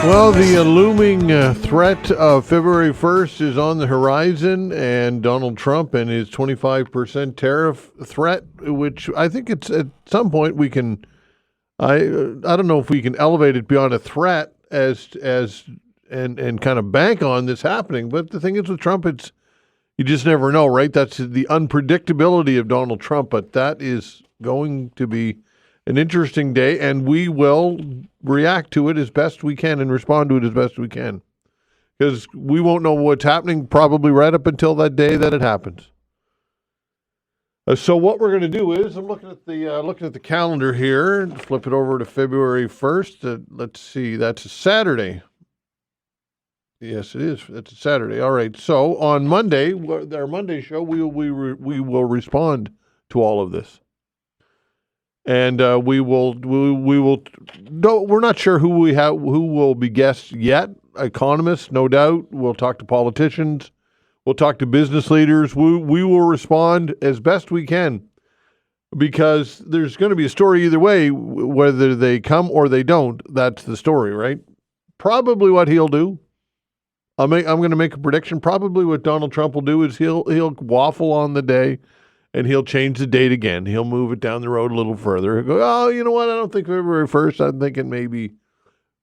Well, the looming threat of February 1st is on the horizon, and Donald Trump and his 25% tariff threat, which I think it's at some point we can, I don't know if we can elevate it beyond a threat and kind of bank on this happening. But the thing is with Trump, it's you just never know, right? That's the unpredictability of Donald Trump, but that is going to be an interesting day, and we will react to it as best we can and respond to it as best we can, because we won't know what's happening probably right up until that day that it happens. So what we're going to do is, I'm looking at the calendar here, and flip it over to February 1st. Let's see, that's a Saturday. Yes, it is. It's a Saturday. All right. So on Monday, our Monday show, we will respond to all of this. And we will. No, we're not sure who will be guests yet. Economists, no doubt. We'll talk to politicians. We'll talk to business leaders. We will respond as best we can, because there's going to be a story either way, whether they come or they don't. That's the story, right? Probably what he'll do. I'm going to make a prediction. Probably what Donald Trump will do is he'll waffle on the day. And he'll change the date again. He'll move it down the road a little further. He'll go, oh, you know what? I don't think February 1st. I'm thinking maybe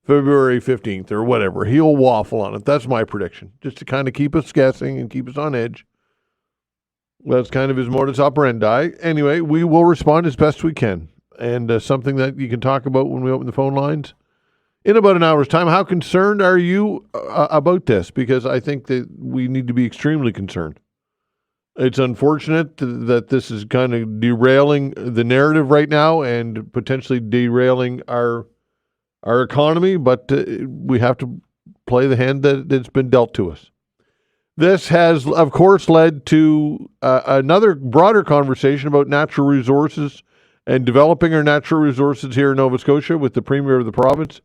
February 15th or whatever. He'll waffle on it. That's my prediction, just to kind of keep us guessing and keep us on edge. That's kind of his modus operandi. Anyway, we will respond as best we can. And something that you can talk about when we open the phone lines in about an hour's time. How concerned are you about this? Because I think that we need to be extremely concerned. It's unfortunate that this is kind of derailing the narrative right now and potentially derailing our economy, but we have to play the hand that's been dealt to us. This has, of course, led to another broader conversation about natural resources and developing our natural resources here in Nova Scotia, with the Premier of the province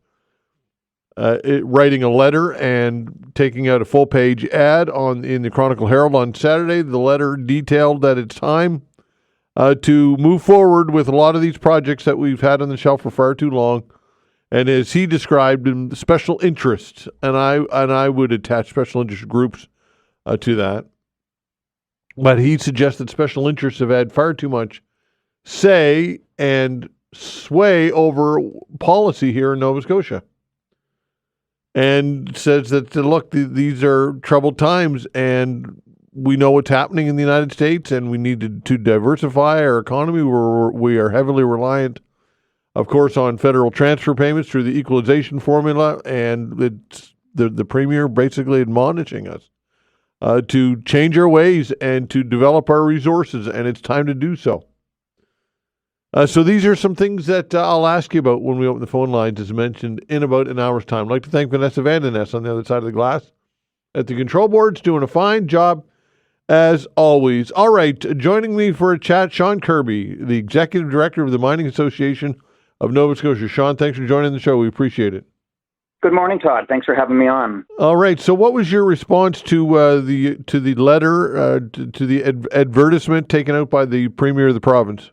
writing a letter and taking out a full-page ad in the Chronicle Herald on Saturday. The letter detailed that it's time to move forward with a lot of these projects that we've had on the shelf for far too long. And as he described them, special interests, and I would attach special interest groups to that. But he suggests that special interests have had far too much say and sway over policy here in Nova Scotia. And says that, look, these are troubled times, and we know what's happening in the United States, and we need to diversify our economy. We are heavily reliant, of course, on federal transfer payments through the equalization formula, and it's the Premier basically admonishing us to change our ways and to develop our resources, and it's time to do so. So these are some things that I'll ask you about when we open the phone lines, as mentioned, in about an hour's time. I'd like to thank Vanessa Veinotte on the other side of the glass at the control boards, doing a fine job as always. All right, joining me for a chat, Sean Kirby, the Executive Director of the Mining Association of Nova Scotia. Sean, thanks for joining the show. We appreciate it. Good morning, Todd. Thanks for having me on. All right. So, what was your response to the letter, to the advertisement taken out by the Premier of the province?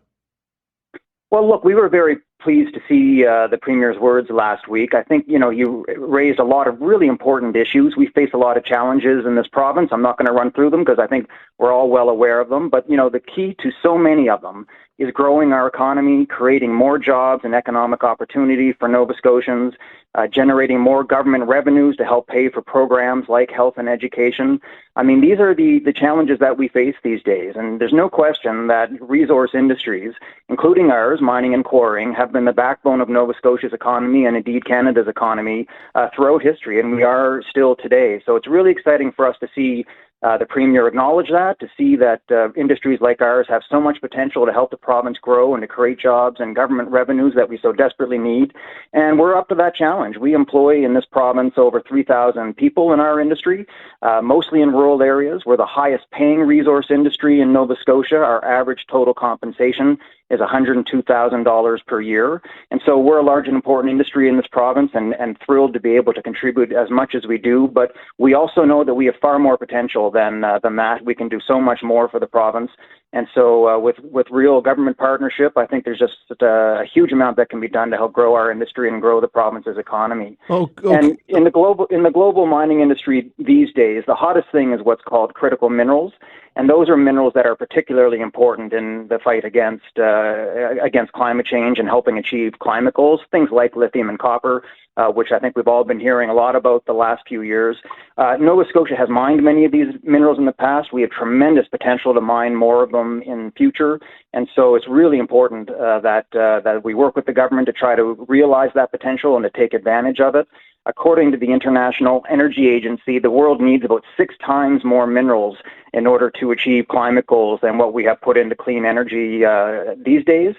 Well, look, we were very pleased to see the Premier's words last week. I think, you raised a lot of really important issues. We face a lot of challenges in this province. I'm not going to run through them because I think we're all well aware of them. But, the key to so many of them is growing our economy, creating more jobs and economic opportunity for Nova Scotians, generating more government revenues to help pay for programs like health and education. I mean, these are the challenges that we face these days. And there's no question that resource industries, including ours, mining and quarrying, have been the backbone of Nova Scotia's economy and indeed Canada's economy throughout history, and we are still today. So it's really exciting for us to see the Premier acknowledge that, to see that industries like ours have so much potential to help the province grow and to create jobs and government revenues that we so desperately need. And we're up to that challenge. We employ in this province over 3,000 people in our industry, mostly in rural areas. We're the highest paying resource industry in Nova Scotia. Our average total compensation is $102,000 per year. And so we're a large and important industry in this province and thrilled to be able to contribute as much as we do. But we also know that we have far more potential than that. We can do so much more for the province. And so with real government partnership, I think there's just a huge amount that can be done to help grow our industry and grow the province's economy. Oh, okay. And in the global mining industry these days, the hottest thing is what's called critical minerals. And those are minerals that are particularly important in the fight against climate change and helping achieve climate goals. Things like lithium and copper, which I think we've all been hearing a lot about the last few years. Nova Scotia has mined many of these minerals in the past. We have tremendous potential to mine more of them in future. And so it's really important that we work with the government to try to realize that potential and to take advantage of it. According to the International Energy Agency, the world needs about 6 times more minerals in order to achieve climate goals than what we have put into clean energy these days.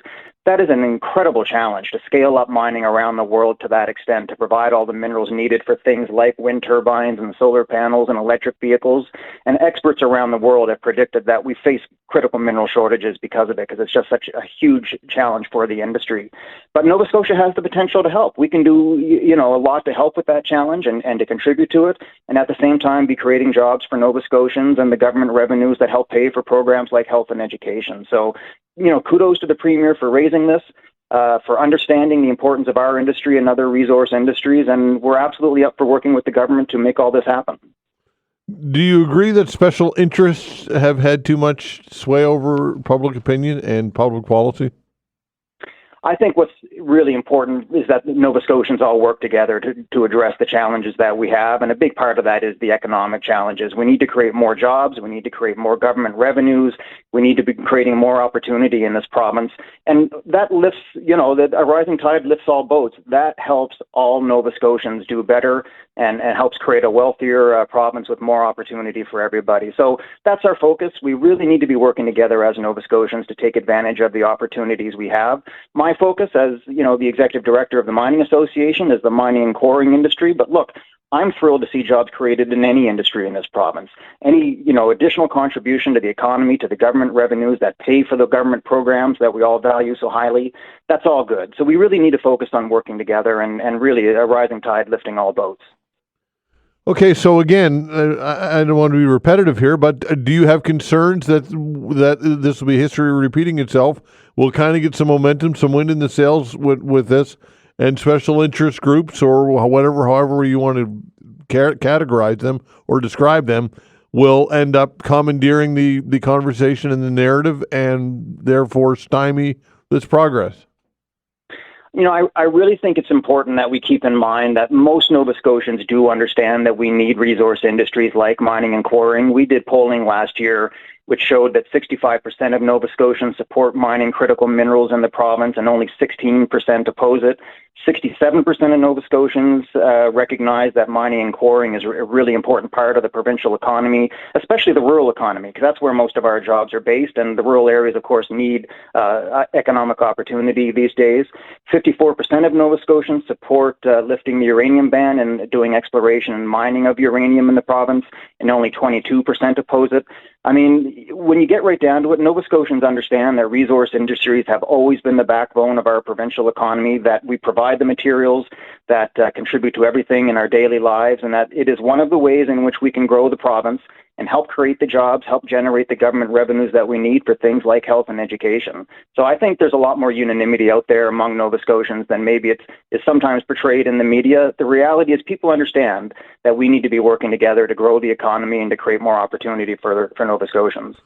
That is an incredible challenge to scale up mining around the world to that extent, to provide all the minerals needed for things like wind turbines and solar panels and electric vehicles. And experts around the world have predicted that we face critical mineral shortages because of it, because it's just such a huge challenge for the industry. But Nova Scotia has the potential to help. We can do, a lot to help with that challenge and to contribute to it, and at the same time be creating jobs for Nova Scotians and the government revenues that help pay for programs like health and education. So, kudos to the Premier for raising this, for understanding the importance of our industry and other resource industries, and we're absolutely up for working with the government to make all this happen. Do you agree that special interests have had too much sway over public opinion and public policy? I think what's really important is that Nova Scotians all work together to address the challenges that we have, and a big part of that is the economic challenges. We need to create more jobs, we need to create more government revenues, we need to be creating more opportunity in this province, and that lifts, that a rising tide lifts all boats. That helps all Nova Scotians do better and helps create a wealthier province with more opportunity for everybody. So that's our focus. We really need to be working together as Nova Scotians to take advantage of the opportunities we have. My focus as, the executive director of the Mining Association is the mining and quarrying industry. But look, I'm thrilled to see jobs created in any industry in this province. Any, additional contribution to the economy, to the government revenues that pay for the government programs that we all value so highly, that's all good. So we really need to focus on working together and really a rising tide lifting all boats. Okay, so again, I don't want to be repetitive here, but do you have concerns that this will be history repeating itself? We'll kind of get some momentum, some wind in the sails with this, and special interest groups or however you want to categorize them or describe them will end up commandeering the conversation and the narrative and therefore stymie this progress? I really think it's important that we keep in mind that most Nova Scotians do understand that we need resource industries like mining and quarrying. We did polling last year which showed that 65% of Nova Scotians support mining critical minerals in the province and only 16% oppose it. 67% of Nova Scotians recognize that mining and quarrying is a really important part of the provincial economy, especially the rural economy, because that's where most of our jobs are based, and the rural areas, of course, need economic opportunity these days. 54% of Nova Scotians support lifting the uranium ban and doing exploration and mining of uranium in the province, and only 22% oppose it. I mean, when you get right down to it, Nova Scotians understand that resource industries have always been the backbone of our provincial economy, that we provide the materials that contribute to everything in our daily lives, and that it is one of the ways in which we can grow the province and help create the jobs, help generate the government revenues that we need for things like health and education. So I think there's a lot more unanimity out there among Nova Scotians than maybe it's sometimes portrayed in the media. The reality is people understand that we need to be working together to grow the economy and to create more opportunity for Nova Scotians.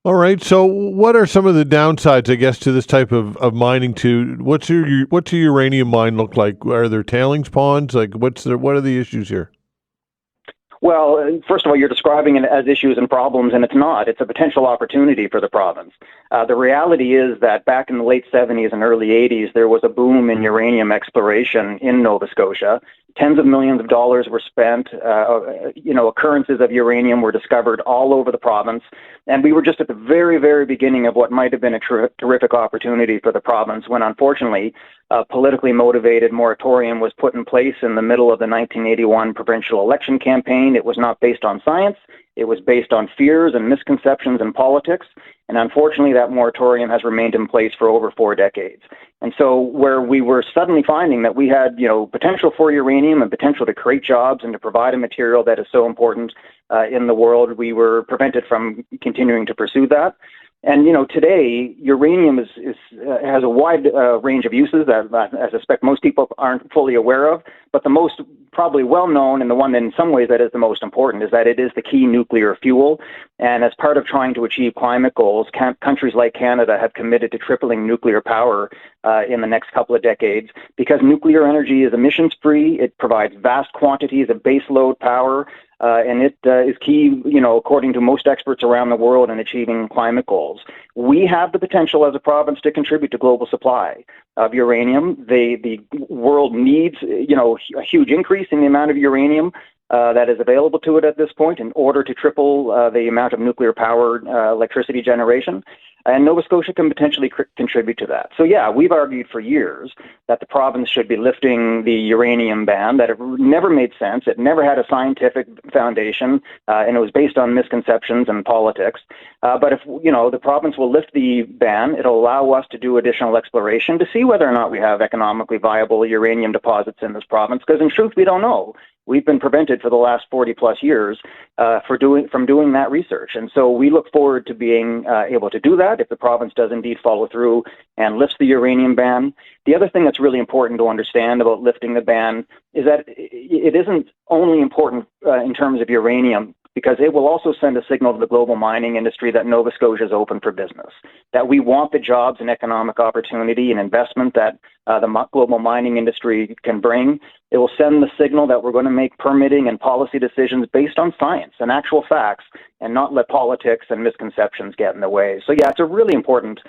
All right. So what are some of the downsides, I guess, to this type of mining? What's your uranium mine look like? Are there tailings ponds? Like what are the issues here? Well, first of all, you're describing it as issues and problems, and it's not. It's a potential opportunity for the province. The reality is that back in the late 70s and early 80s, there was a boom in uranium exploration in Nova Scotia. Tens of millions of dollars were spent. Occurrences of uranium were discovered all over the province. And we were just at the very, very beginning of what might have been a terrific opportunity for the province when, unfortunately, a politically motivated moratorium was put in place in the middle of the 1981 provincial election campaign. It was not based on science. It was based on fears and misconceptions and politics. And unfortunately, that moratorium has remained in place for over 4 decades. And so where we were suddenly finding that we had, potential for uranium and potential to create jobs and to provide a material that is so important in the world, we were prevented from continuing to pursue that. And, today, uranium has a wide range of uses that I suspect most people aren't fully aware of. But the most probably well-known, and the one in some ways that is the most important, is that it is the key nuclear fuel. And as part of trying to achieve climate goals, countries like Canada have committed to tripling nuclear power in the next couple of decades. Because nuclear energy is emissions-free, it provides vast quantities of baseload power, and it is key, according to most experts around the world, in achieving climate goals. We have the potential as a province to contribute to global supply of uranium. The world needs, a huge increase in the amount of uranium that is available to it at this point in order to triple the amount of nuclear-powered electricity generation. And Nova Scotia can potentially contribute to that. So, yeah, we've argued for years that the province should be lifting the uranium ban, that it never made sense. It never had a scientific foundation, and it was based on misconceptions and politics. But if, the province will lift the ban, it'll allow us to do additional exploration to see whether or not we have economically viable uranium deposits in this province, because in truth, we don't know. We've been prevented for the last 40-plus years from doing that research. And so we look forward to being able to do that if the province does indeed follow through and lifts the uranium ban. The other thing that's really important to understand about lifting the ban is that it isn't only important in terms of uranium, because it will also send a signal to the global mining industry that Nova Scotia is open for business, that we want the jobs and economic opportunity and investment that the global mining industry can bring. It will send the signal that we're going to make permitting and policy decisions based on science and actual facts, and not let politics and misconceptions get in the way. So, yeah, it's a really important,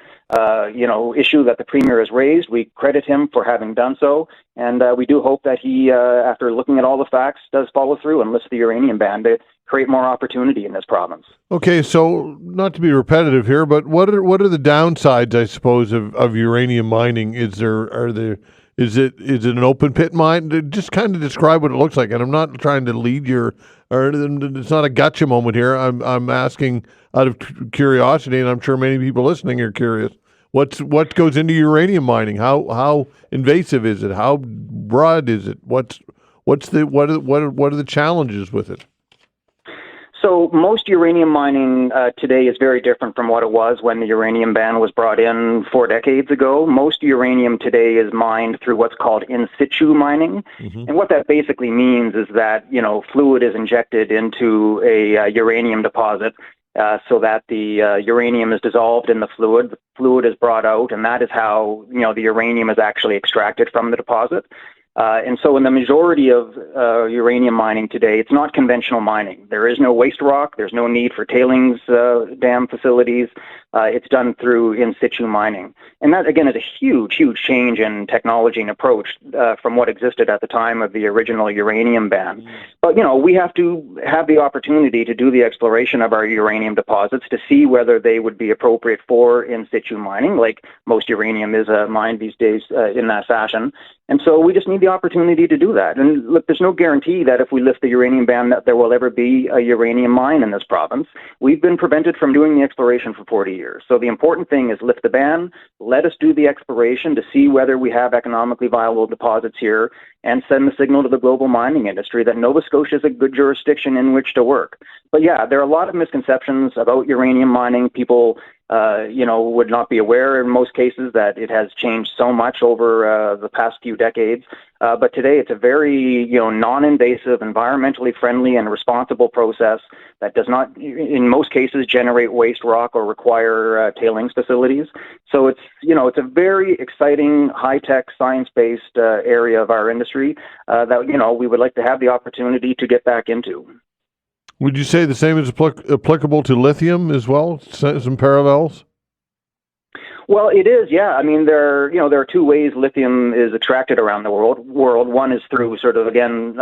issue that the Premier has raised. We credit him for having done so, and we do hope that he, after looking at all the facts, does follow through and lifts the uranium ban to create more opportunity in this province. Okay, so not to be repetitive here, but what are the downsides, I suppose, of uranium mining? Is it an open pit mine? Just kind of describe what it looks like. And I'm not trying to lead it's not a gotcha moment here. I'm asking out of curiosity, and I'm sure many people listening are curious. What goes into uranium mining? How invasive is it? How broad is it? What are the challenges with it? So most uranium mining today is very different from what it was when the uranium ban was brought in 4 decades ago. Most uranium today is mined through what's called in situ mining. Mm-hmm. And what that basically means is that, fluid is injected into a uranium deposit so that the uranium is dissolved in the fluid. The fluid is brought out, and that is how, the uranium is actually extracted from the deposit. And so in the majority of uranium mining today, it's not conventional mining. There is no waste rock. There's no need for tailings dam facilities. It's done through in situ mining. And that, again, is a huge, huge change in technology and approach from what existed at the time of the original uranium ban. But, we have to have the opportunity to do the exploration of our uranium deposits to see whether they would be appropriate for in situ mining, like most uranium is mined these days in that fashion. And so we just need the opportunity to do that. And look, there's no guarantee that if we lift the uranium ban that there will ever be a uranium mine in this province. We've been prevented from doing the exploration for 40 years. So the important thing is lift the ban, let us do the exploration to see whether we have economically viable deposits here, and send the signal to the global mining industry that Nova Scotia is a good jurisdiction in which to work. But yeah, there are a lot of misconceptions about uranium mining. People would not be aware in most cases that it has changed so much over the past few decades. But today it's a very, non-invasive, environmentally friendly and responsible process that does not, in most cases, generate waste rock or require tailings facilities. So it's a very exciting, high-tech, science-based area of our industry that, we would like to have the opportunity to get back into. Would you say the same is applicable to lithium as well? Some parallels? Well, it is, yeah. I mean, there are two ways lithium is extracted around the world. One is through sort of, again,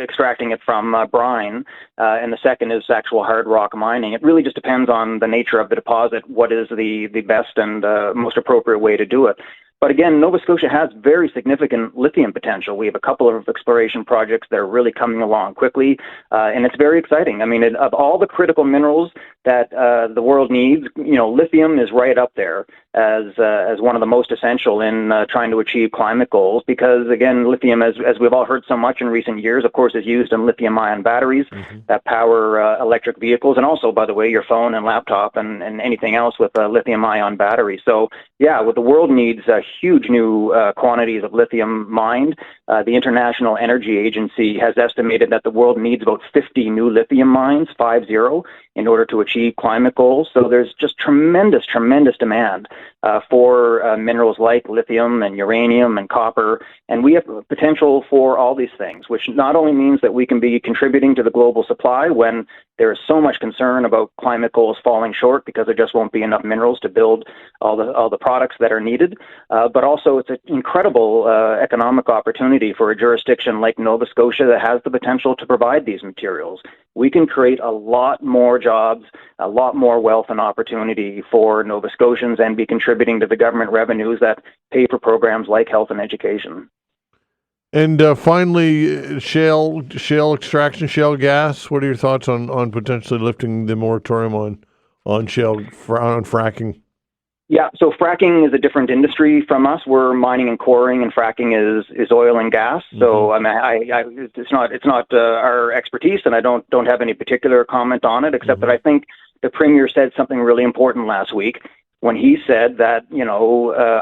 extracting it from brine, and the second is actual hard rock mining. It really just depends on the nature of the deposit, what is the best and most appropriate way to do it. But again, Nova Scotia has very significant lithium potential. We have a couple of exploration projects that are really coming along quickly, and it's very exciting. I mean, of all the critical minerals that the world needs, lithium is right up there as one of the most essential in trying to achieve climate goals. Because again, lithium, as we've all heard so much in recent years, of course, is used in lithium-ion batteries that power electric vehicles, and also, by the way, your phone and laptop and anything else with a lithium-ion battery. So, yeah, what the world needs huge new quantities of lithium mined. The International Energy Agency has estimated that the world needs about 50 new lithium mines, 50, in order to achieve climate goals. So there's just tremendous demand for minerals like lithium and uranium and copper. And we have potential for all these things, which not only means that we can be contributing to the global supply when there is so much concern about climate goals falling short because there just won't be enough minerals to build all the products that are needed, but also it's an incredible economic opportunity for a jurisdiction like Nova Scotia that has the potential to provide these materials. We can create a lot more jobs, a lot more wealth and opportunity for Nova Scotians, and be contributing to the government revenues that pay for programs like health and education. And finally, shale extraction, shale gas. What are your thoughts on potentially lifting the moratorium on shale on fracking? Yeah, so fracking is a different industry from us. We're mining and quarrying, and fracking is oil and gas. So I mean, it's not our expertise, and I don't have any particular comment on it, except that I think the Premier said something really important last week when he said that,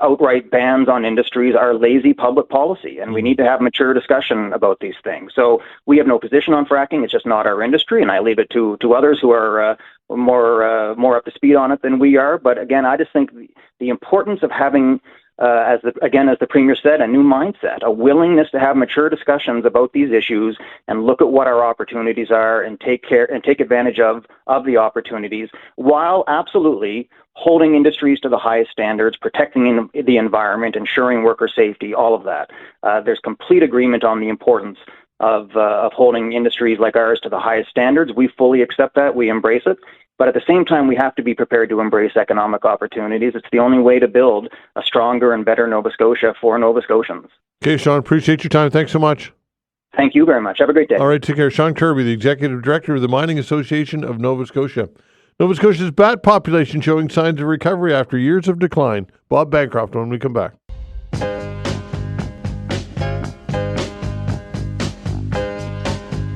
outright bans on industries are lazy public policy, and we need to have mature discussion about these things. So we have no position on fracking. It's just not our industry, and I leave it to others who are more up to speed on it than we are. But again, I just think the importance of having, as the Premier said, a new mindset, a willingness to have mature discussions about these issues and look at what our opportunities are and take advantage of the opportunities, while absolutely holding industries to the highest standards, protecting the environment, ensuring worker safety, all of that. There's complete agreement on the importance of holding industries like ours to the highest standards. We fully accept that. We embrace it. But at the same time, we have to be prepared to embrace economic opportunities. It's the only way to build a stronger and better Nova Scotia for Nova Scotians. Okay, Sean, appreciate your time. Thanks so much. Thank you very much. Have a great day. All right, take care. Sean Kirby, the Executive Director of the Mining Association of Nova Scotia. Nova Scotia's bat population showing signs of recovery after years of decline. Bob Bancroft when we come back.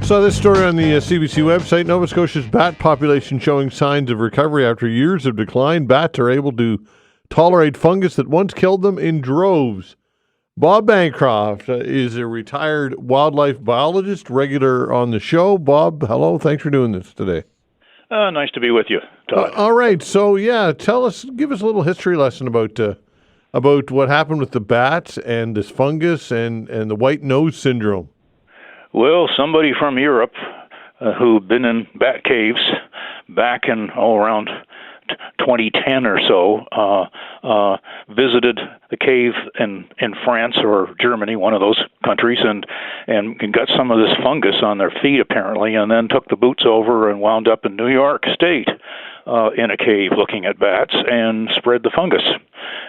Saw this story on the CBC website. Nova Scotia's bat population showing signs of recovery after years of decline. Bats are able to tolerate fungus that once killed them in droves. Bob Bancroft is a retired wildlife biologist, regular on the show. Bob, hello. Thanks for doing this today. Nice to be with you, Todd. All right. So, yeah, give us a little history lesson about what happened with the bats and this fungus and the white nose syndrome. Well, somebody from Europe who'd been in bat caves back in around 2010 or so, visited the cave in France or Germany, one of those countries, and got some of this fungus on their feet apparently, and then took the boots over and wound up in New York State in a cave looking at bats and spread the fungus.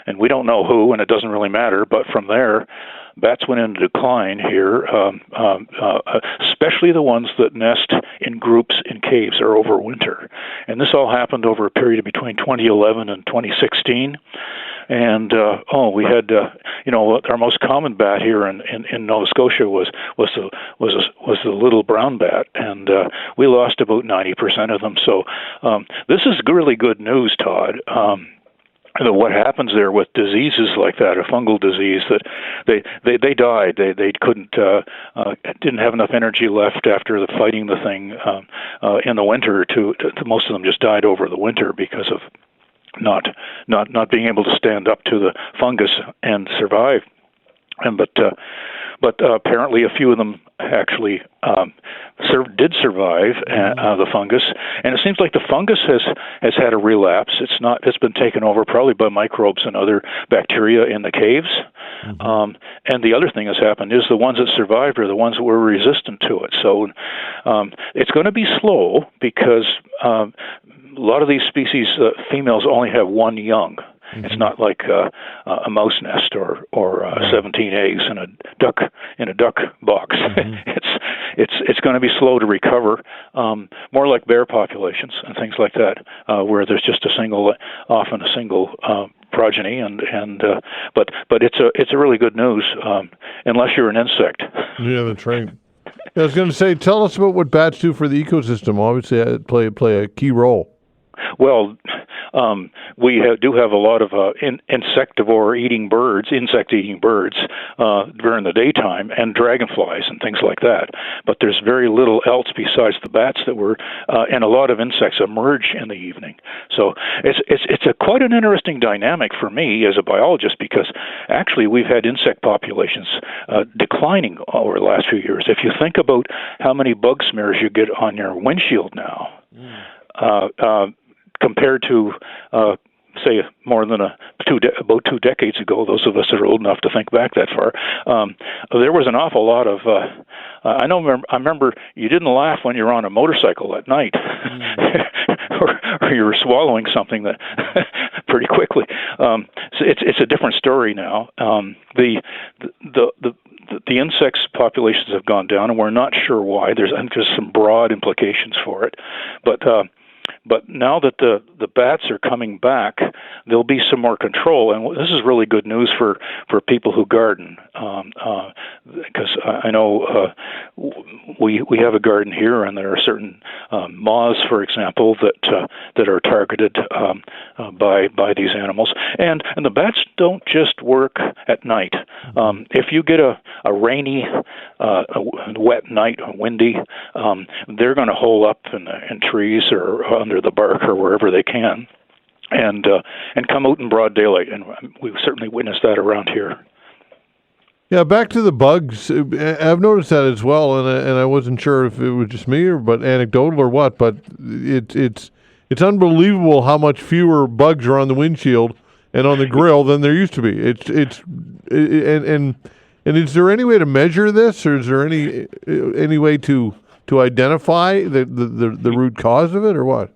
And we don't know who, and it doesn't really matter, but from there, bats went into decline here, especially the ones that nest in groups in caves or overwinter. And this all happened over a period between 2011 and 2016. And we had our most common bat here in Nova Scotia was the little brown bat, and we lost about 90% of them. So this is really good news, Todd. What happens there with diseases like that, a fungal disease, that they died. They couldn't didn't have enough energy left after fighting the thing in the winter. To most of them just died over the winter because of not being able to stand up to the fungus and survive. But apparently a few of them actually did survive the fungus, and it seems like the fungus has had a relapse. It's been taken over probably by microbes and other bacteria in the caves. And the other thing that's happened is the ones that survived are the ones that were resistant to it. So it's going to be slow because a lot of these species, females only have one young. Mm-hmm. It's not like a mouse nest or 17 eggs in a duck box. Mm-hmm. It's going to be slow to recover, more like bear populations and things like that, where there's just often a single progeny, but it's a really good news, unless you're an insect. Yeah, that's right. I was going to say, tell us about what bats do for the ecosystem. Obviously, they play a key role. Well, we do have a lot of insect-eating birds during the daytime, and dragonflies and things like that. But there's very little else besides the bats and a lot of insects emerge in the evening. So it's quite an interesting dynamic for me as a biologist, because actually we've had insect populations declining over the last few years. If you think about how many bug smears you get on your windshield now, compared to, say, more than about 2 decades ago, those of us that are old enough to think back that far, there was an awful lot of. I remember you didn't laugh when you're on a motorcycle at night, or you were swallowing something that pretty quickly. So it's a different story now. The insects populations have gone down, and we're not sure why. There's some broad implications for it, but now that the bats are coming back, there'll be some more control, and this is really good news for people who garden, because I know we have a garden here, and there are certain moths, for example, that are targeted by these animals, and the bats don't just work at night. If you get a rainy, a wet night, windy, they're going to hole up in trees or under the bark or wherever they can, and come out in broad daylight, and we've certainly witnessed that around here. Yeah, back to the bugs. I've noticed that as well, and I wasn't sure if it was just me but anecdotal or what. But it's unbelievable how much fewer bugs are on the windshield and on the grill than there used to be. And is there any way to measure this, or is there any way to identify the root cause of it, or what?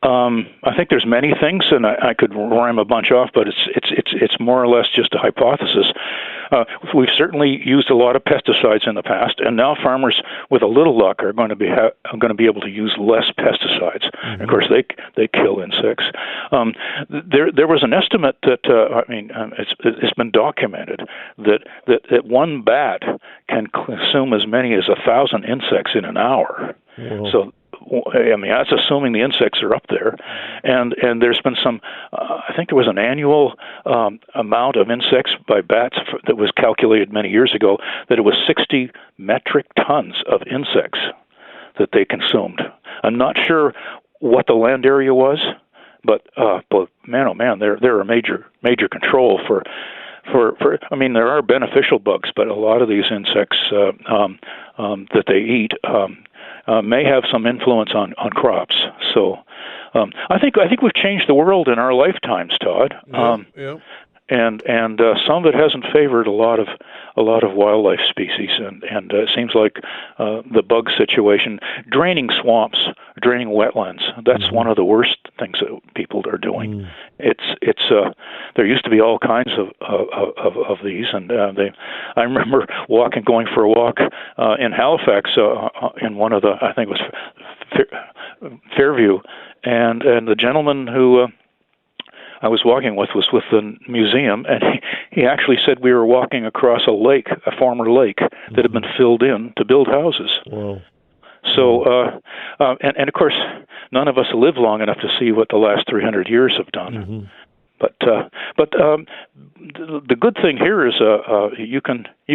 I think there's many things, and I could rhyme a bunch off, but it's more or less just a hypothesis. We've certainly used a lot of pesticides in the past, and now farmers, with a little luck, are going to be able to use less pesticides. Mm-hmm. And of course, they kill insects. There was an estimate that it's been documented that one bat can consume as many as 1,000 insects in an hour. Wow. So, that's assuming the insects are up there, and there's been some. I think there was an annual amount of insects by bats that was calculated many years ago, that it was 60 metric tons of insects that they consumed. I'm not sure what the land area was, but man, oh man, they're a major control for. There are beneficial bugs, but a lot of these insects that they eat may have some influence on crops. So I think we've changed the world in our lifetimes, Todd. Yeah. And some of it hasn't favored a lot of wildlife species, and it seems like the bug situation, draining swamps, draining wetlands, that's one of the worst things that people are doing. It's there used to be all kinds of these, and I remember going for a walk in Halifax in one of the, I think it was Fairview, and the gentleman who I was walking with was with the museum, and he actually said we were walking across a former lake that had been filled in to build houses. Wow. So, and of course, none of us live long enough to see what the last 300 years have done. Mm-hmm. But the good thing here is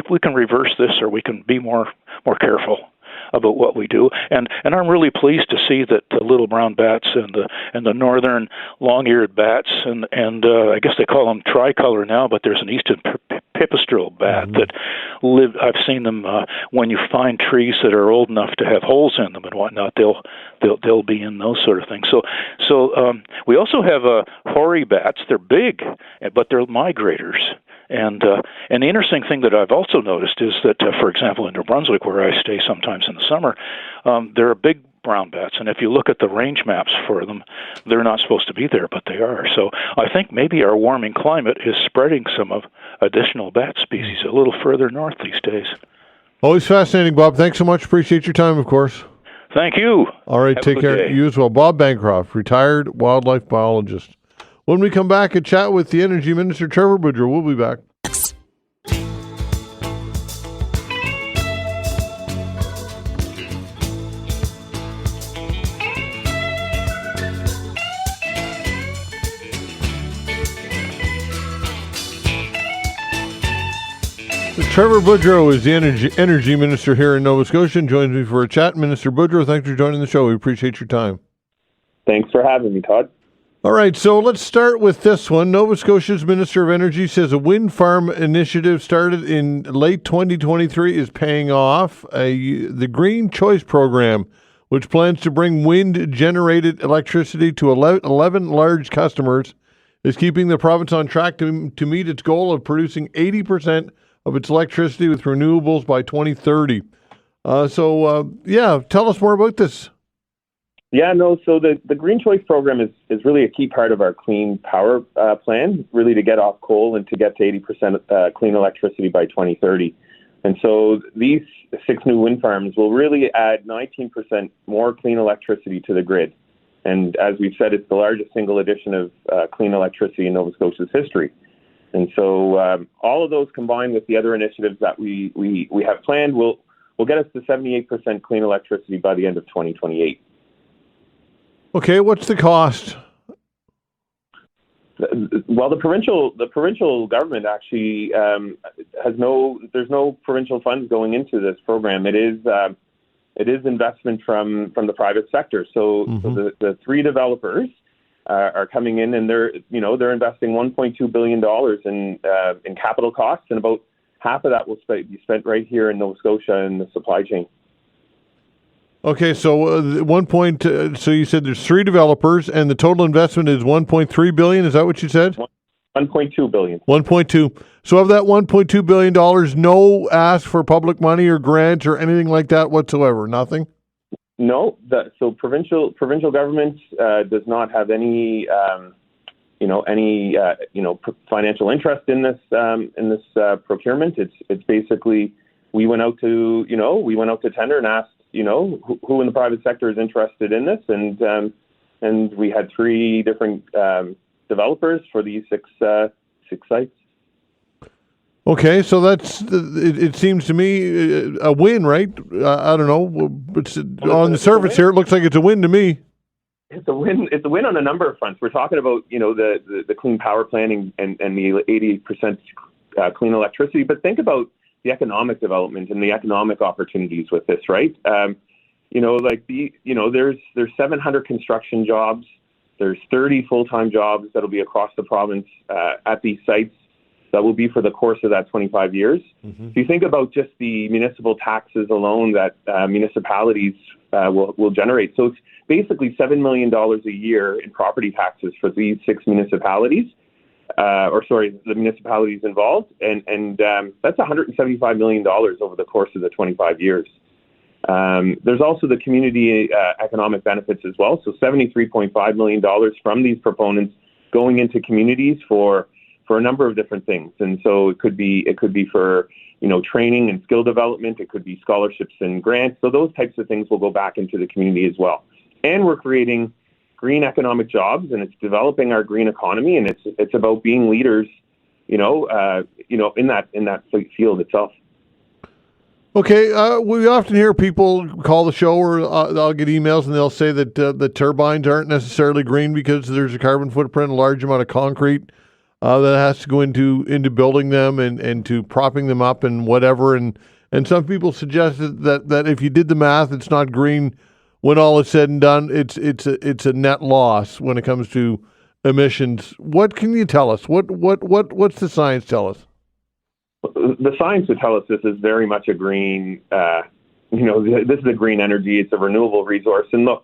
we can reverse this, or we can be more careful about what we do, and I'm really pleased to see that the little brown bats and the northern long-eared bats and I guess they call them tricolor now, but there's an eastern pipistrelle bat that live. I've seen them when you find trees that are old enough to have holes in them and whatnot. They'll be in those sort of things. So we also have hoary bats. They're big, but they're migrators. And the interesting thing that I've also noticed is that, for example, in New Brunswick, where I stay sometimes in the summer, there are big brown bats. And if you look at the range maps for them, they're not supposed to be there, but they are. So I think maybe our warming climate is spreading some of additional bat species a little further north these days. Always fascinating, Bob. Thanks so much. Appreciate your time, of course. Thank you. All right, take care. Day. You as well. Bob Bancroft, retired wildlife biologist. When we come back and chat with the Energy Minister, Trevor Boudreau, we'll be back. Trevor Boudreau is the energy minister here in Nova Scotia and joins me for a chat. Minister Boudreau, thanks for joining the show. We appreciate your time. Thanks for having me, Todd. All right, so let's start with this one. Nova Scotia's Minister of Energy says a wind farm initiative started in late 2023 is paying off. The Green Choice Program, which plans to bring wind-generated electricity to 11 large customers, is keeping the province on track to meet its goal of producing 80% of its electricity with renewables by 2030. Tell us more about this. So the Green Choice Program is really a key part of our clean power plan, really to get off coal and to get to 80% clean electricity by 2030. And so these 6 new wind farms will really add 19% more clean electricity to the grid. And as we've said, it's the largest single addition of clean electricity in Nova Scotia's history. And so all of those combined with the other initiatives that we have planned will get us to 78% clean electricity by the end of 2028. Okay, what's the cost? Well, the provincial government actually there's no provincial funds going into this program. It is investment from the private sector. So the 3 developers are coming in, and they're investing $1.2 billion in capital costs, and about half of that will be spent right here in Nova Scotia in the supply chain. Okay, so so you said there's 3 developers, and the total investment is $1.3 billion. Is that what you said? $1.2 billion. 1.2. So of that $1.2 billion, no ask for public money or grants or anything like that whatsoever. Nothing. No, so provincial government does not have any financial interest in this procurement. It's basically we went out to tender and asked who in the private sector is interested in this, and we had 3 different developers for these 6 sites. Okay, so it seems to me a win, right? I don't know. It's on the surface here, it looks like it's a win to me. It's a win. It's a win on a number of fronts. We're talking about the clean power planning and the 80% clean electricity, but think about the economic development and the economic opportunities with this, right? There's 700 construction jobs. There's 30 full-time jobs that'll be across the province at these sites. That will be for the course of that 25 years. Mm-hmm. If you think about just the municipal taxes alone that municipalities will generate, so it's basically $7 million a year in property taxes for these 6 municipalities, the municipalities involved, and that's $175 million over the course of the 25 years. There's also the community economic benefits as well, so $73.5 million from these proponents going into communities for a number of different things. And so it could be for, training and skill development. It could be scholarships and grants. So those types of things will go back into the community as well. And we're creating green economic jobs, and it's developing our green economy, and it's about being leaders, in that field itself. Okay, we often hear people call the show, or I'll get emails, and they'll say that the turbines aren't necessarily green because there's a carbon footprint, a large amount of concrete that has to go into building them and to propping them up and whatever. And some people suggest that if you did the math, it's not green when all is said and done. It's a net loss when it comes to emissions. What can you tell us? What's the science tell us? The science would tell us this is very much a green. This is a green energy. It's a renewable resource. And look,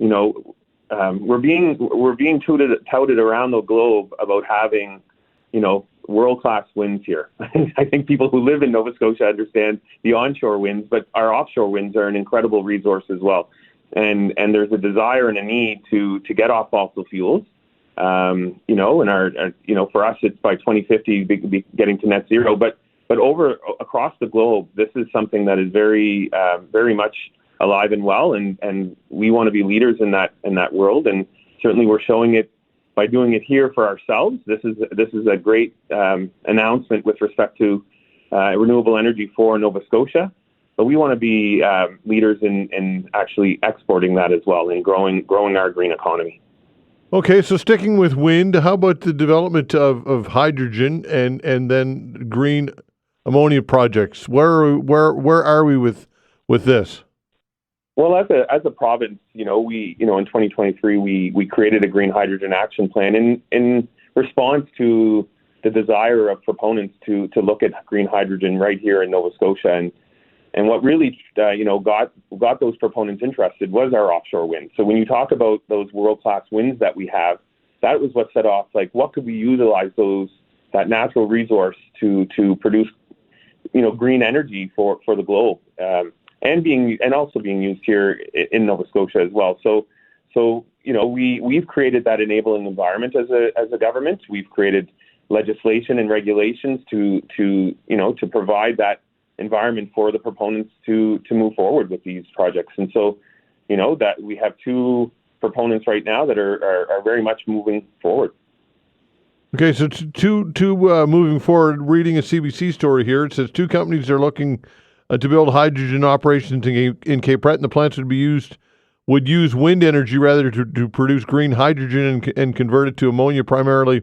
we're being touted around the globe about having, world-class winds here. I think people who live in Nova Scotia understand the onshore winds, but our offshore winds are an incredible resource as well. and there's a desire and a need to get off fossil fuels. You know, and our you know, for us, it's by 2050 be getting to net zero. But across the globe, this is something that is very much alive and well, and we want to be leaders in that world. And certainly, we're showing it by doing it here for ourselves. This is a great announcement with respect to renewable energy for Nova Scotia. But we want to be leaders in actually exporting that as well and growing our green economy. Okay, so sticking with wind, how about the development of hydrogen and then green ammonia projects? Where are we with this? Well, as a province, you know, in 2023 we created a green hydrogen action plan in response to the desire of proponents to look at green hydrogen right here in Nova Scotia. And what really, got those proponents interested was our offshore wind. So when you talk about those world-class winds that we have, that was what set off, like, what could we utilize that natural resource to produce, green energy for the globe, and also being used here in Nova Scotia as well. So we've created that enabling environment as a government. We've created legislation and regulations to provide that environment for the proponents to move forward with these projects. And so, that we have two proponents right now that are very much moving forward. Okay, so two moving forward, reading a CBC story here, it says two companies are looking to build hydrogen operations in Cape Breton. The plants would use wind energy rather to produce green hydrogen and convert it to ammonia primarily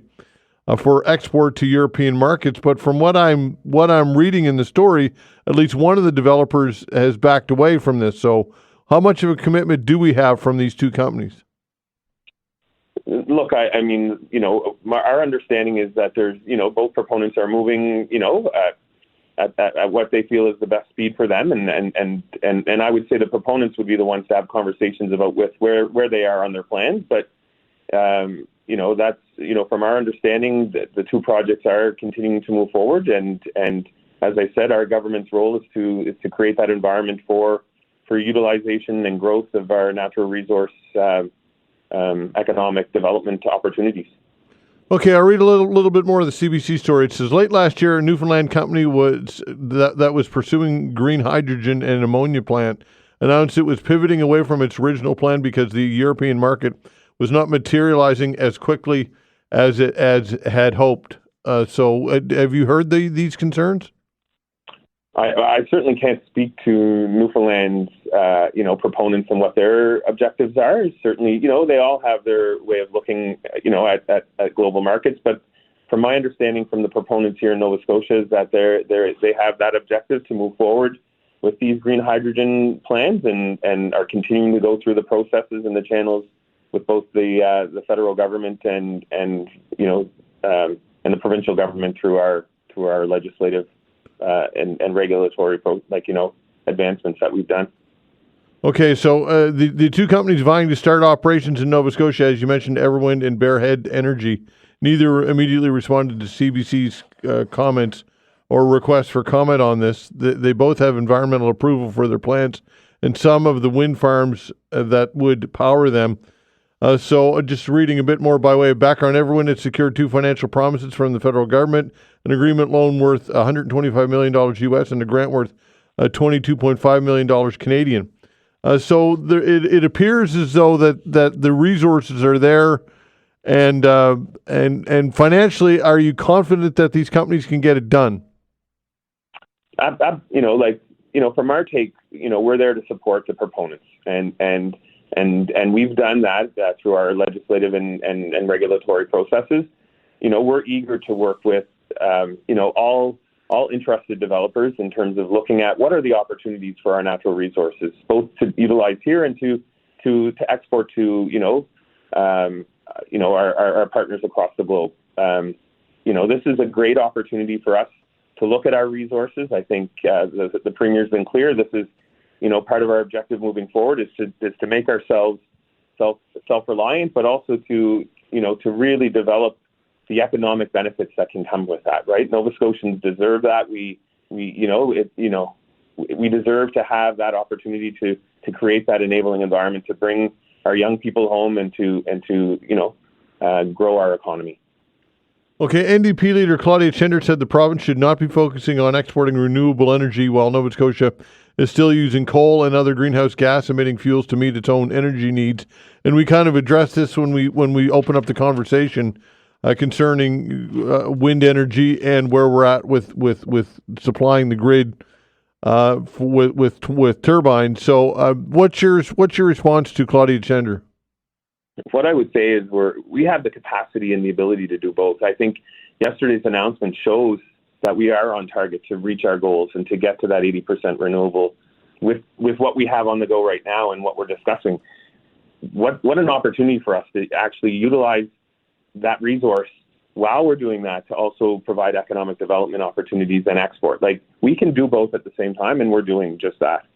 for export to European markets. But from what I'm reading in the story, at least one of the developers has backed away from this. So how much of a commitment do we have from these two companies? Look, I mean, our understanding is that there's, both proponents are moving, at what they feel is the best speed for them, and I would say the proponents would be the ones to have conversations about with where they are on their plans. But that's, from our understanding, the two projects are continuing to move forward, and as I said, our government's role is to create that environment for utilization and growth of our natural resource economic development opportunities. Okay, I'll read a little bit more of the CBC story. It says, late last year, a Newfoundland company that was pursuing green hydrogen and an ammonia plant announced it was pivoting away from its original plan because the European market was not materializing as quickly as it had hoped. So have you heard these concerns? I certainly can't speak to Newfoundland's, proponents and what their objectives are. Certainly, they all have their way of looking, at global markets. But from my understanding from the proponents here in Nova Scotia is that they have that objective to move forward with these green hydrogen plans and are continuing to go through the processes and the channels with both the federal government and the provincial government through our legislative and regulatory advancements that we've done. Okay, so the two companies vying to start operations in Nova Scotia, as you mentioned, Everwind and Bearhead Energy, neither immediately responded to CBC's comments or requests for comment on this. They both have environmental approval for their plants and some of the wind farms that would power them. So just reading a bit more by way of background, Everwind had secured two financial promises from the federal government, an agreement loan worth $125 million US and a grant worth $22.5 million Canadian. So it appears as though that the resources are there, and financially, are you confident that these companies can get it done? From our take, we're there to support the proponents, and we've done that through our legislative and regulatory processes. We're eager to work with all interested developers in terms of looking at what are the opportunities for our natural resources, both to utilize here and to export to our partners across the globe. This is a great opportunity for us to look at our resources. I think the Premier's been clear. This is part of our objective moving forward is to make ourselves self-reliant, but also to really develop the economic benefits that can come with that, right? Nova Scotians deserve that. We deserve to have that opportunity to create that enabling environment to bring our young people home and to grow our economy. Okay, NDP leader Claudia Chender said the province should not be focusing on exporting renewable energy while Nova Scotia is still using coal and other greenhouse gas emitting fuels to meet its own energy needs. And we kind of addressed this when we open up the conversation concerning wind energy and where we're at with supplying the grid with turbines. So what's your response to Claudia Chender? What I would say is we have the capacity and the ability to do both. I think yesterday's announcement shows that we are on target to reach our goals and to get to that 80% renewable with what we have on the go right now and what we're discussing. What an opportunity for us to actually utilize that resource while we're doing that to also provide economic development opportunities and export. Like, we can do both at the same time, and we're doing just that.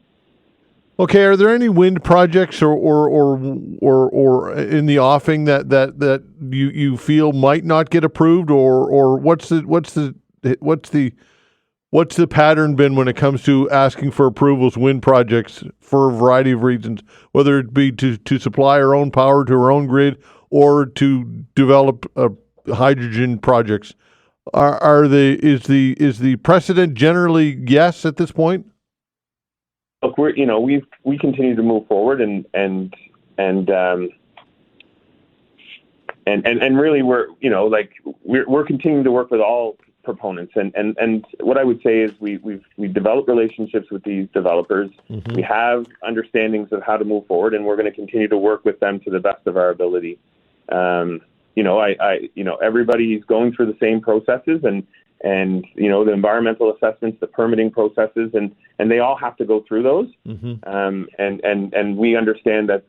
Okay, are there any wind projects or in the offing that you feel might not get approved, or what's the pattern been when it comes to asking for approvals wind projects for a variety of reasons, whether it be to supply our own power to our own grid or to develop hydrogen projects? Is the precedent generally yes at this point? Look, we continue to move forward and really we're continuing to work with all proponents and what I would say is we've developed relationships with these developers. Mm-hmm. We have understandings of how to move forward, and we're going to continue to work with them to the best of our ability. Everybody's going through the same processes and the environmental assessments, the permitting processes, and they all have to go through those. Mm-hmm. And we understand that,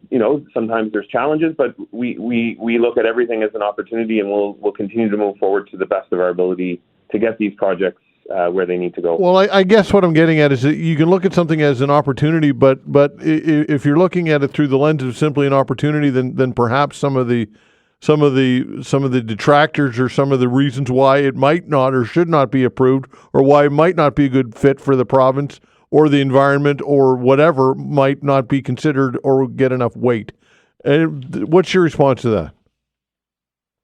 sometimes there's challenges, but we look at everything as an opportunity, and we'll continue to move forward to the best of our ability to get these projects where they need to go. Well, I guess what I'm getting at is that you can look at something as an opportunity, but if you're looking at it through the lens of simply an opportunity, then perhaps some of the detractors or some of the reasons why it might not or should not be approved or why it might not be a good fit for the province or the environment or whatever might not be considered or get enough weight. And what's your response to that?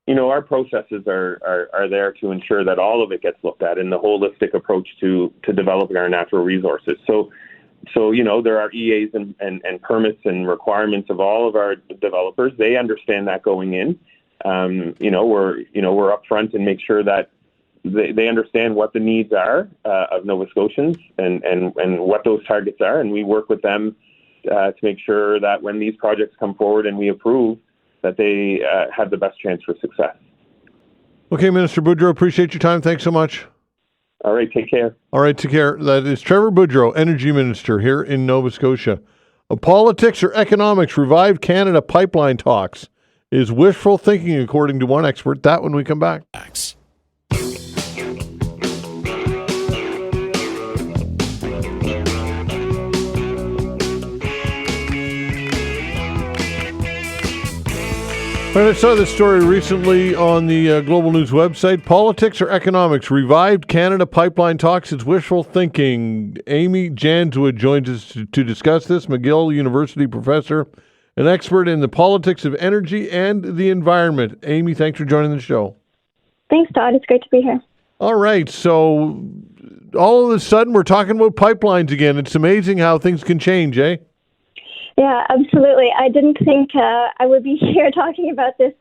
Our processes are there to ensure that all of it gets looked at in the holistic approach to developing our natural resources. So there are EAs and permits and requirements of all of our developers. They understand that going in. We're upfront and make sure that they understand what the needs are of Nova Scotians and what those targets are, and we work with them to make sure that when these projects come forward and we approve, that they have the best chance for success. Okay, Minister Boudreau, appreciate your time. Thanks so much. All right, take care. All right, take care. That is Trevor Boudreau, Energy Minister here in Nova Scotia. Politics or economics, revive Canada pipeline talks is wishful thinking, according to one expert. That when we come back. I saw this story recently on the Global News website. Politics or economics, revived Canada pipeline talks is wishful thinking. Amy Janzwood joins us to discuss this. McGill University professor, an expert in the politics of energy and the environment. Amy, thanks for joining the show. Thanks, Todd. It's great to be here. All right. So all of a sudden we're talking about pipelines again. It's amazing how things can change, eh? Yeah, absolutely. I didn't think I would be here talking about this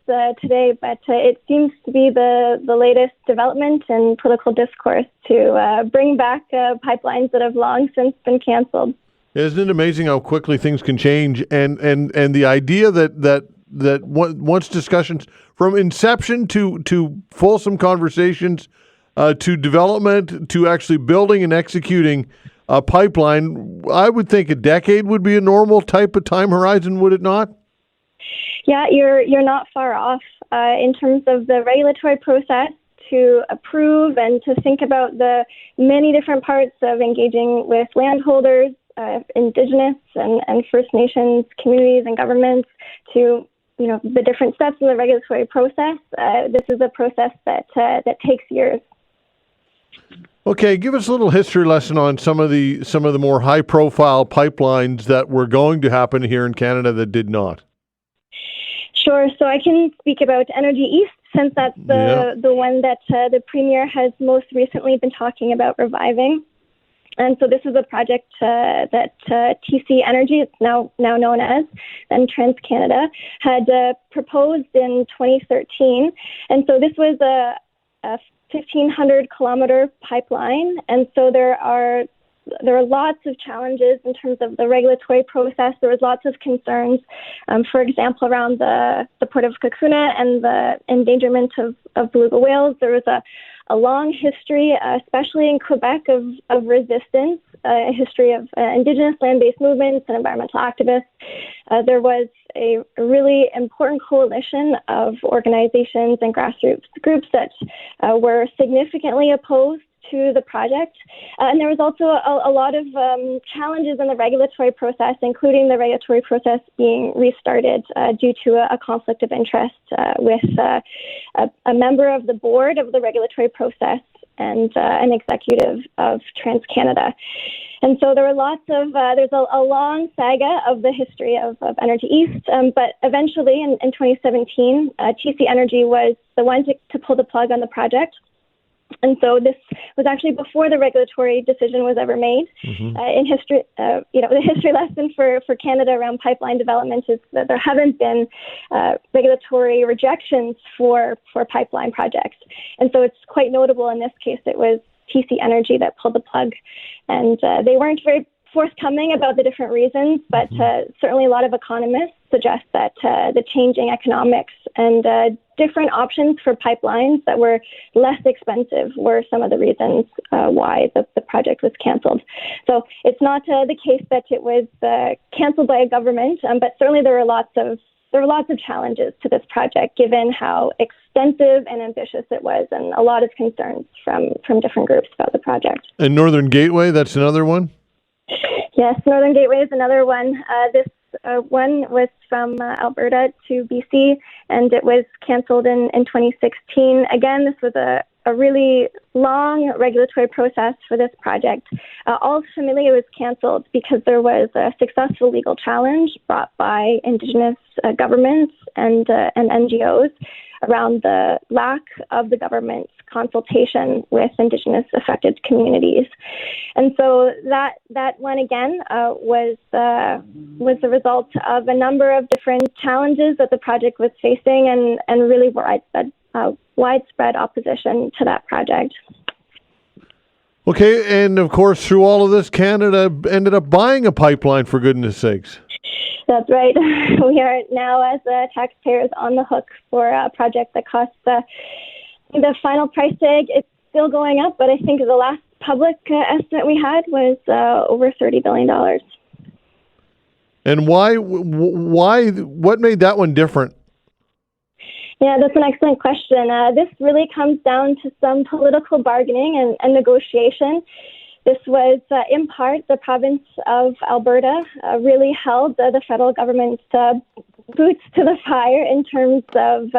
today, but it seems to be the latest development in political discourse to bring back pipelines that have long since been canceled. Isn't it amazing how quickly things can change? And the idea that once discussions from inception to fulsome conversations to development to actually building and executing a pipeline, I would think a decade would be a normal type of time horizon, would it not? Yeah, you're not far off in terms of the regulatory process to approve and to think about the many different parts of engaging with landholders, Indigenous and First Nations communities and governments to the different steps in the regulatory process. This is a process that takes years. Okay, give us a little history lesson on some of the more high-profile pipelines that were going to happen here in Canada that did not. Sure. So I can speak about Energy East, since that's the one that the Premier has most recently been talking about reviving. And so this is a project that TC Energy, it's now known as, and TransCanada, had proposed in 2013. And so this was a 1,500-kilometer pipeline. And so there are lots of challenges in terms of the regulatory process. There was lots of concerns, for example, around the port of Cacouna and the endangerment of beluga whales. There was a long history, especially in Quebec, of resistance, a history of Indigenous land-based movements and environmental activists. There was a really important coalition of organizations and grassroots groups that were significantly opposed to the project. And there was also a lot of challenges in the regulatory process, including the regulatory process being restarted due to a conflict of interest with a member of the board of the regulatory process and an executive of TransCanada. And so there were lots of, there's a long saga of the history of Energy East, but eventually in 2017, TC Energy was the one to pull the plug on the project. And so this was actually before the regulatory decision was ever made. In history, the history lesson for Canada around pipeline development is that there haven't been regulatory rejections for pipeline projects. And so it's quite notable in this case it was TC Energy that pulled the plug. And they weren't very forthcoming about the different reasons, but certainly a lot of economists suggest that the changing economics and different options for pipelines that were less expensive were some of the reasons why the project was canceled. So it's not the case that it was canceled by a government, but certainly there were lots of challenges to this project, given how extensive and ambitious it was, and a lot of concerns from different groups about the project. And Northern Gateway, that's another one? Yes, Northern Gateway is another one. This one was from Alberta to BC, and it was canceled in 2016. Again, this was a really long regulatory process for this project. Ultimately, it was canceled because there was a successful legal challenge brought by Indigenous governments and NGOs around the lack of the government's consultation with Indigenous affected communities. And so that one again was the result of a number of different challenges that the project was facing and really widespread opposition to that project. Okay, and of course, through all of this, Canada ended up buying a pipeline, for goodness sakes. That's right. We are now, as taxpayers, on the hook for a project that costs the final price tag. It's still going up, but I think the last public estimate we had was over $30 billion. And why? What made that one different? Yeah, that's an excellent question. This really comes down to some political bargaining and negotiation. This was, in part, the province of Alberta really held the federal government's boots to the fire in terms of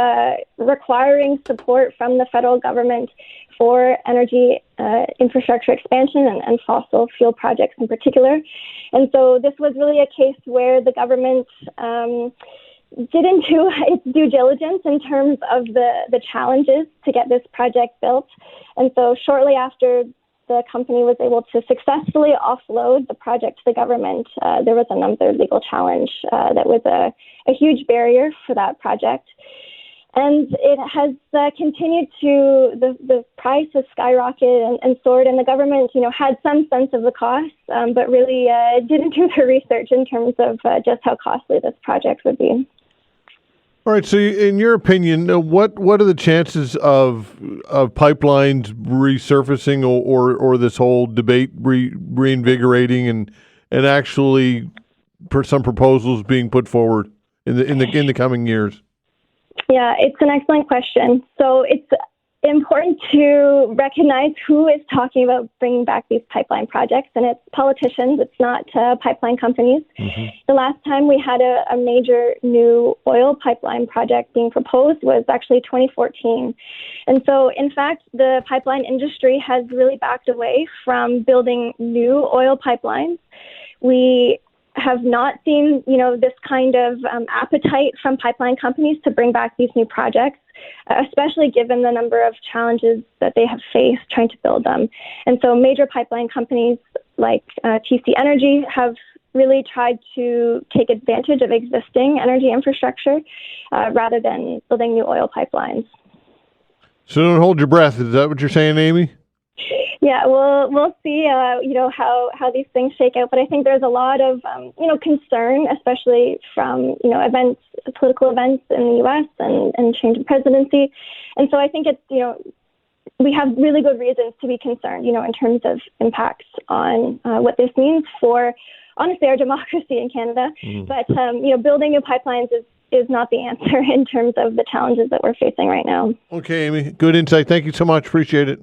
requiring support from the federal government for energy infrastructure expansion and fossil fuel projects in particular. And so this was really a case where the government didn't do its due diligence in terms of the challenges to get this project built. And so shortly after the company was able to successfully offload the project to the government, there was another legal challenge that was a huge barrier for that project. And it has continued to, the price has skyrocketed and soared, and the government, had some sense of the cost, but really didn't do the research in terms of just how costly this project would be. All right. So, in your opinion, what are the chances of pipelines resurfacing or this whole debate reinvigorating and actually some proposals being put forward in the coming years? Yeah, it's an excellent question. So it's important to recognize who is talking about bringing back these pipeline projects, and it's politicians, it's not pipeline companies. Mm-hmm. The last time we had a major new oil pipeline project being proposed was actually 2014. And so, in fact, the pipeline industry has really backed away from building new oil pipelines. We have not seen, this kind of appetite from pipeline companies to bring back these new projects, especially given the number of challenges that they have faced trying to build them. And so major pipeline companies like TC Energy have really tried to take advantage of existing energy infrastructure rather than building new oil pipelines. So don't hold your breath. Is that what you're saying, Amy? Yeah, we'll see, how these things shake out. But I think there's a lot of, concern, especially from, political events in the U.S. and change of presidency. And so I think it's, we have really good reasons to be concerned, in terms of impacts on what this means for, honestly, our democracy in Canada. Mm. But, building new pipelines is not the answer in terms of the challenges that we're facing right now. Okay, Amy, good insight. Thank you so much. Appreciate it.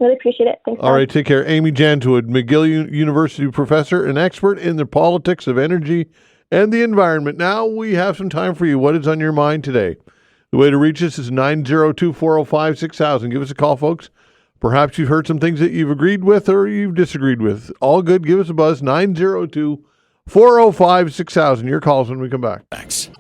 Really appreciate it. Thanks. All right, take care. Amy Janzwood, McGill University professor and expert in the politics of energy and the environment. Now we have some time for you. What is on your mind today? The way to reach us is 902-405-6000. Give us a call, folks. Perhaps you've heard some things that you've agreed with or you've disagreed with. All good. Give us a buzz, 902-405-6000. Your calls when we come back. Thanks.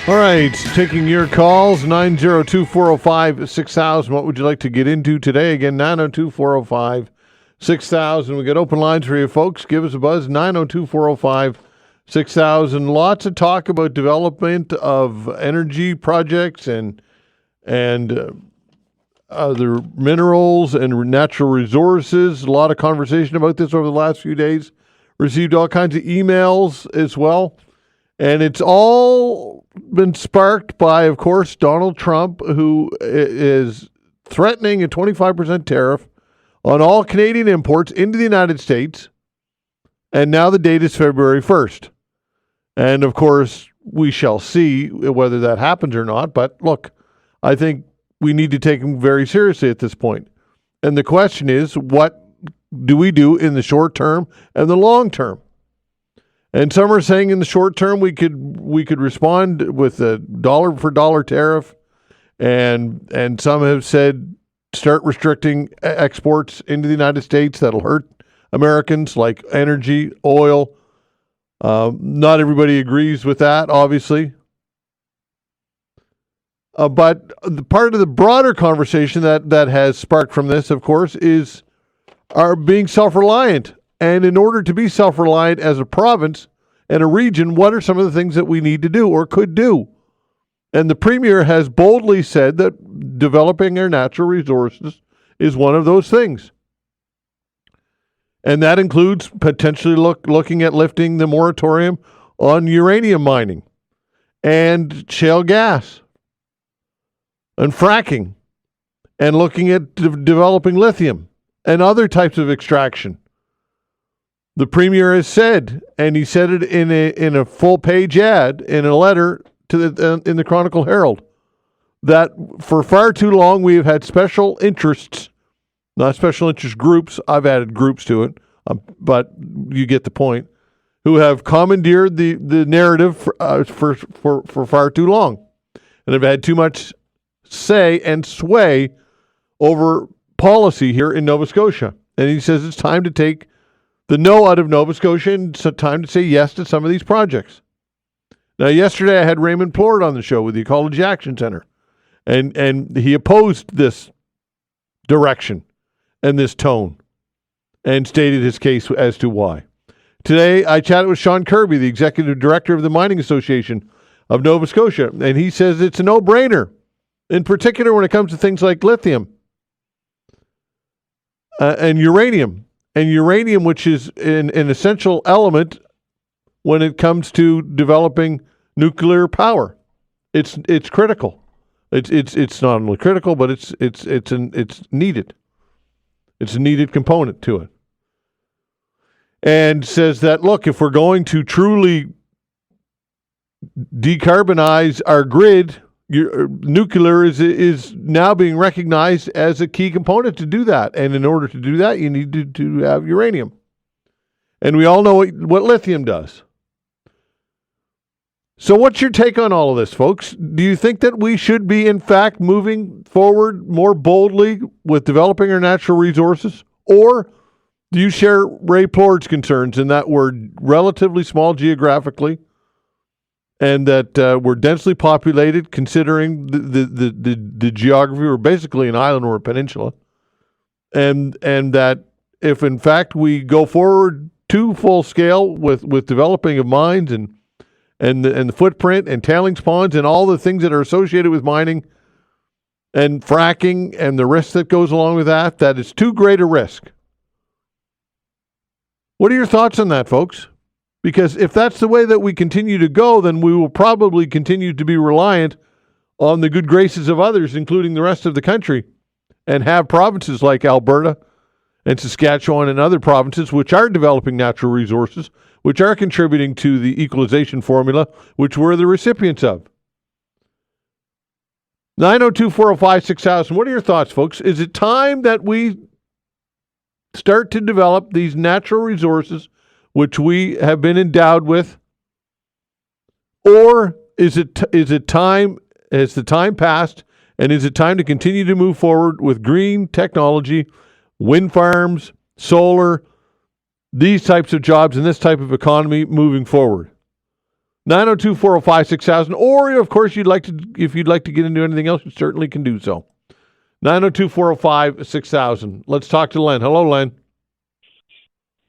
All right, taking your calls, 902-405-6000. What would you like to get into today? Again, 902-405-6000. We got open lines for you, folks. Give us a buzz, 902-405-6000. Lots of talk about development of energy projects and other minerals and natural resources. A lot of conversation about this over the last few days. Received all kinds of emails as well. And it's all been sparked by, of course, Donald Trump, who is threatening a 25% tariff on all Canadian imports into the United States. And now the date is February 1st. And, of course, we shall see whether that happens or not. But, look, I think we need to take him very seriously at this point. And the question is, what do we do in the short term and the long term? And some are saying in the short term we could respond with a dollar for dollar tariff, and some have said start restricting exports into the United States. That'll hurt Americans, like energy, oil. Not everybody agrees with that, obviously. But the part of the broader conversation that has sparked from this, of course, is our being self-reliant. And in order to be self-reliant as a province and a region, what are some of the things that we need to do or could do? And the Premier has boldly said that developing our natural resources is one of those things. And that includes potentially looking at lifting the moratorium on uranium mining and shale gas and fracking and looking at developing lithium and other types of extraction. The Premier has said, and he said it in a full-page ad in a letter to in the Chronicle Herald, that for far too long we have had special interests, not special interest groups. I've added groups to it, but you get the point. Who have commandeered the narrative for far too long, and have had too much say and sway over policy here in Nova Scotia. And he says it's time to take the no out of Nova Scotia, and it's time to say yes to some of these projects. Now, yesterday I had Raymond Plord on the show with the Ecology Action Center, and he opposed this direction and this tone and stated his case as to why. Today, I chatted with Sean Kirby, the Executive Director of the Mining Association of Nova Scotia, and he says it's a no-brainer, in particular when it comes to things like lithium and uranium. And uranium, which is an essential element when it comes to developing nuclear power. It's critical. It's not only critical, but it's needed. It's a needed component to it. And says that, look, if we're going to truly decarbonize our grid, nuclear is now being recognized as a key component to do that. And in order to do that, you need to have uranium. And we all know what lithium does. So what's your take on all of this, folks? Do you think that we should be, in fact, moving forward more boldly with developing our natural resources? Or do you share Ray Plord's concerns in that we're relatively small geographically and that we're densely populated, considering the geography? We're basically an island or a peninsula. And that if, in fact, we go forward to full scale with developing of mines and the footprint and tailings ponds and all the things that are associated with mining and fracking and the risk that goes along with that is too great a risk. What are your thoughts on that, folks? Because if that's the way that we continue to go, then we will probably continue to be reliant on the good graces of others, including the rest of the country, and have provinces like Alberta and Saskatchewan and other provinces which are developing natural resources, which are contributing to the equalization formula, which we're the recipients of. 902-405-6000. What are your thoughts, folks? Is it time that we start to develop these natural resources which we have been endowed with? Or is the time passed, and is it time to continue to move forward with green technology, wind farms, solar, these types of jobs and this type of economy moving forward? 902-405-6000. Or, of course, if you'd like to get into anything else, you certainly can do so. 902-405-6000. Let's talk to Len. Hello, Len.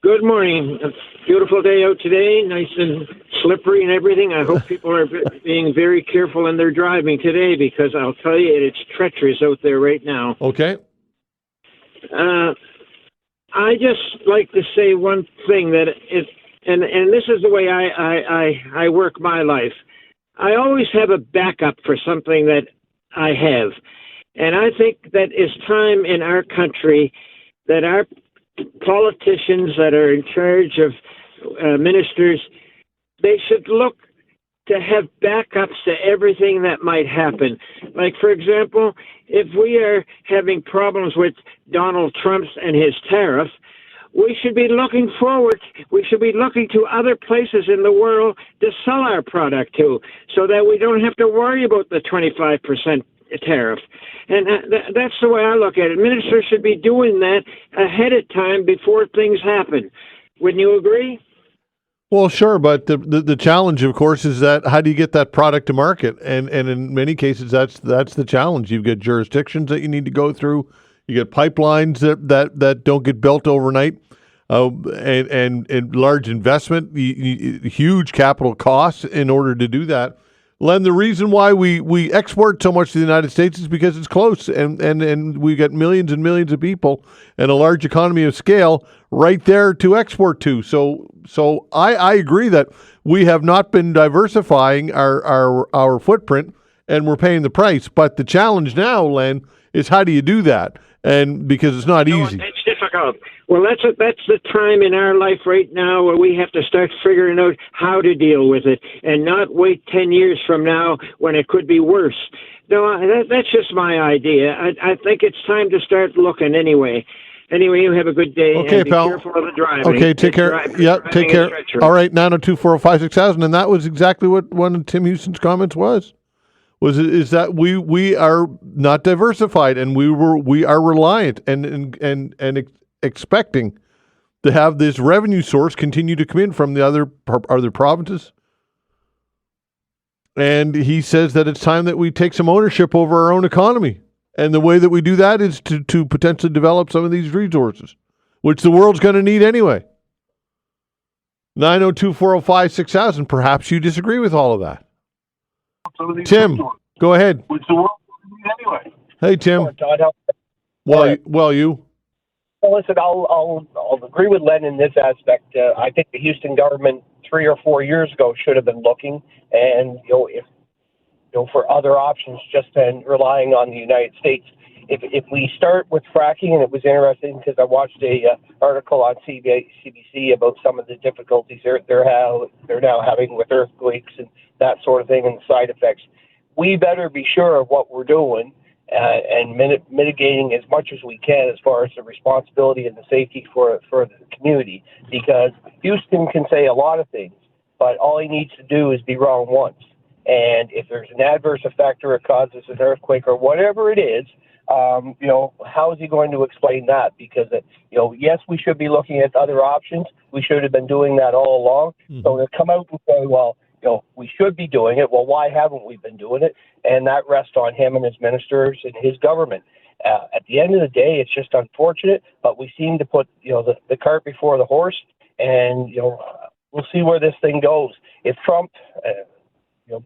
Good morning. A beautiful day out today, nice and slippery and everything. I hope people are being very careful in their driving today, because I'll tell you, it's treacherous out there right now. Okay. I just like to say one thing, that and this is the way I work my life. I always have a backup for something that I have. And I think that it's time in our country that our politicians that are in charge of ministers, they should look to have backups to everything that might happen. Like, for example, if we are having problems with Donald Trump and his tariff, we should be looking forward. We should be looking to other places in the world to sell our product to, so that we don't have to worry about the 25% tariff. And that's the way I look at it. Ministers should be doing that ahead of time before things happen. Wouldn't you agree? Well, sure, but the challenge, of course, is that how do you get that product to market? And in many cases, that's the challenge. You've got jurisdictions that you need to go through. You get pipelines that don't get built overnight, and large investment, huge capital costs in order to do that. Len, the reason why we export so much to the United States is because it's close, and we got millions and millions of people and a large economy of scale right there to export to. So I agree that we have not been diversifying our footprint, and we're paying the price. But the challenge now, Len, is how do you do that? And because it's not easy. It's difficult. Well, that's the time in our life right now where we have to start figuring out how to deal with it, and not wait 10 years from now when it could be worse. No, that's just my idea. I think it's time to start looking anyway. Anyway, you have a good day. Okay, and be pal. careful of the driving. Okay, take care. Take care. All right, 902-405-6000. And that was exactly what one of Tim Houston's comments was that we are not diversified, and we are reliant and expecting to have this revenue source continue to come in from the other provinces. And he says that it's time that we take some ownership over our own economy. And the way that we do that is to potentially develop some of these resources, which the world's going to need anyway. 902-405-6000. Perhaps you disagree with all of that. Tim, go ahead. Which the world needs anyway. Hey, Tim. Todd, you. Well, listen, I'll agree with Len in this aspect. I think the Houston government 3 or 4 years ago should have been looking, and if for other options just than relying on the United States. If we start with fracking, and it was interesting because I watched a article on CBC about some of the difficulties they're now having with earthquakes and that sort of thing and the side effects. We better be sure of what we're doing and mitigating as much as we can as far as the responsibility and the safety for the community, because Houston can say a lot of things, but all he needs to do is be wrong once. And if there's an adverse effect or it causes an earthquake or whatever it is, how is he going to explain that? Because, yes, we should be looking at other options. We should have been doing that all along. Mm-hmm. So to come out and say, well, we should be doing it. Well, why haven't we been doing it? And that rests on him and his ministers and his government. At the end of the day, it's just unfortunate, but we seem to put, the cart before the horse, and, we'll see where this thing goes. If Trump,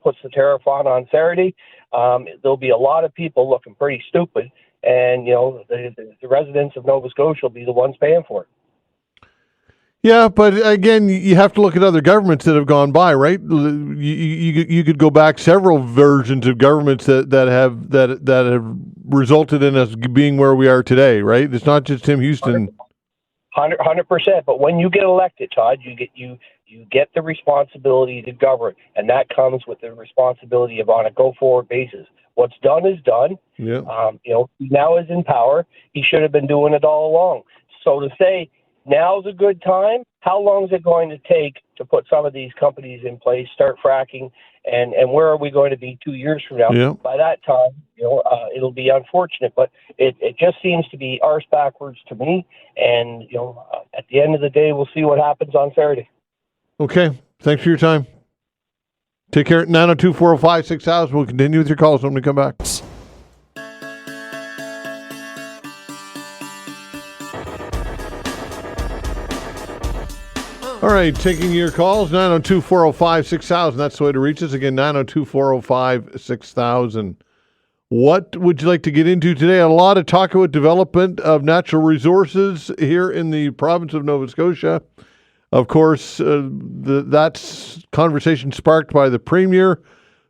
puts the tariff on Saturday, there'll be a lot of people looking pretty stupid, and, the residents of Nova Scotia will be the ones paying for it. Yeah, but again, you have to look at other governments that have gone by, right? You could go back several versions of governments that have resulted in us being where we are today, right? It's not just Tim Houston. 100%. But when you get elected, Todd, you get the responsibility to govern, and that comes with the responsibility of on a go-forward basis. What's done is done. Yeah. He now is in power. He should have been doing it all along. So to say, now's a good time. How long is it going to take to put some of these companies in place, start fracking, and where are we going to be 2 years from now? Yeah. By that time, it'll be unfortunate, but it just seems to be arse backwards to me. And at the end of the day, we'll see what happens on Saturday. Okay, thanks for your time. Take care. 902-405-6000. We'll continue with your calls when we come back. All right, taking your calls, 902-405-6000. That's the way to reach us. Again, 902-405-6000. What would you like to get into today? A lot of talk about development of natural resources here in the province of Nova Scotia. Of course, that's conversation sparked by the Premier,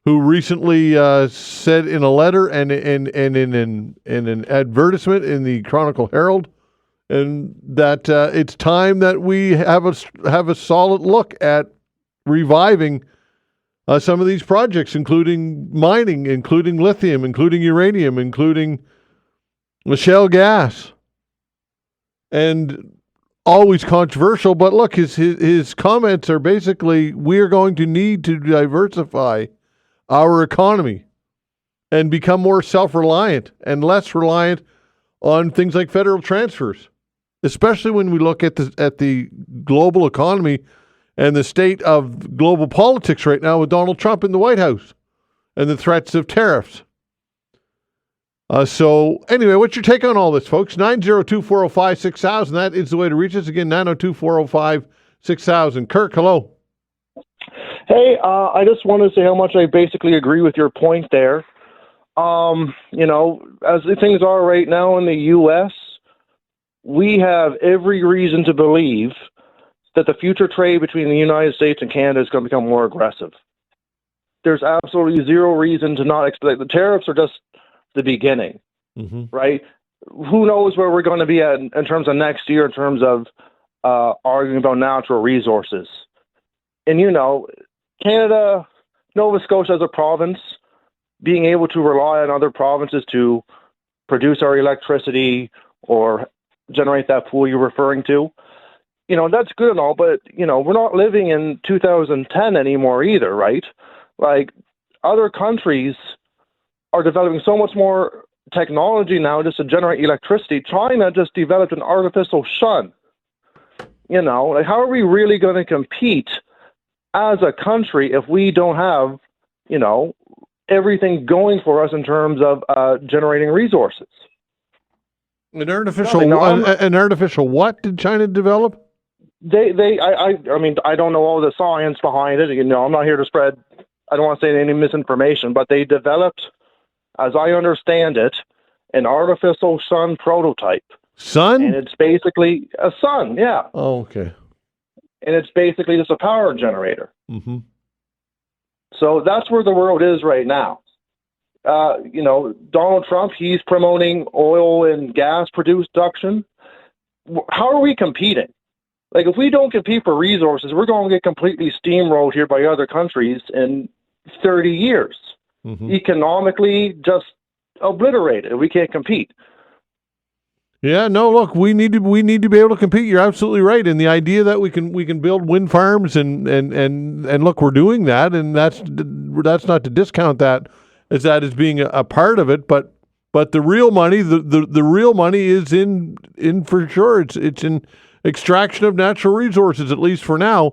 who recently said in a letter and in an advertisement in the Chronicle Herald, and that it's time that we have a solid look at reviving some of these projects, including mining, including lithium, including uranium, including shale gas. And always controversial, but look, his comments are basically, we're going to need to diversify our economy and become more self-reliant and less reliant on things like federal transfers, especially when we look at the global economy and the state of global politics right now with Donald Trump in the White House and the threats of tariffs. So anyway, what's your take on all this, folks? 902-405-6000. That is the way to reach us. Again, 902-405-6000. Kirk, hello. Hey, I just want to say how much I basically agree with your point there. As things are right now in the U.S., we have every reason to believe that the future trade between the United States and Canada is going to become more aggressive. There's absolutely zero reason to not expect. The tariffs are just the beginning, right? Who knows where we're going to be at in terms of next year, in terms of arguing about natural resources. And, Canada, Nova Scotia as a province, being able to rely on other provinces to produce our electricity or generate that pool you're referring to, that's good and all, but, we're not living in 2010 anymore either, right? Like, other countries are developing so much more technology now just to generate electricity. China just developed an artificial sun. How are we really going to compete as a country if we don't have, everything going for us in terms of generating resources? An artificial what did China develop? I don't know all the science behind it. I'm not here to spread, I don't want to say any misinformation, but they developed, as I understand it, an artificial sun prototype. Sun? And it's basically a sun, yeah. Oh, okay. And it's basically just a power generator. Mm-hmm. So that's where the world is right now. Donald Trump, he's promoting oil and gas production. How are we competing? Like, if we don't compete for resources, we're going to get completely steamrolled here by other countries in 30 years. Economically, just obliterated. We can't compete. Yeah, no, look, we need to be able to compete. You're absolutely right. And the idea that we can build wind farms and look, we're doing that, and that's not to discount that as being a part of it, but the real money, the real money is in for sure. It's in extraction of natural resources, at least for now.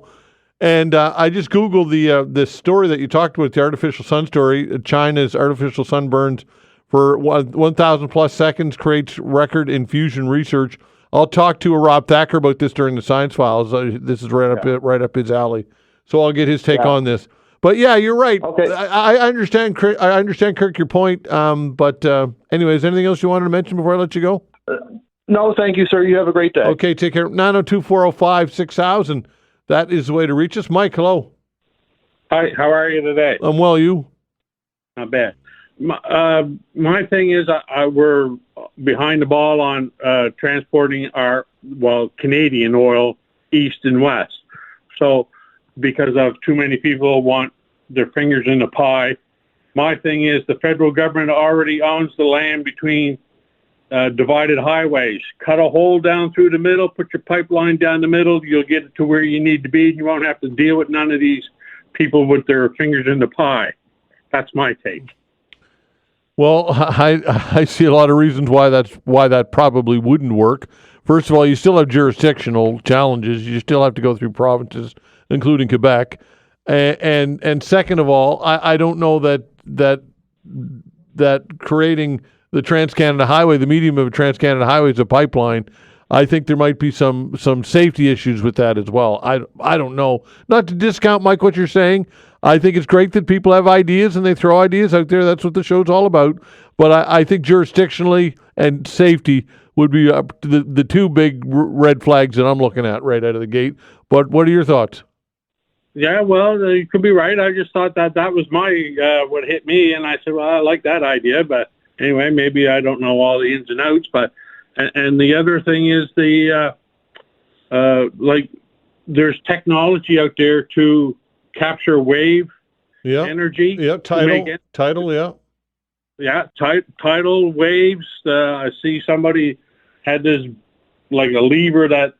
And I just Googled the story that you talked about, the artificial sun story. China's artificial sun burns for 1,000 plus seconds, creates record in fusion research. I'll talk to Rob Thacker about this during the Science Files. This is right up his alley. So I'll get his take on this. But yeah, you're right. Okay. I understand. I understand, Kirk, your point. But anyways, anything else you wanted to mention before I let you go? No, thank you, sir. You have a great day. Okay, take care. 902-405-6000. That is the way to reach us. Mike, hello. Hi, how are you today? I'm well, you? Not bad. My thing is we're behind the ball on transporting our Canadian oil east and west. So because of too many people want their fingers in the pie, my thing is the federal government already owns the land between divided highways. Cut a hole down through the middle, put your pipeline down the middle, you'll get it to where you need to be, and you won't have to deal with none of these people with their fingers in the pie. That's my take. Well, I see a lot of reasons why that probably wouldn't work. First of all, you still have jurisdictional challenges. You still have to go through provinces, including Quebec. And second of all, I don't know that creating the Trans-Canada Highway, the medium of a Trans-Canada Highway, is a pipeline. I think there might be some safety issues with that as well. I don't know. Not to discount, Mike, what you're saying. I think it's great that people have ideas and they throw ideas out there. That's what the show's all about. But I think jurisdictionally and safety would be the two big red flags that I'm looking at right out of the gate. But what are your thoughts? Yeah, well, you could be right. I just thought that was what hit me, and I said, well, I like that idea. But anyway, maybe I don't know all the ins and outs. But and the other thing is there's technology out there to capture wave energy. Yeah, tidal, yeah. Yeah, tidal waves. I see somebody had this, like a lever that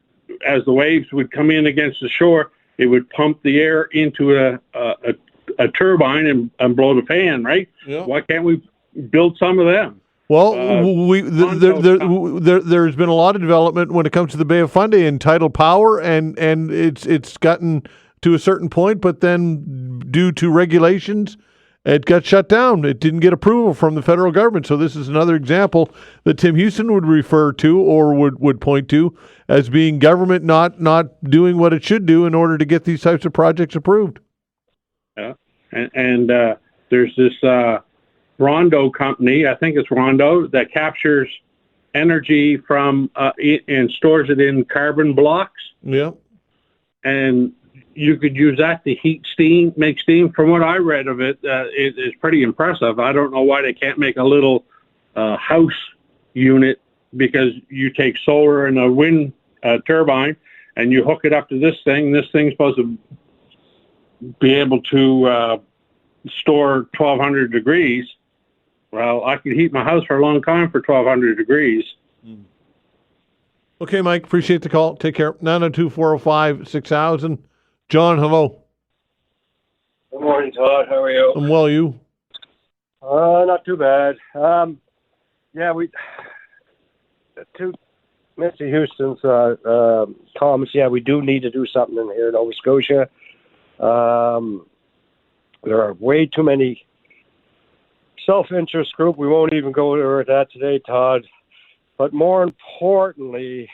as the waves would come in against the shore, it would pump the air into a turbine and blow the fan, right? Yeah. Why can't we build some of them? Well, there's been a lot of development when it comes to the Bay of Fundy and tidal power, and it's gotten to a certain point, but then due to regulations, it got shut down. It didn't get approval from the federal government. So this is another example that Tim Houston would refer to or would point to as being government not doing what it should do in order to get these types of projects approved. Yeah, and there's this Rondo company, I think it's Rondo, that captures energy from and stores it in carbon blocks. Yeah, and you could use that to make steam. From what I read of it, it is pretty impressive. I don't know why they can't make a little house unit, because you take solar and a wind turbine and you hook it up to this thing. This thing's supposed to be able to store 1,200 degrees. Well, I could heat my house for a long time for 1,200 degrees. Okay, Mike, appreciate the call. Take care. 902-405-6000. John, hello. Good morning, Todd. How are you? I'm well, you? Not too bad. To Mr. Houston's comments, we do need to do something in here in Nova Scotia. There are way too many self-interest groups. We won't even go over that today, Todd. But more importantly,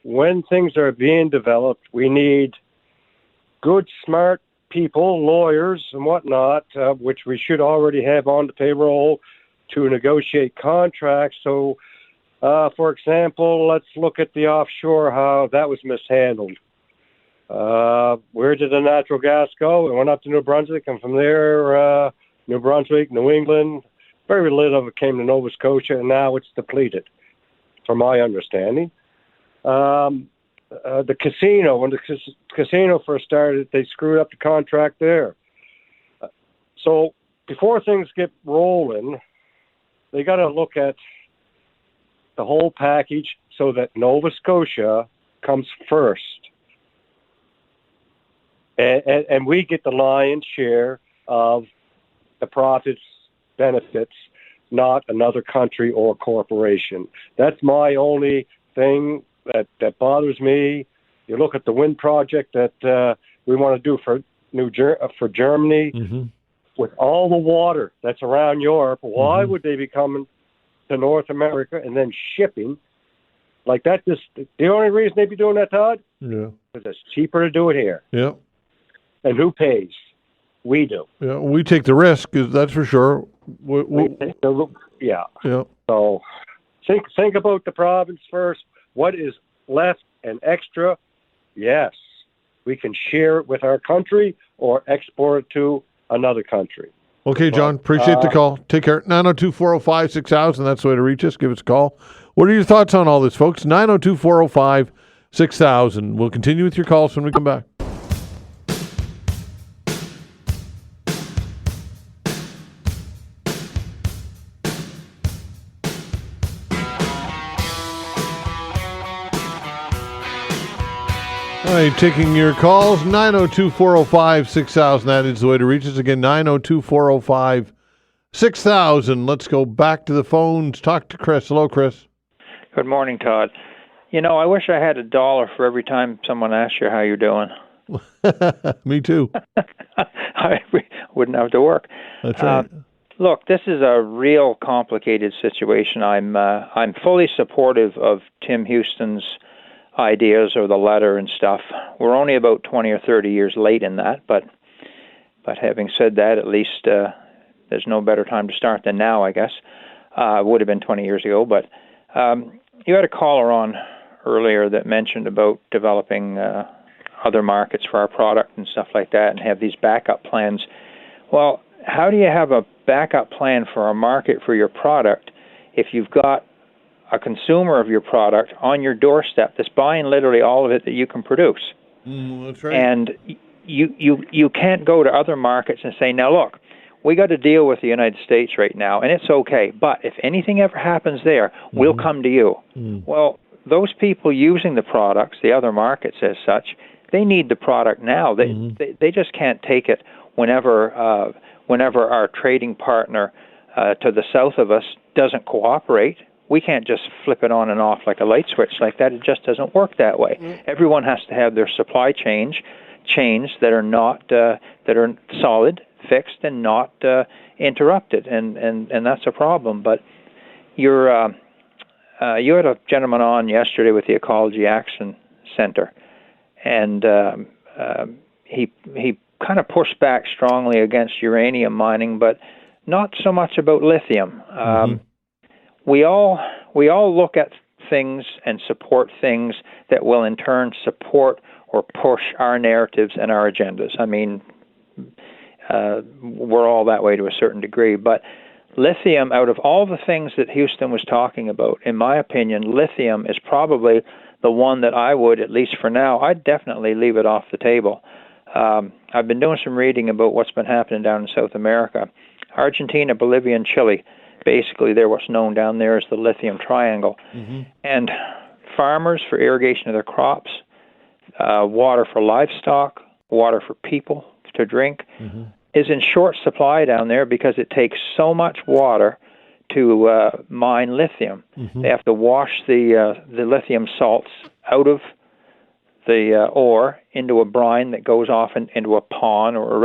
when things are being developed, we need good, smart people, lawyers and whatnot, which we should already have on the payroll to negotiate contracts. So, for example, let's look at the offshore, how that was mishandled. Where did the natural gas go? It went up to New Brunswick, and from there, New Brunswick, New England. Very little of it came to Nova Scotia, and now it's depleted, from my understanding. The casino, when the casino first started, they screwed up the contract there. So before things get rolling, they got to look at the whole package so that Nova Scotia comes first. And we get the lion's share of the profits, benefits, not another country or corporation. That's my only thing that bothers me. You look at the wind project that we want to do for Germany. Mm-hmm. With all the water that's around Europe, why would they be coming to North America and then shipping like that? Just the only reason they'd be doing that, Todd? Yeah. Because it's cheaper to do it here. Yeah. And who pays? We do. Yeah, we take the risk, that's for sure. Yeah. So think about the province first. What is left and extra? Yes, we can share it with our country or export it to another country. Okay, John, appreciate the call. Take care. 902-405-6000, that's the way to reach us. Give us a call. What are your thoughts on all this, folks? 902-405-6000. We'll continue with your calls when we come back. All right, taking your calls, 902-405-6000. That is the way to reach us. Again, 902-405-6000. Let's go back to the phones. Talk to Chris. Hello, Chris. Good morning, Todd. You know, I wish I had $1 for every time someone asks you how you're doing. Me too. I wouldn't have to work. That's right. Look, this is a real complicated situation. I'm fully supportive of Tim Houston's ideas or the letter and stuff. We're only about 20 or 30 years late in that, but having said that, at least there's no better time to start than now, I guess. It would have been 20 years ago, but you had a caller on earlier that mentioned about developing other markets for our product and stuff like that and have these backup plans. Well, how do you have a backup plan for a market for your product if you've got a consumer of your product on your doorstep that's buying literally all of it that you can produce? That's right. And you can't go to other markets and say, now look, we got to deal with the United States right now, and it's okay, but if anything ever happens there, we'll come to you. Well, those people using the products, the other markets as such, they need the product now. They just can't take it whenever our trading partner to the south of us doesn't cooperate. We can't just flip it on and off like a light switch like that. It just doesn't work that way. Everyone has to have their supply chains that are not that are solid, fixed, and not interrupted, and that's a problem. But you had a gentleman on yesterday with the Ecology Action Center, and he kind of pushed back strongly against uranium mining, but not so much about lithium. We all look at things and support things that will in turn support or push our narratives and our agendas. I mean, we're all that way to a certain degree. But lithium, out of all the things that Houston was talking about, in my opinion, lithium is probably the one that I would, at least for now, I'd definitely leave it off the table. I've been doing some reading about what's been happening down in South America. Argentina, Bolivia, and Chile. Basically, they're what's known down there as the lithium triangle. And farmers, for irrigation of their crops, water for livestock, water for people to drink, is in short supply down there because it takes so much water to mine lithium. They have to wash the lithium salts out of the ore into a brine that goes off into a pond or a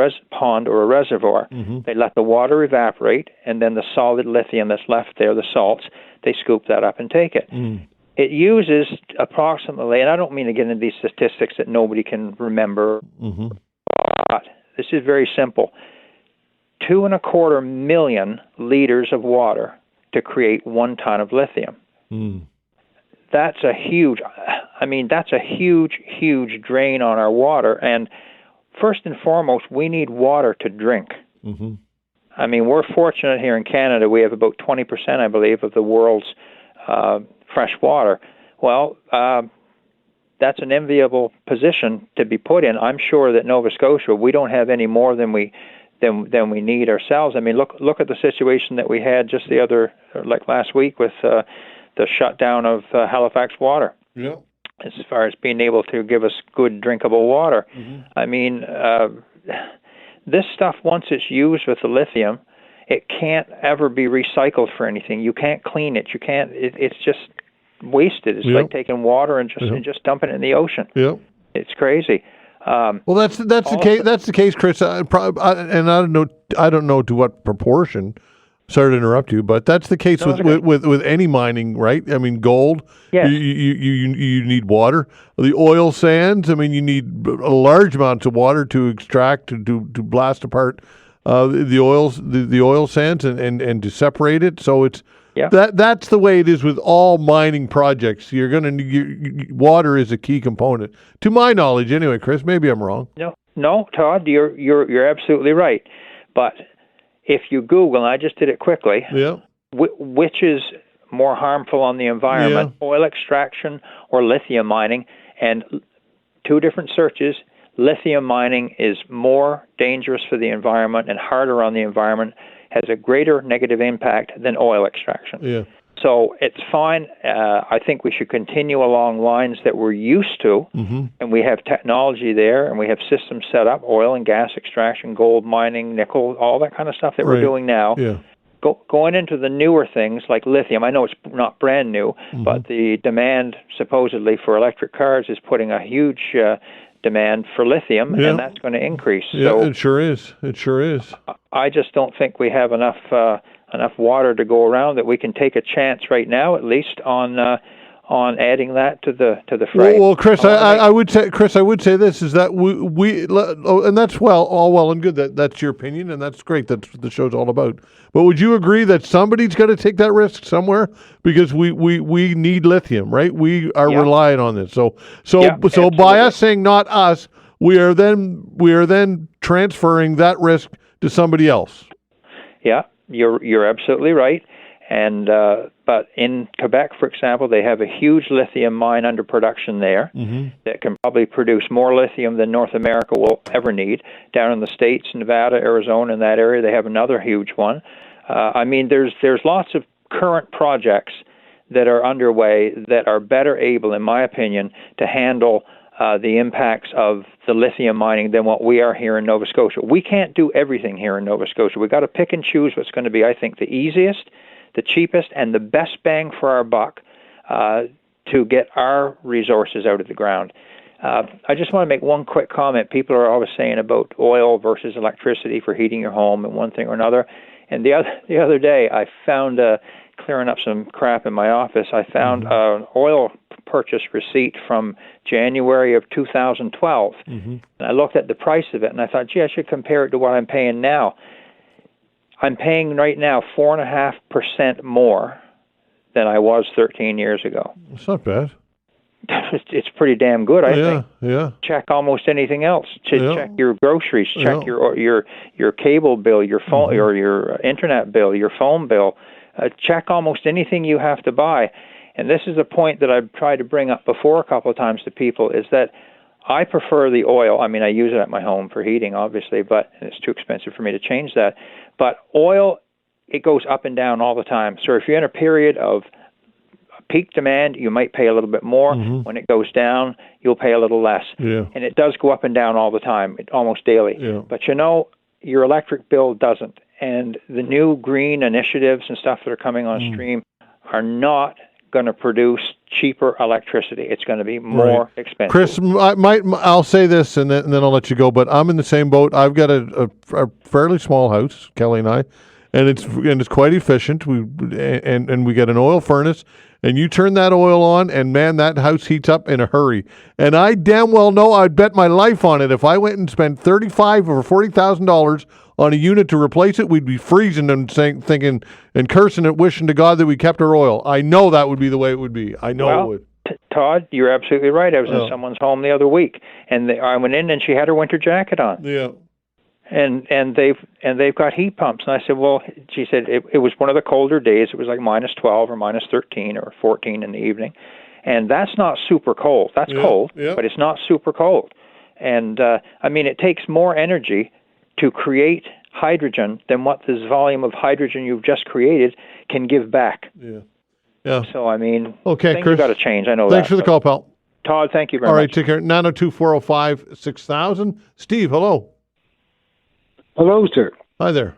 reservoir. They let the water evaporate, and then the solid lithium that's left there, the salts, they scoop that up and take it. It uses approximately, and I don't mean to get into these statistics that nobody can remember, but this is very simple, 2.25 million liters of water to create 1 ton of lithium. That's a huge drain on our water. And first and foremost, we need water to drink. I mean, we're fortunate here in Canada. We have about 20%, I believe, of the world's fresh water. Well, that's an enviable position to be put in. I'm sure that Nova Scotia, we don't have any more than we need ourselves. I mean, look at the situation that we had just last week with the shutdown of Halifax Water. Yeah. As far as being able to give us good drinkable water. Mm-hmm. I mean, this stuff, once it's used with the lithium, it can't ever be recycled for anything. You can't clean it. You can't. It's just wasted. It's like taking water and just dumping it in the ocean. Yeah. It's crazy. Well, that's the case. That's the case, Chris. And I don't know to what proportion. Sorry to interrupt you, but that's the case with any mining, right? I mean, gold. Yes. You need water. The oil sands. I mean, you need large amounts of water to extract to blast apart the oil sands and to separate it. So it's that's the way it is with all mining projects. You're going to need water is a key component, to my knowledge, anyway. Chris, maybe I'm wrong. No, Todd, you're absolutely right, but. If you Google, and I just did it quickly, which is more harmful on the environment, oil extraction or lithium mining, and two different searches, lithium mining is more dangerous for the environment and harder on the environment, has a greater negative impact than oil extraction. Yeah. So it's fine. I think we should continue along lines that we're used to, and we have technology there, and we have systems set up, oil and gas extraction, gold mining, nickel, all that kind of stuff that we're doing now. Yeah. Going into the newer things like lithium, I know it's not brand new, but the demand supposedly for electric cars is putting a huge demand for lithium, and that's going to increase. Yeah, so it sure is. It sure is. I just don't think we have enough water to go around that we can take a chance right now, at least on adding that to the fray. Well, Chris, I would say this is that we and that's all well and good. That's your opinion, and that's great. That's what the show's all about. But would you agree that somebody's got to take that risk somewhere, because we need lithium, right? We are relying on this. So by us saying not us, we are then transferring that risk to somebody else. Yeah, you're absolutely right. And but in Quebec, for example, they have a huge lithium mine under production there that can probably produce more lithium than North America will ever need. Down in the States, Nevada, Arizona, in that area, they have another huge one. I mean, there's lots of current projects that are underway that are better able, in my opinion, to handle the impacts of the lithium mining than what we are here in Nova Scotia. We can't do everything here in Nova Scotia. We've got to pick and choose what's going to be, I think, the easiest, the cheapest, and the best bang for our buck to get our resources out of the ground. I just want to make one quick comment. People are always saying about oil versus electricity for heating your home and one thing or another. And the other day, I found, clearing up some crap in my office, I found an oil purchase receipt from January of 2012. And I looked at the price of it, and I thought, gee, I should compare it to what I'm paying now. I'm paying right now 4.5% more than I was 13 years ago. It's not bad. It's pretty damn good, I think. Yeah. Check almost anything else. Check your groceries. Check your cable bill, your phone, or your internet bill, your phone bill. Check almost anything you have to buy. And this is a point that I've tried to bring up before a couple of times to people, is that I prefer the oil. I mean, I use it at my home for heating, obviously, but it's too expensive for me to change that. But oil, it goes up and down all the time. So if you're in a period of peak demand, you might pay a little bit more. When it goes down, you'll pay a little less. Yeah. And it does go up and down all the time, almost daily. Yeah. But your electric bill doesn't. And the new green initiatives and stuff that are coming on stream are not going to produce cheaper electricity. It's going to be more expensive. Chris, I'll say this and then I'll let you go, but I'm in the same boat. I've got a fairly small house, Kelly and I, and it's quite efficient. We get an oil furnace, and you turn that oil on, and man, that house heats up in a hurry. And I damn well know I'd bet my life on it. If I went and spent $35,000 or $40,000 on a unit to replace it, we'd be freezing and thinking and cursing and wishing to God that we kept our oil. I know that would be the way it would be. I know it would. Todd, you're absolutely right. I was in someone's home the other week, and I went in, and she had her winter jacket on. Yeah. and they've got heat pumps. And I said, well, she said it was one of the colder days. It was like -12 or -13 or 14 in the evening, and that's not super cold. That's cold, but it's not super cold. And I mean, it takes more energy to create hydrogen than what this volume of hydrogen you've just created can give back. Yeah. So I mean, okay, things Chris, have got to change. I know. Thanks for the call, pal. Todd, thank you very much. All right, take care. 902-405-6000. Steve, hello. Hello, sir. Hi there.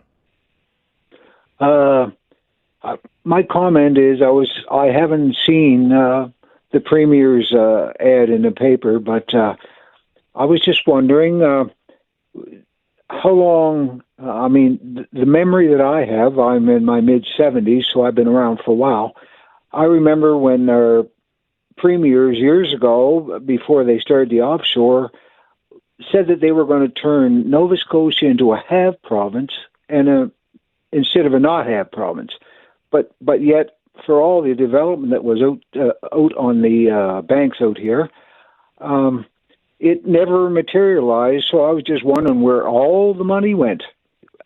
My comment is I haven't seen the Premier's ad in the paper, but I was just wondering how long. I mean, the memory that I have, I'm in my mid-70s, so I've been around for a while. I remember when our premiers years ago, before they started the offshore, said that they were going to turn Nova Scotia into a have province and instead of a not have province. But yet, for all the development that was out on the banks out here, it never materialized. So I was just wondering where all the money went.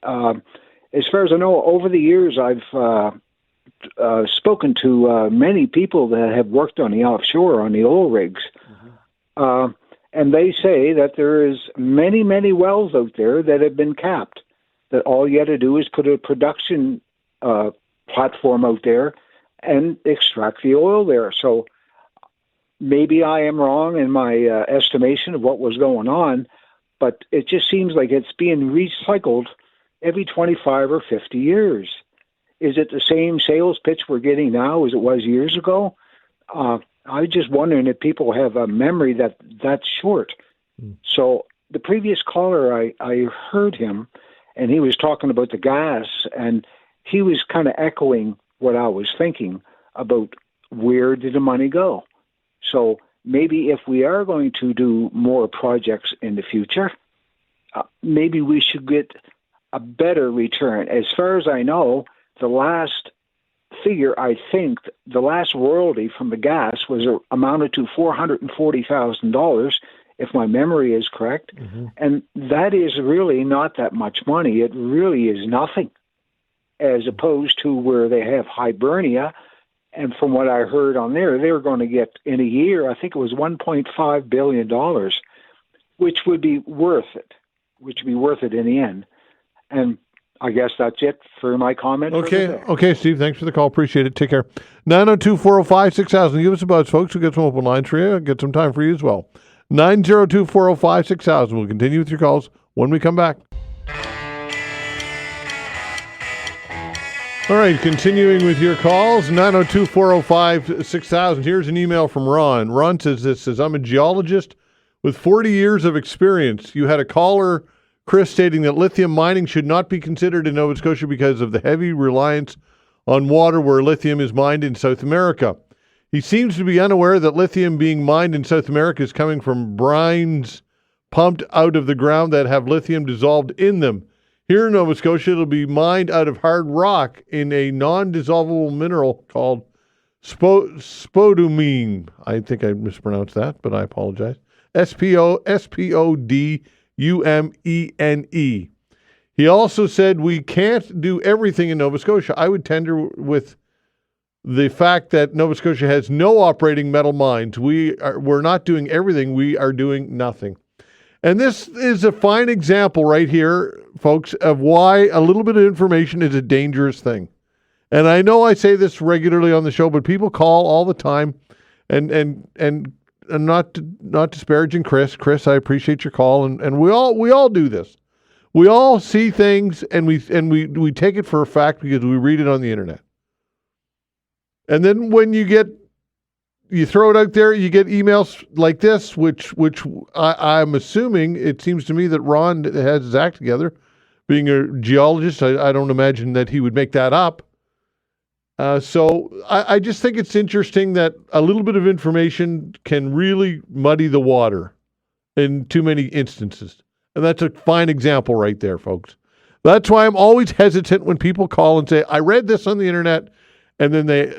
As far as I know, over the years, I've spoken to many people that have worked on the offshore, on the oil rigs. And they say that there is many, many wells out there that have been capped, that all you had to do is put a production platform out there and extract the oil there. So maybe I am wrong in my estimation of what was going on, but it just seems like it's being recycled every 25 or 50 years. Is it the same sales pitch we're getting now as it was years ago? I was just wondering if people have a memory that's short. So the previous caller, I heard him, and he was talking about the gas, and he was kind of echoing what I was thinking about where did the money go. So maybe if we are going to do more projects in the future, maybe we should get a better return. As far as I know, the last figure, I think, the last royalty from the gas was amounted to $440,000, if my memory is correct. And that is really not that much money. It really is nothing, as opposed to where they have Hibernia. And from what I heard on there, they were going to get in a year, I think it was $1.5 billion, which would be worth it, in the end. And I guess that's it for my comment. Okay, Steve. Thanks for the call. Appreciate it. Take care. 902-405-6000. Give us a buzz, folks. We'll get some open lines for you. Get some time for you as well. 902-405-6000. We'll continue with your calls when we come back. All right, continuing with your calls, 902-405-6000. Here's an email from Ron. Ron says, I'm a geologist with 40 years of experience. You had a caller, Chris, stating that lithium mining should not be considered in Nova Scotia because of the heavy reliance on water where lithium is mined in South America. He seems to be unaware that lithium being mined in South America is coming from brines pumped out of the ground that have lithium dissolved in them. Here in Nova Scotia, it'll be mined out of hard rock in a non-dissolvable mineral called spodumene. I think I mispronounced that, but I apologize. S-P-O-D-U-M-E-N-E. He also said we can't do everything in Nova Scotia. I would tender with the fact that Nova Scotia has no operating metal mines. We're not doing everything. We are doing nothing. And this is a fine example right here, folks, of why a little bit of information is a dangerous thing. And I know I say this regularly on the show, but people call all the time, and not disparaging Chris. Chris, I appreciate your call, and we all do this. We all see things, and we take it for a fact because we read it on the internet. And then when you throw it out there, you get emails like this, which I'm assuming, it seems to me that Ron has his act together. Being a geologist, I don't imagine that he would make that up. So I just think it's interesting that a little bit of information can really muddy the water in too many instances. And that's a fine example right there, folks. That's why I'm always hesitant when people call and say, I read this on the internet, and then they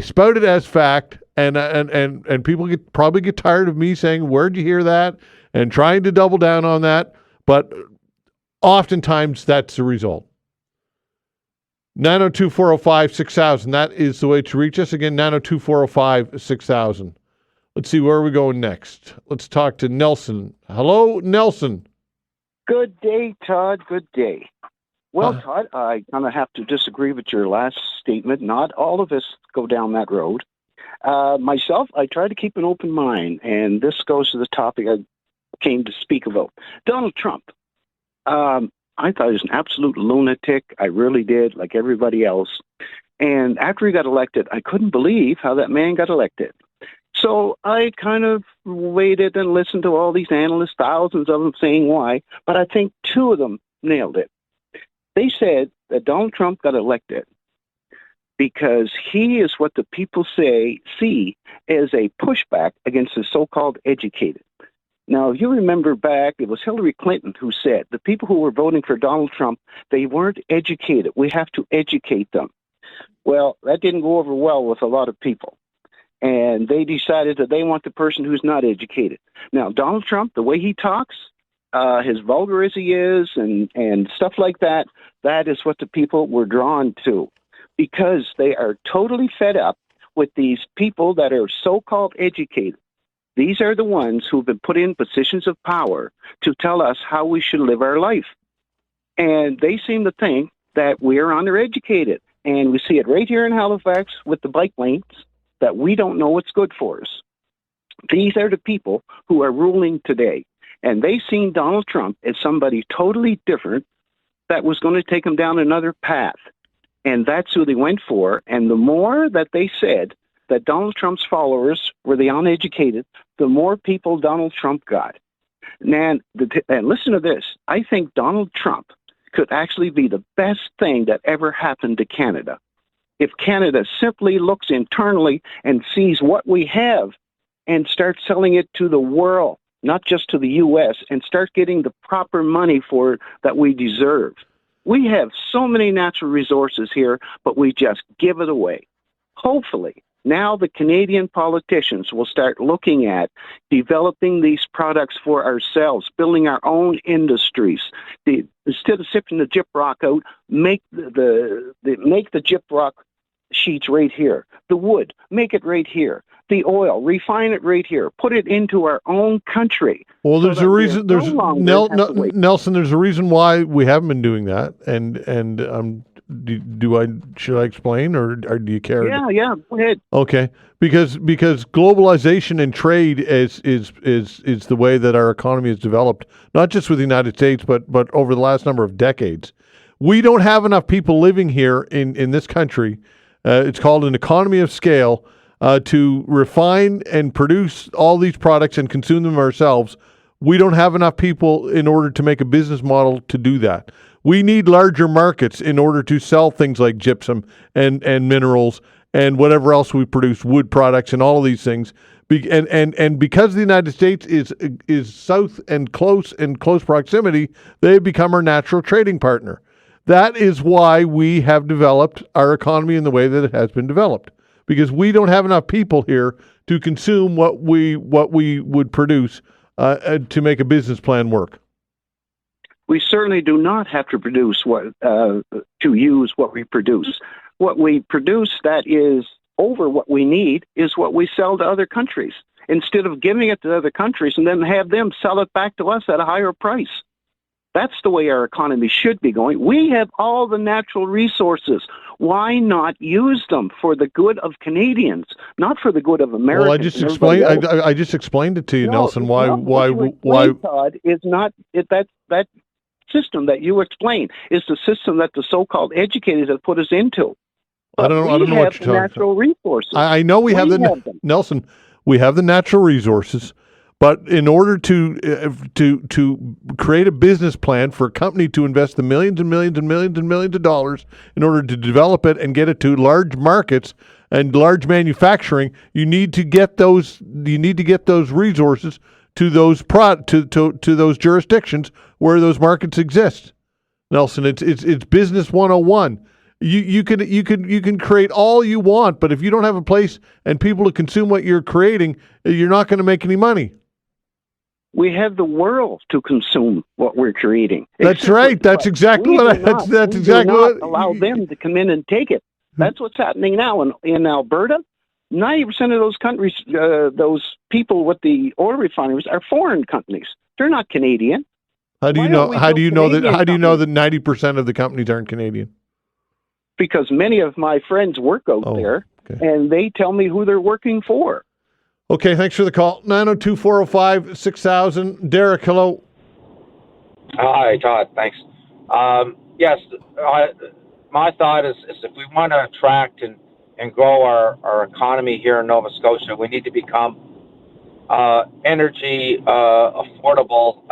spout it as fact, and people probably get tired of me saying, where'd you hear that? And trying to double down on that. But oftentimes that's the result. 902-405-6000. That is the way to reach us. Again, 902-405-6000. Let's see, where are we going next? Let's talk to Nelson. Hello, Nelson. Good day, Todd. Good day. Well, Todd, I kind of have to disagree with your last statement. Not all of us go down that road. Myself, I try to keep an open mind, and this goes to the topic I came to speak about. Donald Trump. I thought he was an absolute lunatic. I really did, like everybody else. And after he got elected, I couldn't believe how that man got elected. So I kind of waited and listened to all these analysts, thousands of them saying why, but I think two of them nailed it. They said that Donald Trump got elected because he is what the people see as a pushback against the so-called educated. Now, if you remember back, it was Hillary Clinton who said the people who were voting for Donald Trump, they weren't educated. We have to educate them. Well, that didn't go over well with a lot of people. And they decided that they want the person who's not educated. Now, Donald Trump, the way he talks, as vulgar as he is and stuff like that, that is what the people were drawn to because they are totally fed up with these people that are so-called educated. These are the ones who've been put in positions of power to tell us how we should live our life. And they seem to think that we're undereducated. And we see it right here in Halifax with the bike lanes, that we don't know what's good for us. These are the people who are ruling today. And they seen Donald Trump as somebody totally different that was going to take them down another path. And that's who they went for. And the more that they said that Donald Trump's followers were the uneducated, the more people Donald Trump got. And listen to this. I think Donald Trump could actually be the best thing that ever happened to Canada. If Canada simply looks internally and sees what we have and starts selling it to the world, not just to the U.S., and start getting the proper money for that we deserve. We have so many natural resources here, but we just give it away. Hopefully, now the Canadian politicians will start looking at developing these products for ourselves, building our own industries. Instead of sipping the gyprock out, make the gyprock sheets right here. The wood, make it right here. The oil, refine it right here. Put it into our own country. Well, there's a reason. Nelson. There's a reason why we haven't been doing that. And should I explain, or do you care? Yeah. Go ahead. Okay, because globalization and trade is the way that our economy has developed, not just with the United States, but over the last number of decades. We don't have enough people living here in this country. It's called an economy of scale. To refine and produce all these products and consume them ourselves, we don't have enough people in order to make a business model to do that. We need larger markets in order to sell things like gypsum and minerals and whatever else we produce, wood products and all of these things. And because the United States is south and close proximity, they have become our natural trading partner. That is why we have developed our economy in the way that it has been developed. Because we don't have enough people here to consume what we would produce to make a business plan work. We certainly do not have to produce to use what we produce. What we produce that is over what we need is what we sell to other countries, instead of giving it to other countries and then have them sell it back to us at a higher price. That's the way our economy should be going. We have all the natural resources. Why not use them for the good of Canadians, not for the good of Americans? Well, I just explained it to you, Nelson. Why? Todd, is not that system that you explained is the system that the so-called educators have put us into. But I don't know what you're talking about. Natural resources. I know we have them. Nelson. We have the natural resources. But in order to create a business plan for a company to invest the millions and millions and millions and millions of dollars in order to develop it and get it to large markets and large manufacturing, you need to get those resources to those to those jurisdictions where those markets exist. Nelson, it's business 101. You can create all you want, but if you don't have a place and people to consume what you're creating, you're not going to make any money. We have the world to consume what we're creating. That's right. That's exactly what. That's exactly what. Allow them to come in and take it. That's what's happening now in Alberta. 90% of those countries, those people with the oil refineries, are foreign companies. They're not Canadian. How do you know? How do you know that? How do you know that 90% of the companies aren't Canadian? Because many of my friends work out there, and they tell me who they're working for. Okay, thanks for the call. 902-405-6000. Derek, hello. Hi, Todd. Thanks. Yes, my thought is if we want to attract and grow our economy here in Nova Scotia, we need to become energy affordable.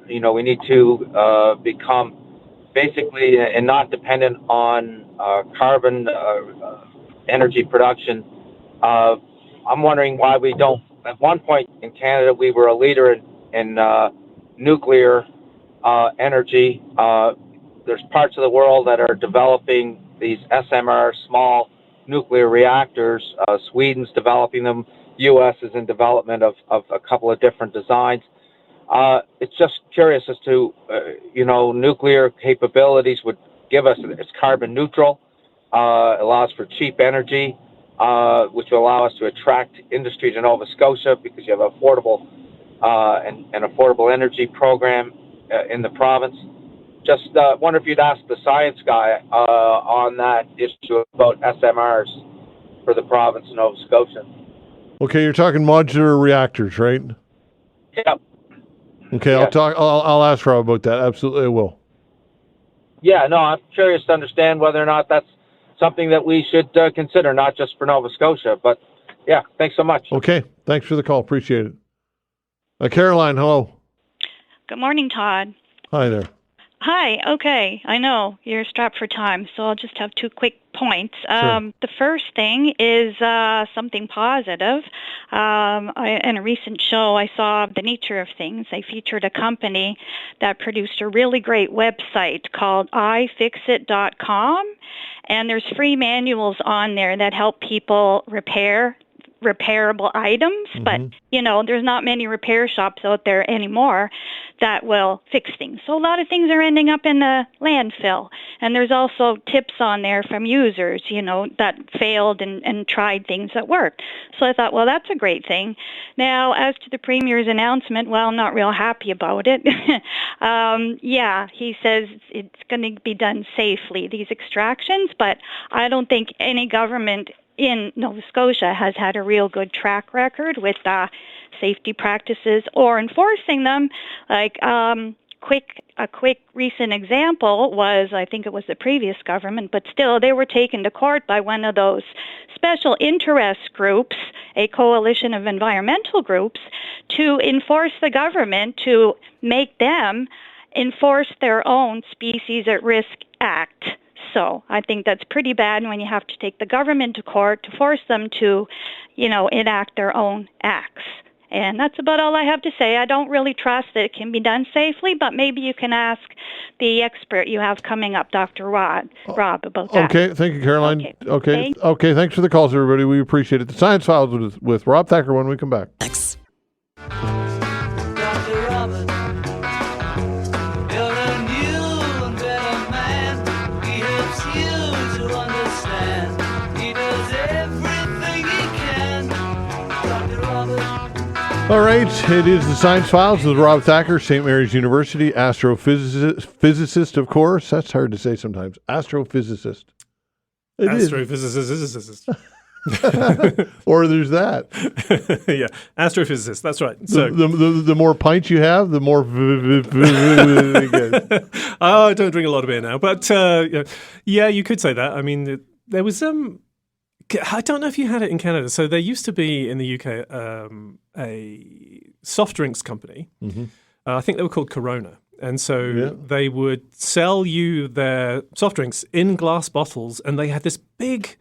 We need to become basically and not dependent on carbon energy production. I'm wondering why we don't. At one point in Canada, we were a leader in nuclear energy. There's parts of the world that are developing these SMR, small nuclear reactors. Sweden's developing them. U.S. is in development of a couple of different designs. It's just curious as to, nuclear capabilities would give us, it's carbon neutral, allows for cheap energy, which will allow us to attract industry to Nova Scotia because you have affordable an affordable energy program in the province. Just wonder if you'd ask the science guy on that issue about SMRs for the province of Nova Scotia. Okay, you're talking modular reactors, right? Yep. Okay, yeah. I'll ask Rob about that. Absolutely, I will. Yeah, no, I'm curious to understand whether or not that's something that we should consider, not just for Nova Scotia, but yeah, thanks so much. Okay, thanks for the call. Appreciate it. Caroline, hello. Good morning, Todd. Hi there. Hi. Okay, I know you're strapped for time, so I'll just have two quick points. Sure. The first thing is something positive. In a recent show, I saw The Nature of Things. They featured a company that produced a really great website called ifixit.com, and there's free manuals on there that help people repair repairable items, but there's not many repair shops out there anymore that will fix things. So a lot of things are ending up in the landfill. And there's also tips on there from users, that failed and tried things that worked. So I thought, well, that's a great thing. Now, as to the Premier's announcement, well, I'm not real happy about it. He says it's going to be done safely, these extractions, but I don't think any government in Nova Scotia has had a real good track record with safety practices or enforcing them. Like a quick recent example was, I think it was the previous government, but still they were taken to court by one of those special interest groups, a coalition of environmental groups, to enforce the government, to make them enforce their own Species at Risk Act. So I think that's pretty bad when you have to take the government to court to force them to, enact their own acts. And that's about all I have to say. I don't really trust that it can be done safely, but maybe you can ask the expert you have coming up, Dr. Rob, about that. Okay, thank you, Caroline. Okay, thanks for the calls, everybody. We appreciate it. The Science Files with Rob Thacker when we come back. Thanks. All right, it is the Science Files with Rob Thacker, St. Mary's University, astrophysicist, of course. That's hard to say sometimes. Astrophysicist. Astrophysicist. Or there's that. Yeah, astrophysicist. That's right. So the more pints you have, the more. I don't drink a lot of beer now, but yeah, you could say that. I mean, there was I don't know if you had it in Canada. So there used to be in the UK a soft drinks company. I think they were called Corona. And so they would sell you their soft drinks in glass bottles, and they had this big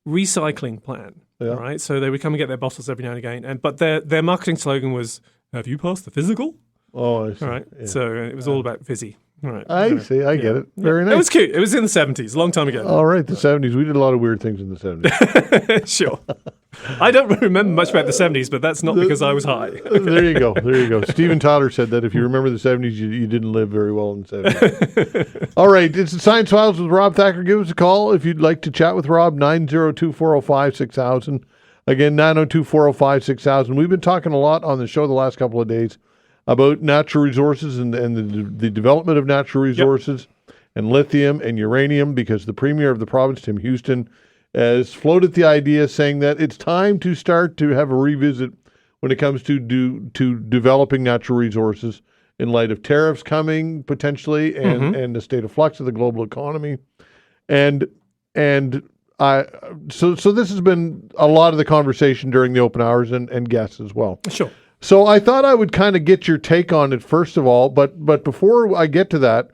recycling plan, right? So they would come and get their bottles every now and again. But their marketing slogan was, "Have you passed the physical?" Oh, I see. All right. Yeah. So it was all about fizzy. All right. I see. I get it. Very nice. It was cute. It was in the 70s, a long time ago. All right, the 70s. We did a lot of weird things in the 70s. Sure. I don't remember much about the 70s, but that's not because I was high. There you go. There you go. Stephen Tyler said that if you remember the 70s, you didn't live very well in the 70s. All right. It's the Science Files with Rob Thacker. Give us a call if you'd like to chat with Rob, 902-405-6000. Again, 902-405-6000. We've been talking a lot on the show the last couple of days about natural resources and the development of natural resources and lithium and uranium, because the Premier of the province, Tim Houston, has floated the idea saying that it's time to start to have a revisit when it comes to developing natural resources in light of tariffs coming potentially and the state of flux of the global economy. So this has been a lot of the conversation during the open hours and guests as well. Sure. So I thought I would kind of get your take on it first of all, but before I get to that,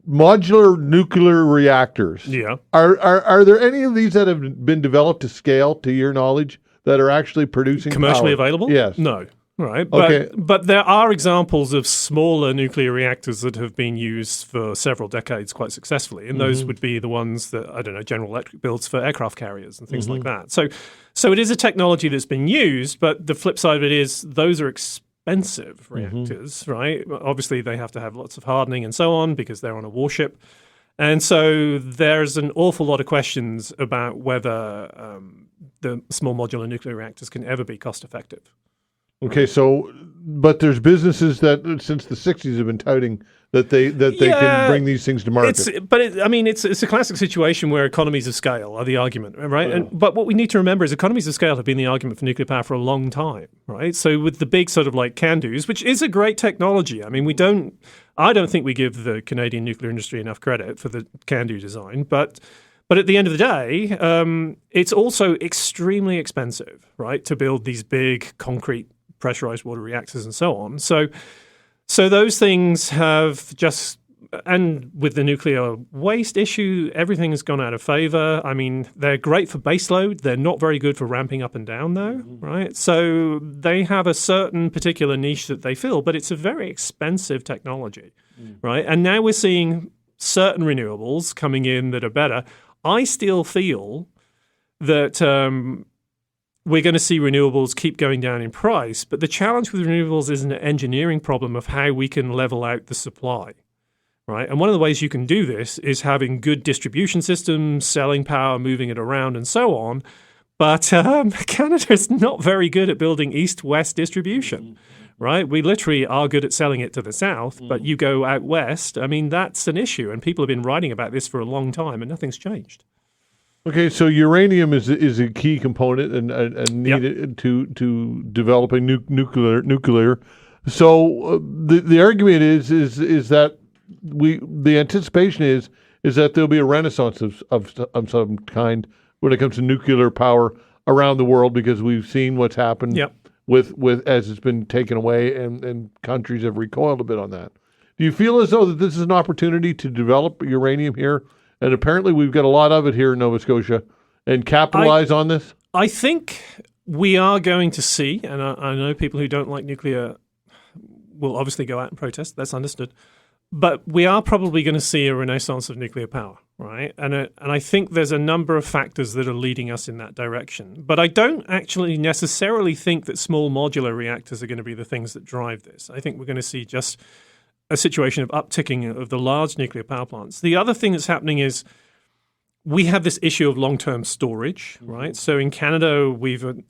modular nuclear reactors. Yeah. Are there any of these that have been developed to scale, to your knowledge, that are actually producing commercially power? available? Yes. No. Right. Okay. But there are examples of smaller nuclear reactors that have been used for several decades quite successfully, and those would be the ones that, I don't know, General Electric builds for aircraft carriers and things like that. So it is a technology that's been used, but the flip side of it is those are expensive reactors, right? Obviously, they have to have lots of hardening and so on because they're on a warship. And so there's an awful lot of questions about whether the small modular nuclear reactors can ever be cost effective. Okay, but there's businesses that since the 60s have been touting that they can bring these things to market. It's a classic situation where economies of scale are the argument, right? But what we need to remember is economies of scale have been the argument for nuclear power for a long time, right? So with the big sort of like can-dos, which is a great technology. I mean, I don't think we give the Canadian nuclear industry enough credit for the can-do design, but at the end of the day, it's also extremely expensive, right, to build these big concrete pressurized water reactors and so on. So those things have just, and with the nuclear waste issue, everything has gone out of favor. I mean, they're great for baseload. They're not very good for ramping up and down, though, right? So they have a certain particular niche that they fill, but it's a very expensive technology, right? And now we're seeing certain renewables coming in that are better. I still feel that we're going to see renewables keep going down in price, but the challenge with renewables is an engineering problem of how we can level out the supply, right? And one of the ways you can do this is having good distribution systems, selling power, moving it around, and so on. But Canada's not very good at building east-west distribution, right? We literally are good at selling it to the south, but you go out west, I mean, that's an issue, and people have been writing about this for a long time, and nothing's changed. Okay, so uranium is a key component and needed to developing nuclear. So the argument is that the anticipation is that there'll be a renaissance of some kind when it comes to nuclear power around the world, because we've seen what's happened with as it's been taken away and countries have recoiled a bit on that. Do you feel as though that this is an opportunity to develop uranium here? And apparently we've got a lot of it here in Nova Scotia, and capitalize on this? I think we are going to see, and I know people who don't like nuclear will obviously go out and protest. That's understood. But we are probably going to see a renaissance of nuclear power, right? And I think there's a number of factors that are leading us in that direction. But I don't actually necessarily think that small modular reactors are going to be the things that drive this. I think we're going to see just a situation of upticking of the large nuclear power plants. The other thing that's happening is we have this issue of long-term storage, right? So in Canada,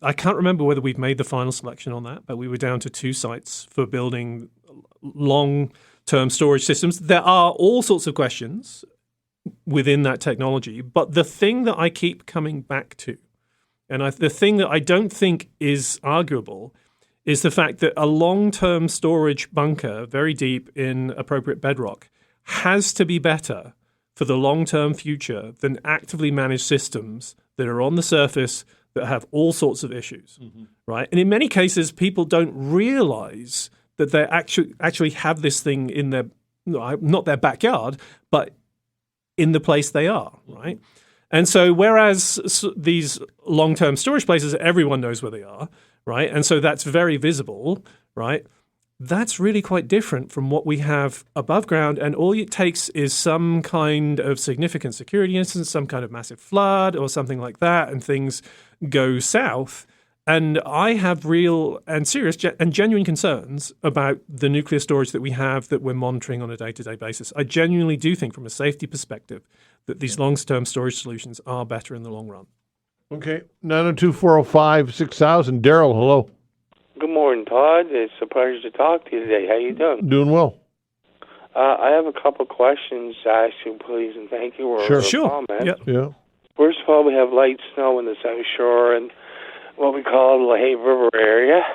I can't remember whether we've made the final selection on that, but we were down to 2 sites for building long-term storage systems. There are all sorts of questions within that technology, but the thing that I keep coming back to, and the thing that I don't think is arguable, is the fact that a long-term storage bunker, very deep in appropriate bedrock, has to be better for the long-term future than actively managed systems that are on the surface that have all sorts of issues, right? And in many cases, people don't realize that they actually have this thing in their, not their backyard, but in the place they are, right? And so whereas these long-term storage places, everyone knows where they are, right? And so that's very visible, right? that's really quite different from what we have above ground. And all it takes is some kind of significant security incident, some kind of massive flood or something like that, and things go south. And I have real and serious and genuine concerns about the nuclear storage that we have that we're monitoring on a day-to-day basis. I genuinely do think from a safety perspective that these long-term storage solutions are better in the long run. Okay, 902-405-6000. Daryl, hello. Good morning, Todd. It's a pleasure to talk to you today. How you doing? Doing well. I have a couple questions to ask you, please, and thank you for Sure. comment. Yeah. First of all, we have light snow in the South Shore and what we call the Lahave River area.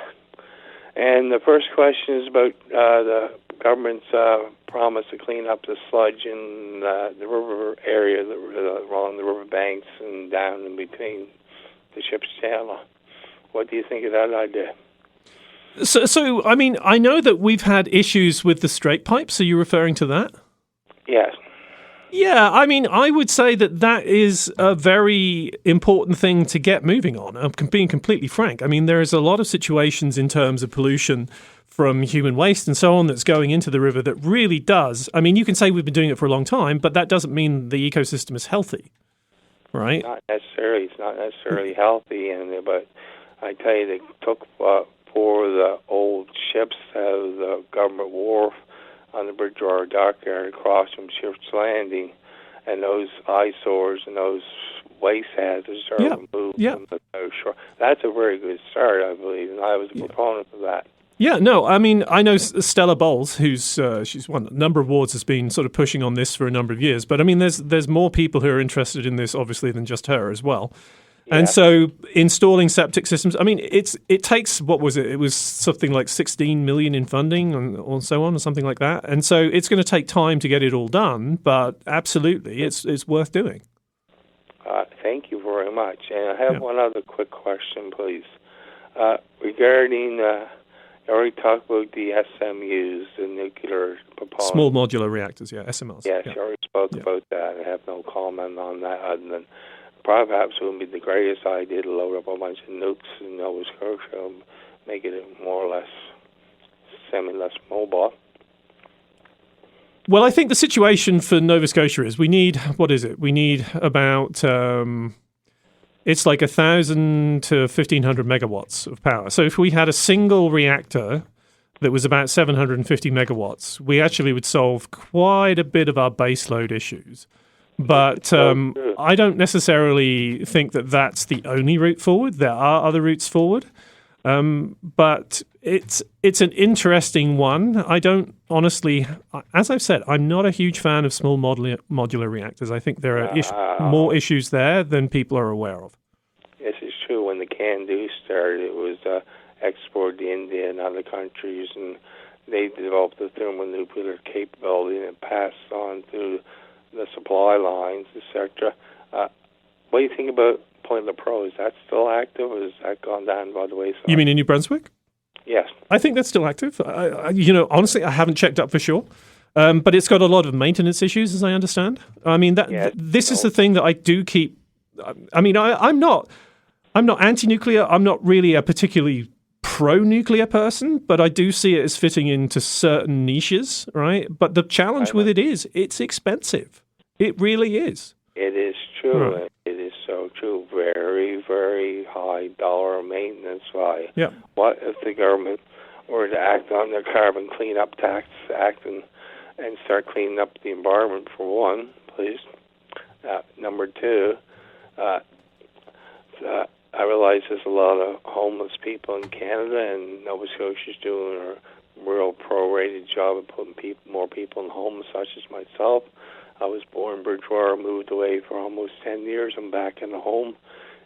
And the first question is about the government's promise to clean up the sludge in the river area along the river banks and down in between the ship's channel. What do you think of that idea? So, I mean, I know that we've had issues with the straight pipes. Are you referring to that? Yes. Yeah, I mean, I would say that is a very important thing to get moving on. I'm being completely frank. I mean, there's a lot of situations in terms of pollution from human waste and so on that's going into the river that really does. I mean, you can say we've been doing it for a long time, but that doesn't mean the ecosystem is healthy, right? Not necessarily. It's not necessarily healthy, but I tell you, they took for the old ships out of the government wharf on the Bridgewater Dock area across from Ship's Landing, and those eyesores and those waste hazards are removed from the South Shore. That's a very good start, I believe, and I was a proponent of that. Yeah, no, I mean, I know Stella Bowles, who's she's won a number of awards, has been sort of pushing on this for a number of years. But I mean, there's more people who are interested in this, obviously, than just her as well. Yeah. And so installing septic systems, I mean, it takes, what was it? It was something like 16 million in funding or so on, or something like that. And so it's going to take time to get it all done, but absolutely, it's worth doing. Thank you very much. And I have one other quick question, please. Regarding, you already talked about the SMUs, the nuclear propulsion. Small modular reactors, SMRs. Yes, you already spoke about that. I have no comment on that other than perhaps it would be the greatest idea to load up a bunch of nukes in Nova Scotia and make it more or less less mobile. Well, I think the situation for Nova Scotia is we need about it's like 1,000 to 1,500 megawatts of power. So if we had a single reactor that was about 750 megawatts, we actually would solve quite a bit of our baseload issues. But I don't necessarily think that that's the only route forward. There are other routes forward. But it's an interesting one. I don't honestly, as I've said, I'm not a huge fan of small modular reactors. I think there are more issues there than people are aware of. This is true. When the CANDO started, it was exported to India and other countries, and they developed the thermonuclear capability, and it passed on to the supply lines, etc. What do you think about Point Lepreau? Is that still active, or has that gone down by the wayside? You mean in New Brunswick? Yes. I think that's still active. Honestly, I haven't checked up for sure. But it's got a lot of maintenance issues, as I understand. I mean, this is the thing that I do keep. I mean, I'm not anti-nuclear. I'm not really a particularly pro-nuclear person, but I do see it as fitting into certain niches, right? But the challenge with it is it's expensive. It really is. It is true. Right. It is so true. Very, very high dollar maintenance value. Yeah. What if the government were to act on their Carbon Cleanup Tax Act and start cleaning up the environment, for one, please? Number two, I realize there's a lot of homeless people in Canada, and Nova Scotia's doing a real prorated job of putting more people in homes, such as myself. I was born in Bridgewater, moved away for almost 10 years. I'm back in the home,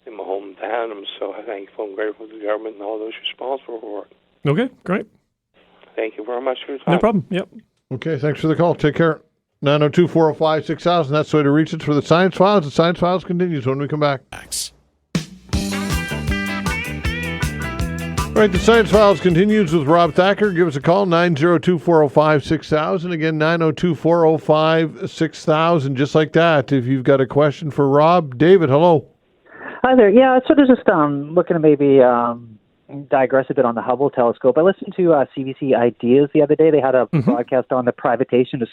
in my hometown. I'm so thankful and grateful to the government and all those responsible for it. Okay, great. Thank you very much for your time. No problem. Yep. Okay, thanks for the call. Take care. 902-405-6000. That's the way to reach us for the Science Files. The Science Files continues when we come back. All right, the Science Files continues with Rob Thacker. Give us a call, 902-405-6000. Again, 902-405-6000. Just like that, if you've got a question for Rob. David, hello. Hi there. Yeah, sort of just looking to maybe digress a bit on the Hubble telescope. I listened to CBC Ideas the other day. They had a broadcast on the privatization of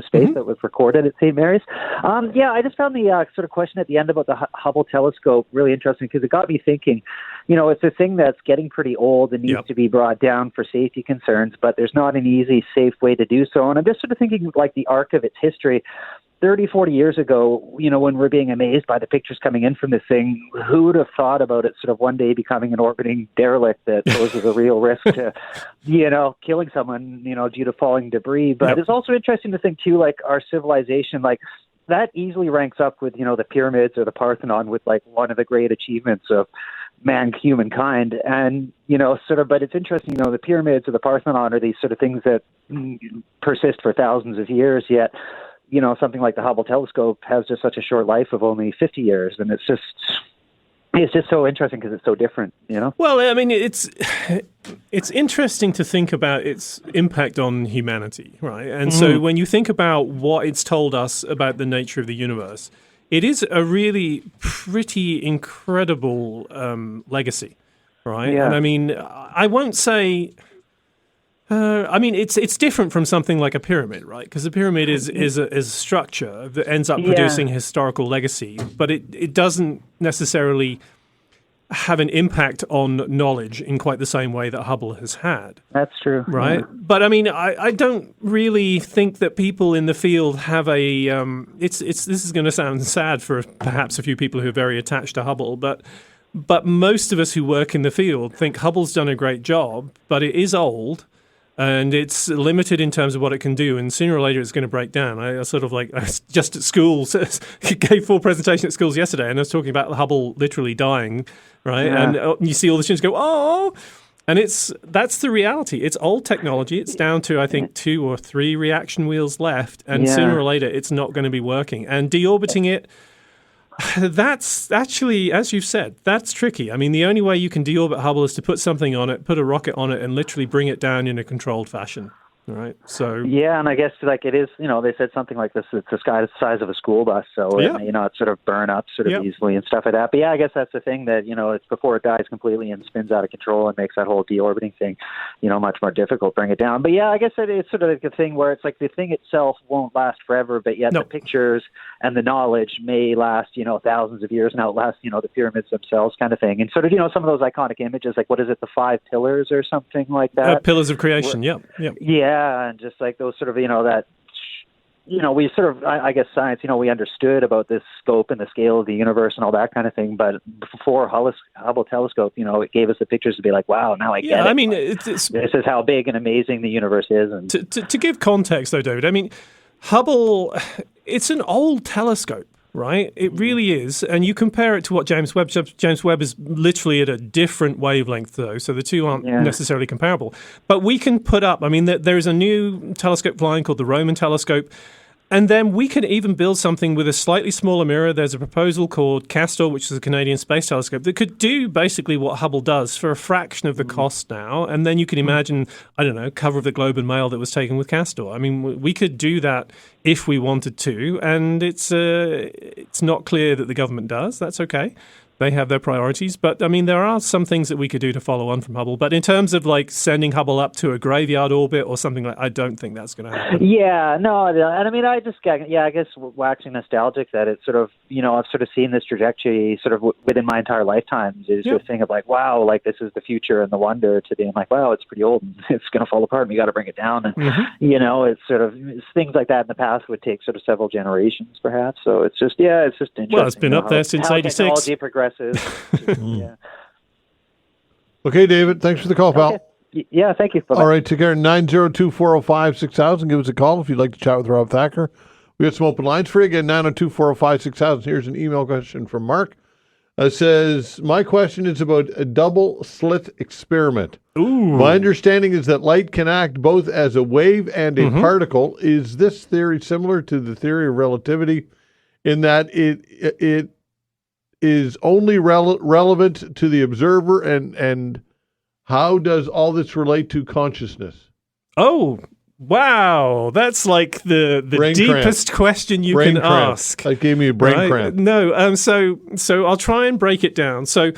space that was recorded at St. Mary's. I just found the sort of question at the end about the Hubble telescope really interesting because it got me thinking, it's a thing that's getting pretty old and needs to be brought down for safety concerns, but there's not an easy, safe way to do so. And I'm just sort of thinking like the arc of its history. 30, 40 years ago, when we're being amazed by the pictures coming in from this thing, who would have thought about it sort of one day becoming an orbiting derelict that poses a real risk to, killing someone, due to falling debris. But it's also interesting to think, too, like our civilization, like that easily ranks up with, the pyramids or the Parthenon with like one of the great achievements of humankind. And, but it's interesting, the pyramids or the Parthenon are these sort of things that persist for thousands of years, yet something like the Hubble telescope has just such a short life of only 50 years. And it's just so interesting because it's so different, Well, I mean, it's interesting to think about its impact on humanity, right? And so when you think about what it's told us about the nature of the universe, it is a really pretty incredible legacy, right? Yeah. And I mean, I won't say... it's different from something like a pyramid, right? Because a pyramid is a structure that ends up producing historical legacy, but it doesn't necessarily have an impact on knowledge in quite the same way that Hubble has had. That's true, right? But I mean, I don't really think that people in the field have a. This is going to sound sad for perhaps a few people who are very attached to Hubble, but most of us who work in the field think Hubble's done a great job, but it is old. And it's limited in terms of what it can do, and sooner or later it's going to break down. I was just at school, gave 4 presentations at schools yesterday, and I was talking about Hubble literally dying, right? Yeah. And you see all the students go, oh! And that's the reality. It's old technology. It's down to, I think, 2 or 3 reaction wheels left, and sooner or later it's not going to be working. And deorbiting it, that's actually, as you've said, that's tricky. I mean, the only way you can deorbit Hubble is to put something on it, put a rocket on it, and literally bring it down in a controlled fashion. Right. So and I guess like it is, they said something like this. It's the size of a school bus, so it sort of burn up sort of easily and stuff like that. But I guess that's the thing that it's before it dies completely and spins out of control and makes that whole deorbiting thing, much more difficult. Bring it down. But I guess it's sort of like a thing where it's like the thing itself won't last forever, but yet the pictures and the knowledge may last thousands of years and outlast the pyramids themselves, kind of thing. And sort of some of those iconic images, like what is it, the 5 pillars or something like that? Pillars of creation. Yeah, and just like those sort of, that, we sort of, I guess science, we understood about this scope and the scale of the universe and all that kind of thing. But before Hubble telescope, it gave us the pictures to be like, wow, now I get it. I mean, this is how big and amazing the universe is. And to give context, though, David, I mean, Hubble, it's an old telescope. Right? It really is. And you compare it to what James Webb is literally at a different wavelength, though, so the two aren't necessarily comparable. But we can put up, there's a new telescope flying called the Roman telescope, and then we can even build something with a slightly smaller mirror. There's a proposal called Castor, which is a Canadian space telescope, that could do basically what Hubble does for a fraction of the cost now. And then you can imagine, I don't know, cover of the Globe and Mail that was taken with Castor. I mean, we could do that if we wanted to, and it's not clear that the government does. That's okay. They have their priorities. But, there are some things that we could do to follow on from Hubble. But in terms of, like, sending Hubble up to a graveyard orbit or something like I don't think that's going to happen. Yeah, no. And, I just, I guess waxing nostalgic that it's sort of, I've sort of seen this trajectory sort of within my entire lifetime. Is this thing of, like, wow, like, this is the future and the wonder, to being like, wow, it's pretty old and it's going to fall apart and we got to bring it down. And, it's sort of things like that in the past would take sort of several generations, perhaps. So it's just interesting. Well, it's been up there since 86. Technology progresses. Okay, David, thanks for the call, pal. Yeah, thank you. Bye-bye. All right, take care. 902-405-6000. Give us a call if you'd like to chat with Rob Thacker. We got some open lines for you. Again, 902-405-6000. Here's an email question from Mark. It says, my question is about a double slit experiment. Ooh. My understanding is that light can act both as a wave and a particle. Is this theory similar to the theory of relativity in that it is only relevant to the observer, and how does all this relate to consciousness? Oh, wow. That's like the deepest question you can ask. That gave me a brain cramp. No, so I'll try and break it down. So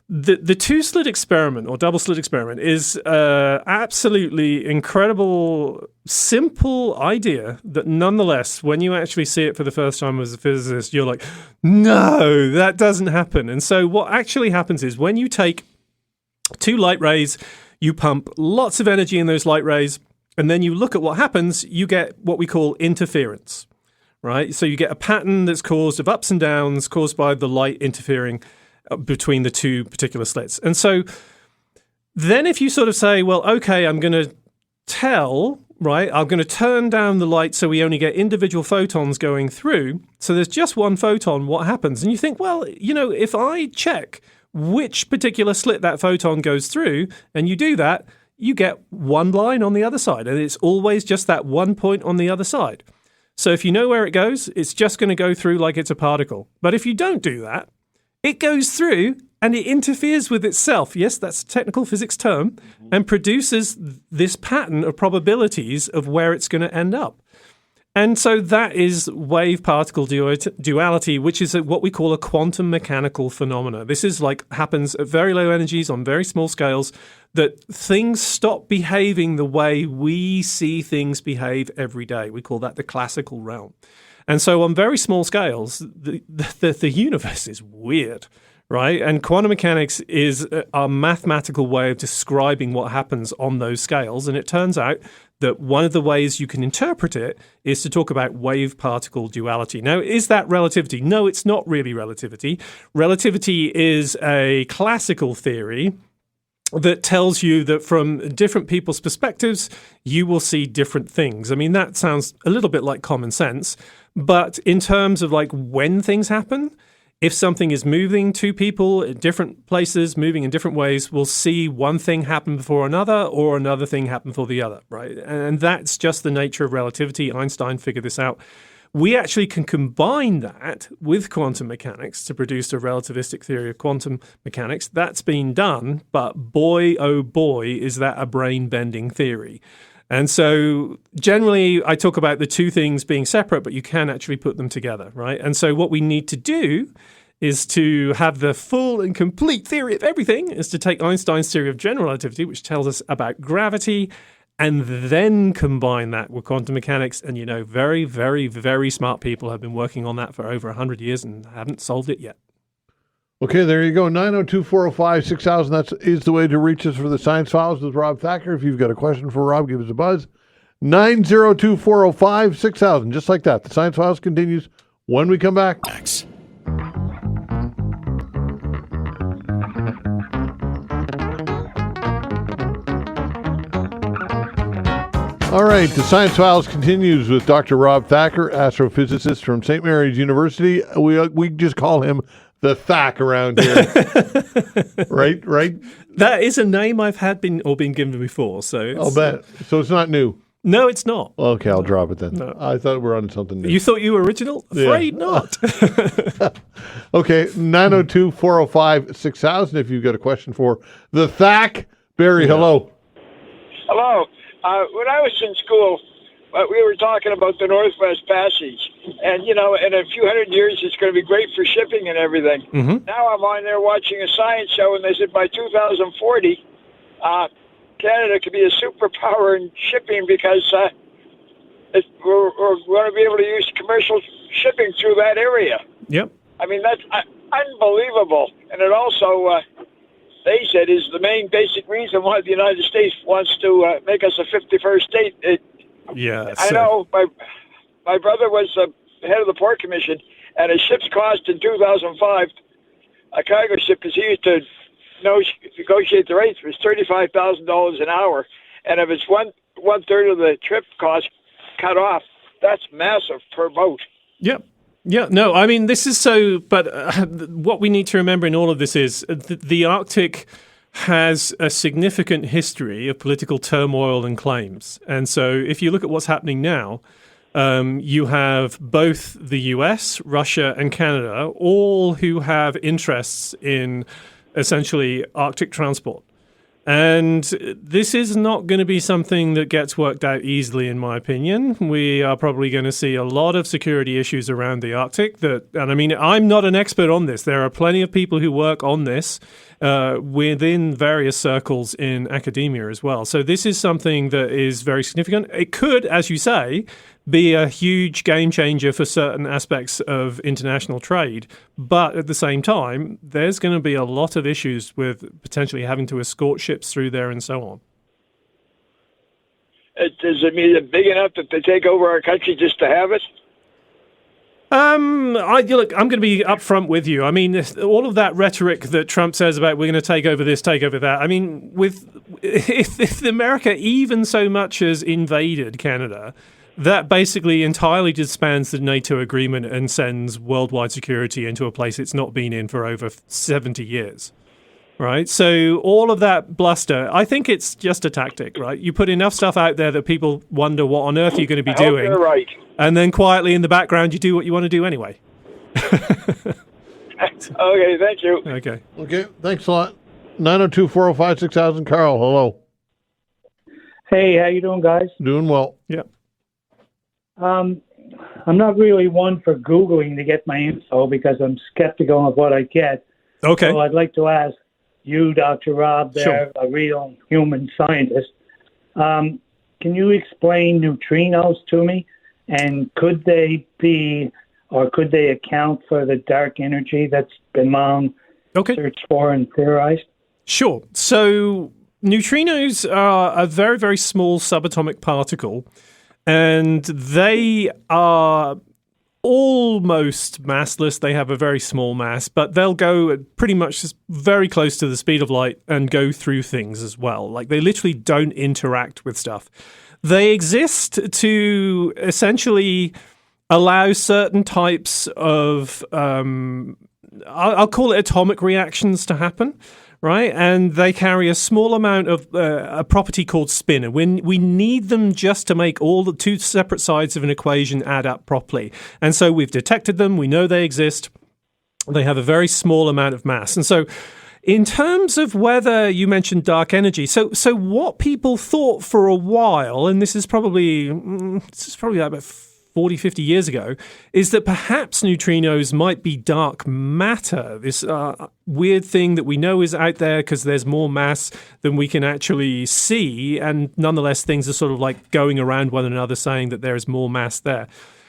The two-slit experiment or double-slit experiment is absolutely incredible, simple idea that nonetheless, when you actually see it for the first time as a physicist, you're like, no, that doesn't happen. And so what actually happens is when you take two light rays, you pump lots of energy in those light rays, and then you look at what happens, you get what we call interference, right? So you get a pattern that's caused of ups and downs caused by the light interfering between the two particular slits. And so then if you sort of say, well, okay, I'm going to I'm going to turn down the light so we only get individual photons going through. So there's just one photon, what happens? And you think, well, if I check which particular slit that photon goes through, and you do that, you get one line on the other side. And it's always just that one point on the other side. So if you know where it goes, it's just going to go through like it's a particle. But if you don't do that, it goes through and it interferes with itself. Yes, that's a technical physics term, and produces this pattern of probabilities of where it's going to end up. And so that is wave-particle duality, which is what we call a quantum mechanical phenomena. This is happens at very low energies on very small scales, that things stop behaving the way we see things behave every day. We call that the classical realm. And so on very small scales, the universe is weird, right? And quantum mechanics is a mathematical way of describing what happens on those scales. And it turns out that one of the ways you can interpret it is to talk about wave-particle duality. Now, is that relativity? No, it's not really relativity. Relativity is a classical theory that tells you that from different people's perspectives, you will see different things. I mean, that sounds a little bit like common sense, but in terms of when things happen, if something is moving, two people at different places, moving in different ways, we'll see one thing happen before another or another thing happen before the other, right? And that's just the nature of relativity. Einstein figured this out. We actually can combine that with quantum mechanics to produce a relativistic theory of quantum mechanics. That's been done, but boy, oh boy, is that a brain-bending theory. And so generally I talk about the two things being separate, but you can actually put them together, right? And so what we need to do is to have the full and complete theory of everything, is to take Einstein's theory of general relativity, which tells us about gravity, and then combine that with quantum mechanics. And, very, very, very smart people have been working on that for over 100 years and haven't solved it yet. Okay, there you go. 902-405-6000. That is the way to reach us for the Science Files with Rob Thacker. If you've got a question for Rob, give us a buzz. 902-405-6000. Just like that. The Science Files continues when we come back. Thanks. All right, the Science Files continues with Dr. Rob Thacker, astrophysicist from St. Mary's University. We just call him the Thack around here. Right? That is a name I've been given before. So I'll bet. So it's not new. No, it's not. Okay, I'll drop it then. No. I thought we were on something new. You thought you were original? Afraid not. Okay, 902-405-6000 if you've got a question for the Thack. Barry, hello. Hello. When I was in school, we were talking about the Northwest Passage. And, in a few hundred years, it's going to be great for shipping and everything. Mm-hmm. Now I'm on there watching a science show, and they said by 2040, Canada could be a superpower in shipping because we're going to be able to use commercial shipping through that area. Yep. I mean, that's unbelievable. And it also... they said is the main basic reason why the United States wants to make us a 51st state. I know my brother was the head of the Port Commission, and a ship's cost in 2005, a cargo ship, because he used to negotiate the rates, was $35,000 an hour, and if it's one third of the trip cost cut off, that's massive per boat. Yep. Yeah, no, I mean, this is so, but what we need to remember in all of this is the Arctic has a significant history of political turmoil and claims. And so if you look at what's happening now, you have both the US, Russia, and Canada, all who have interests in essentially Arctic transport. And this is not going to be something that gets worked out easily, in my opinion. We are probably going to see a lot of security issues around the Arctic. And I mean, I'm not an expert on this. There are plenty of people who work on this within various circles in academia as well. So this is something that is very significant. It could, as you say, be a huge game changer for certain aspects of international trade. But at the same time, there's going to be a lot of issues with potentially having to escort ships through there and so on. Does it mean it's big enough to take over our country just to have it? Look, I'm going to be upfront with you. I mean, all of that rhetoric that Trump says about we're going to take over this, take over that. I mean, if America even so much as invaded Canada, that basically entirely disbands the NATO agreement and sends worldwide security into a place it's not been in for over 70 years. Right? So all of that bluster, I think it's just a tactic, right? You put enough stuff out there that people wonder what on earth you're going to be doing. You're right. And then quietly in the background, you do what you want to do anyway. Okay, thank you. Okay, thanks a lot. 902-405-6000. Carl, hello. Hey, how you doing, guys? Doing well. Yeah. I'm not really one for Googling to get my info because I'm skeptical of what I get. Okay. So I'd like to ask you, Dr. Rob, there, Sure. a real human scientist, can you explain neutrinos to me? And could they be, or could they account for the dark energy that's been long searched for and theorized? Sure. So neutrinos are a very, very small subatomic particle, and they are almost massless. They have a very small mass, but they'll go pretty much very close to the speed of light and go through things as well. Like, they literally don't interact with stuff. They exist to essentially allow certain types of, I'll call it atomic reactions to happen. Right, and they carry a small amount of a property called spin, and we need them just to make all the two separate sides of an equation add up properly. And so we've detected them. We know they exist. They have a very small amount of mass, and so in terms of whether you mentioned dark energy, so what people thought for a while, and this is probably about 40, 50 years ago, is that perhaps neutrinos might be dark matter, this weird thing that we know is out there because there's more mass than we can actually see, and nonetheless things are sort of like going around one another saying that there is more mass there.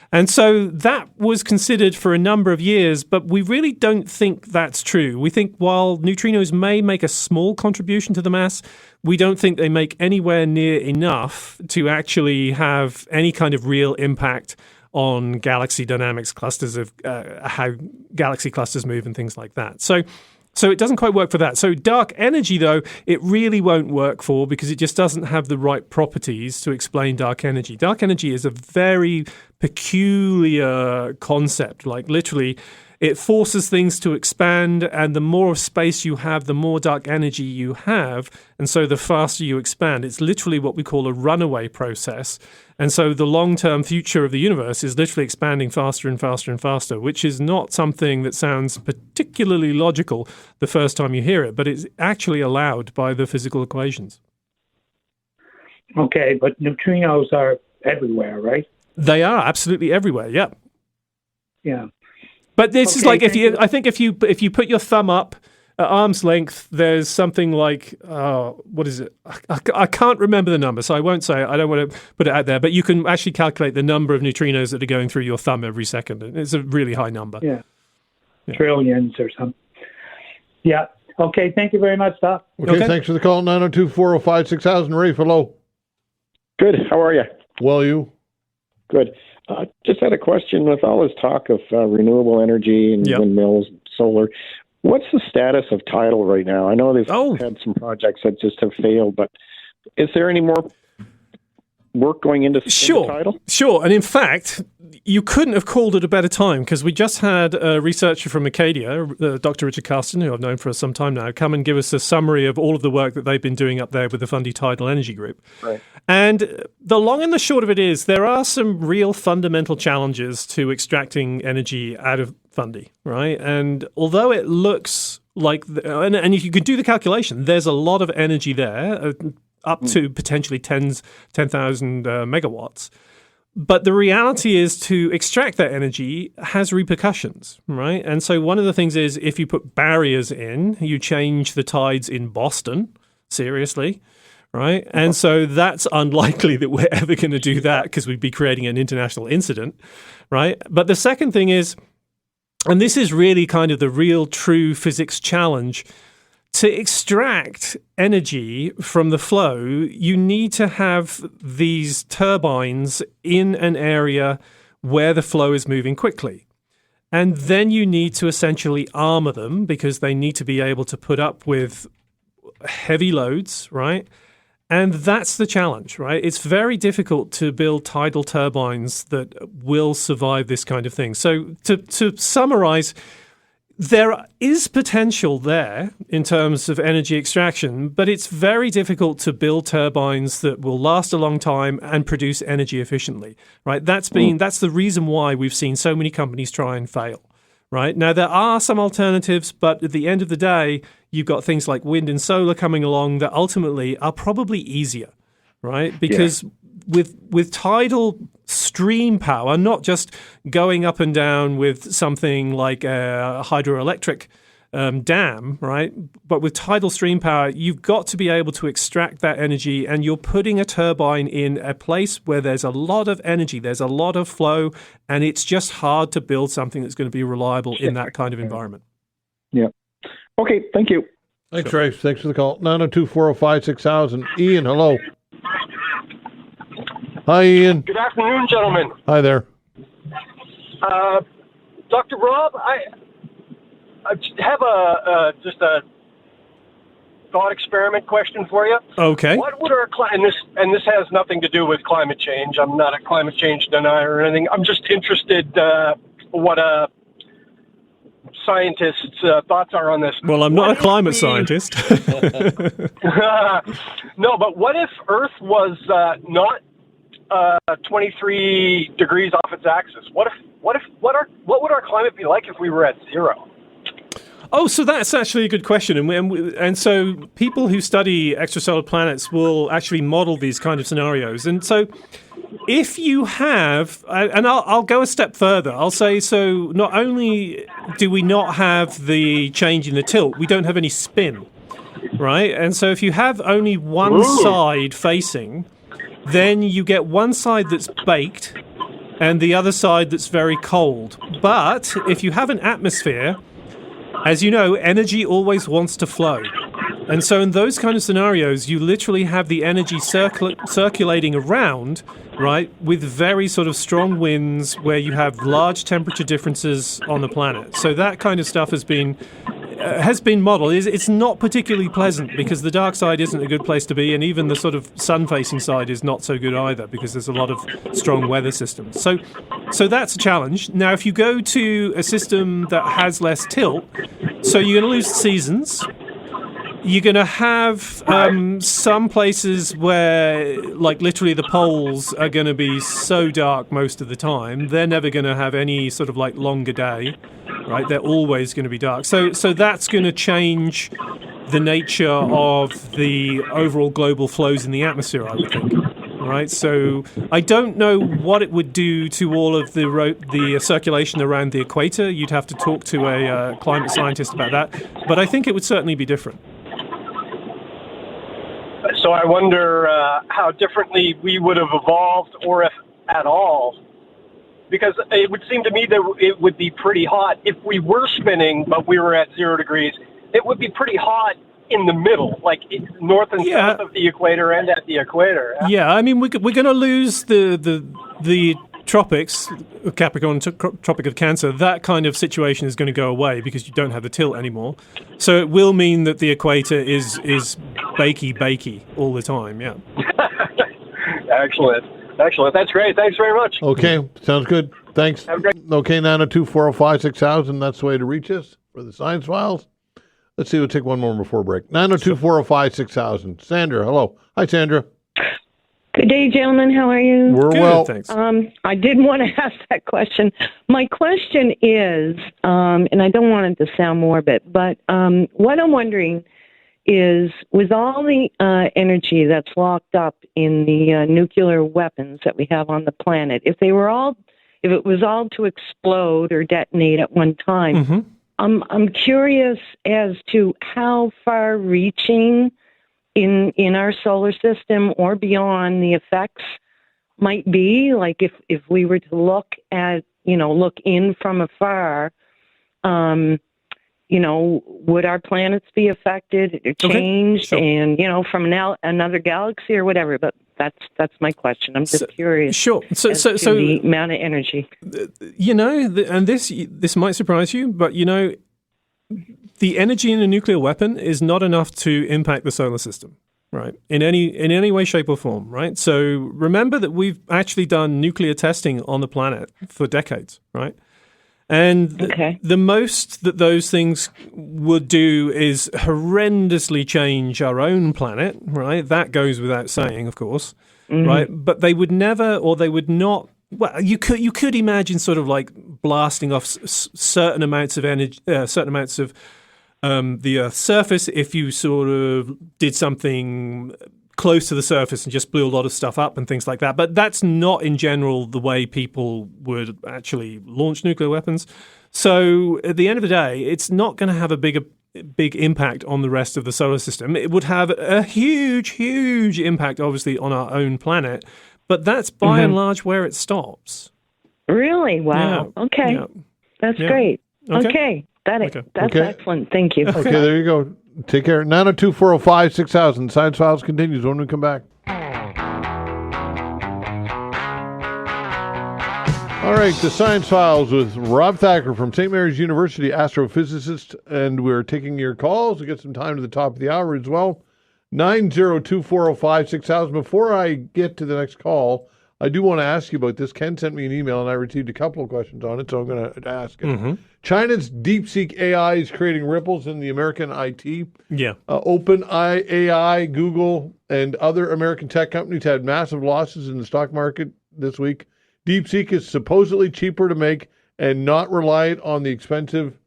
And so that was considered for a number of years, but we really don't think that's true. We think while neutrinos may make a small contribution to the mass, we don't think they make anywhere near enough to actually have any kind of real impact on galaxy dynamics, clusters of how galaxy clusters move and things like that. So it doesn't quite work for that. So dark energy, though, it really won't work for because it just doesn't have the right properties to explain dark energy. Dark energy is a very peculiar concept. Like, literally, it forces things to expand, and the more space you have, the more dark energy you have, and so the faster you expand. It's literally what we call a runaway process. And so the long-term future of the universe is literally expanding faster and faster and faster, which is not something that sounds particularly logical the first time you hear it, but it's actually allowed by the physical equations. Okay, but neutrinos are everywhere, right? They are absolutely everywhere, yeah. Yeah. But this is like, I think if you put your thumb up at arm's length, there's something like, what is it? I can't remember the number, so I won't say it. I don't want to put it out there, but you can actually calculate the number of neutrinos that are going through your thumb every second. It's a really high number. Yeah. Trillions or something. Yeah. Okay, thank you very much, Doc. Okay, thanks for the call. 902-405-6000. Rafe, hello. Good. How are you? Well, you? Good. Just had a question with all this talk of renewable energy and windmills, and solar. What's the status of tidal right now? I know they've had some projects that just have failed, but is there any more work going into tidal? Sure. And in fact, you couldn't have called it a better time because we just had a researcher from Acadia, Dr. Richard Carsten, who I've known for some time now, come and give us a summary of all of the work that they've been doing up there with the Fundy Tidal Energy Group. Right. And the long and the short of it is there are some real fundamental challenges to extracting energy out of Fundy, right? And although it looks and if you could do the calculation, there's a lot of energy there, up to potentially 10,000 megawatts. But the reality is to extract that energy has repercussions, right? And so one of the things is if you put barriers in, you change the tides in Boston, seriously, right? And so that's unlikely that we're ever going to do that because we'd be creating an international incident, right? But the second thing is, and this is really kind of the real true physics challenge, to extract energy from the flow, you need to have these turbines in an area where the flow is moving quickly. And then you need to essentially armor them because they need to be able to put up with heavy loads, right? And that's the challenge, right? It's very difficult to build tidal turbines that will survive this kind of thing. So to summarize, there is potential there in terms of energy extraction, but it's very difficult to build turbines that will last a long time and produce energy efficiently, right? That's the reason why we've seen so many companies try and fail, right? Now, there are some alternatives, but at the end of the day, you've got things like wind and solar coming along that ultimately are probably easier, right? Because with tidal stream power, not just going up and down with something like a hydroelectric dam, right? But with tidal stream power, you've got to be able to extract that energy, and you're putting a turbine in a place where there's a lot of energy, there's a lot of flow, and it's just hard to build something that's going to be reliable in that kind of environment. Yeah. Okay, thank you. Thanks, Ray. Thanks for the call. 902-405-6000. Ian, hello. Hi, Ian. Good afternoon, gentlemen. Hi there. Dr. Rob, I have just a thought experiment question for you. Okay. What would our and this has nothing to do with climate change. I'm not a climate change denier or anything. I'm just interested what scientists' thoughts are on this. Well, I'm not a climate scientist. No, but what if Earth was not 23 degrees off its axis? What would our climate be like if we were at zero? Oh, so that's actually a good question. And so people who study extrasolar planets will actually model these kind of scenarios. And so if you have, and I'll go a step further, I'll say, so not only do we not have the change in the tilt, we don't have any spin, right? And so if you have only one side facing, then you get one side that's baked and the other side that's very cold. But if you have an atmosphere, as you know, energy always wants to flow. And so in those kind of scenarios, you literally have the energy circulating around, right, with very sort of strong winds where you have large temperature differences on the planet. So that kind of stuff has been modeled. It's not particularly pleasant because the dark side isn't a good place to be, and even the sort of sun-facing side is not so good either because there's a lot of strong weather systems. So that's a challenge. Now, if you go to a system that has less tilt, so you're going to lose seasons. You're going to have some places where, like, literally the poles are going to be so dark most of the time. They're never going to have any sort of, like, longer day, right? They're always going to be dark. So that's going to change the nature of the overall global flows in the atmosphere, I would think, right? So I don't know what it would do to all of the circulation around the equator. You'd have to talk to a climate scientist about that. But I think it would certainly be different. So I wonder how differently we would have evolved, or if at all, because it would seem to me that it would be pretty hot if we were spinning, but we were at 0 degrees. It would be pretty hot in the middle, like north and south of the equator and at the equator. Yeah, I mean, we're going to lose the tropics, Capricorn, Tropic of Cancer. That kind of situation is going to go away because you don't have the tilt anymore. So it will mean that the equator is bakey all the time. Yeah. Excellent. That's great. Thanks very much. Okay, sounds good. Thanks. Have a great. Okay, 902-405-6000. That's the way to reach us for the Science Files. Let's see. We'll take one more before break. 902-405-6000. Sandra, hello. Hi, Sandra. Good day, gentlemen. How are you? We're Good, well. thanks. I did want to ask that question. My question is, and I don't want it to sound morbid, but what I'm wondering is, with all the energy that's locked up in the nuclear weapons that we have on the planet, if it was all to explode or detonate at one time, I'm curious as to how far-reaching in our solar system or beyond the effects might be. Like if we were to look in from afar, would our planets be affected or changed? Okay, sure. And from another galaxy or whatever. But that's my question. I'm just curious. Sure. So the amount of energy. And this might surprise you, but the energy in a nuclear weapon is not enough to impact the solar system, right? In any way, shape, or form, right? So remember that we've actually done nuclear testing on the planet for decades, right? And the most that those things would do is horrendously change our own planet, right? That goes without saying, of course, right? But they would never, or they would not. Well, you could imagine sort of like blasting off certain amounts of energy, certain amounts of the Earth's surface if you sort of did something close to the surface and just blew a lot of stuff up and things like that. But that's not in general the way people would actually launch nuclear weapons. So at the end of the day, it's not going to have a big impact on the rest of the solar system. It would have a huge, huge impact, obviously, on our own planet. But that's by and large where it stops. Really? Wow. Yeah. Okay. Yeah. That's great. Okay. That's excellent. Thank you. Okay, there you go. Take care. 902-405-6000. Science Files continues when we come back. All right, the Science Files with Rob Thacker from St. Mary's University, astrophysicist, and we're taking your calls. We get some time to the top of the hour as well. 902-405-6000. Before I get to the next call, I do want to ask you about this. Ken sent me an email, and I received a couple of questions on it, so I'm going to ask it. China's DeepSeek AI is creating ripples in the American IT. Yeah. OpenAI, Google, and other American tech companies had massive losses in the stock market this week. DeepSeek is supposedly cheaper to make and not reliant on the expensive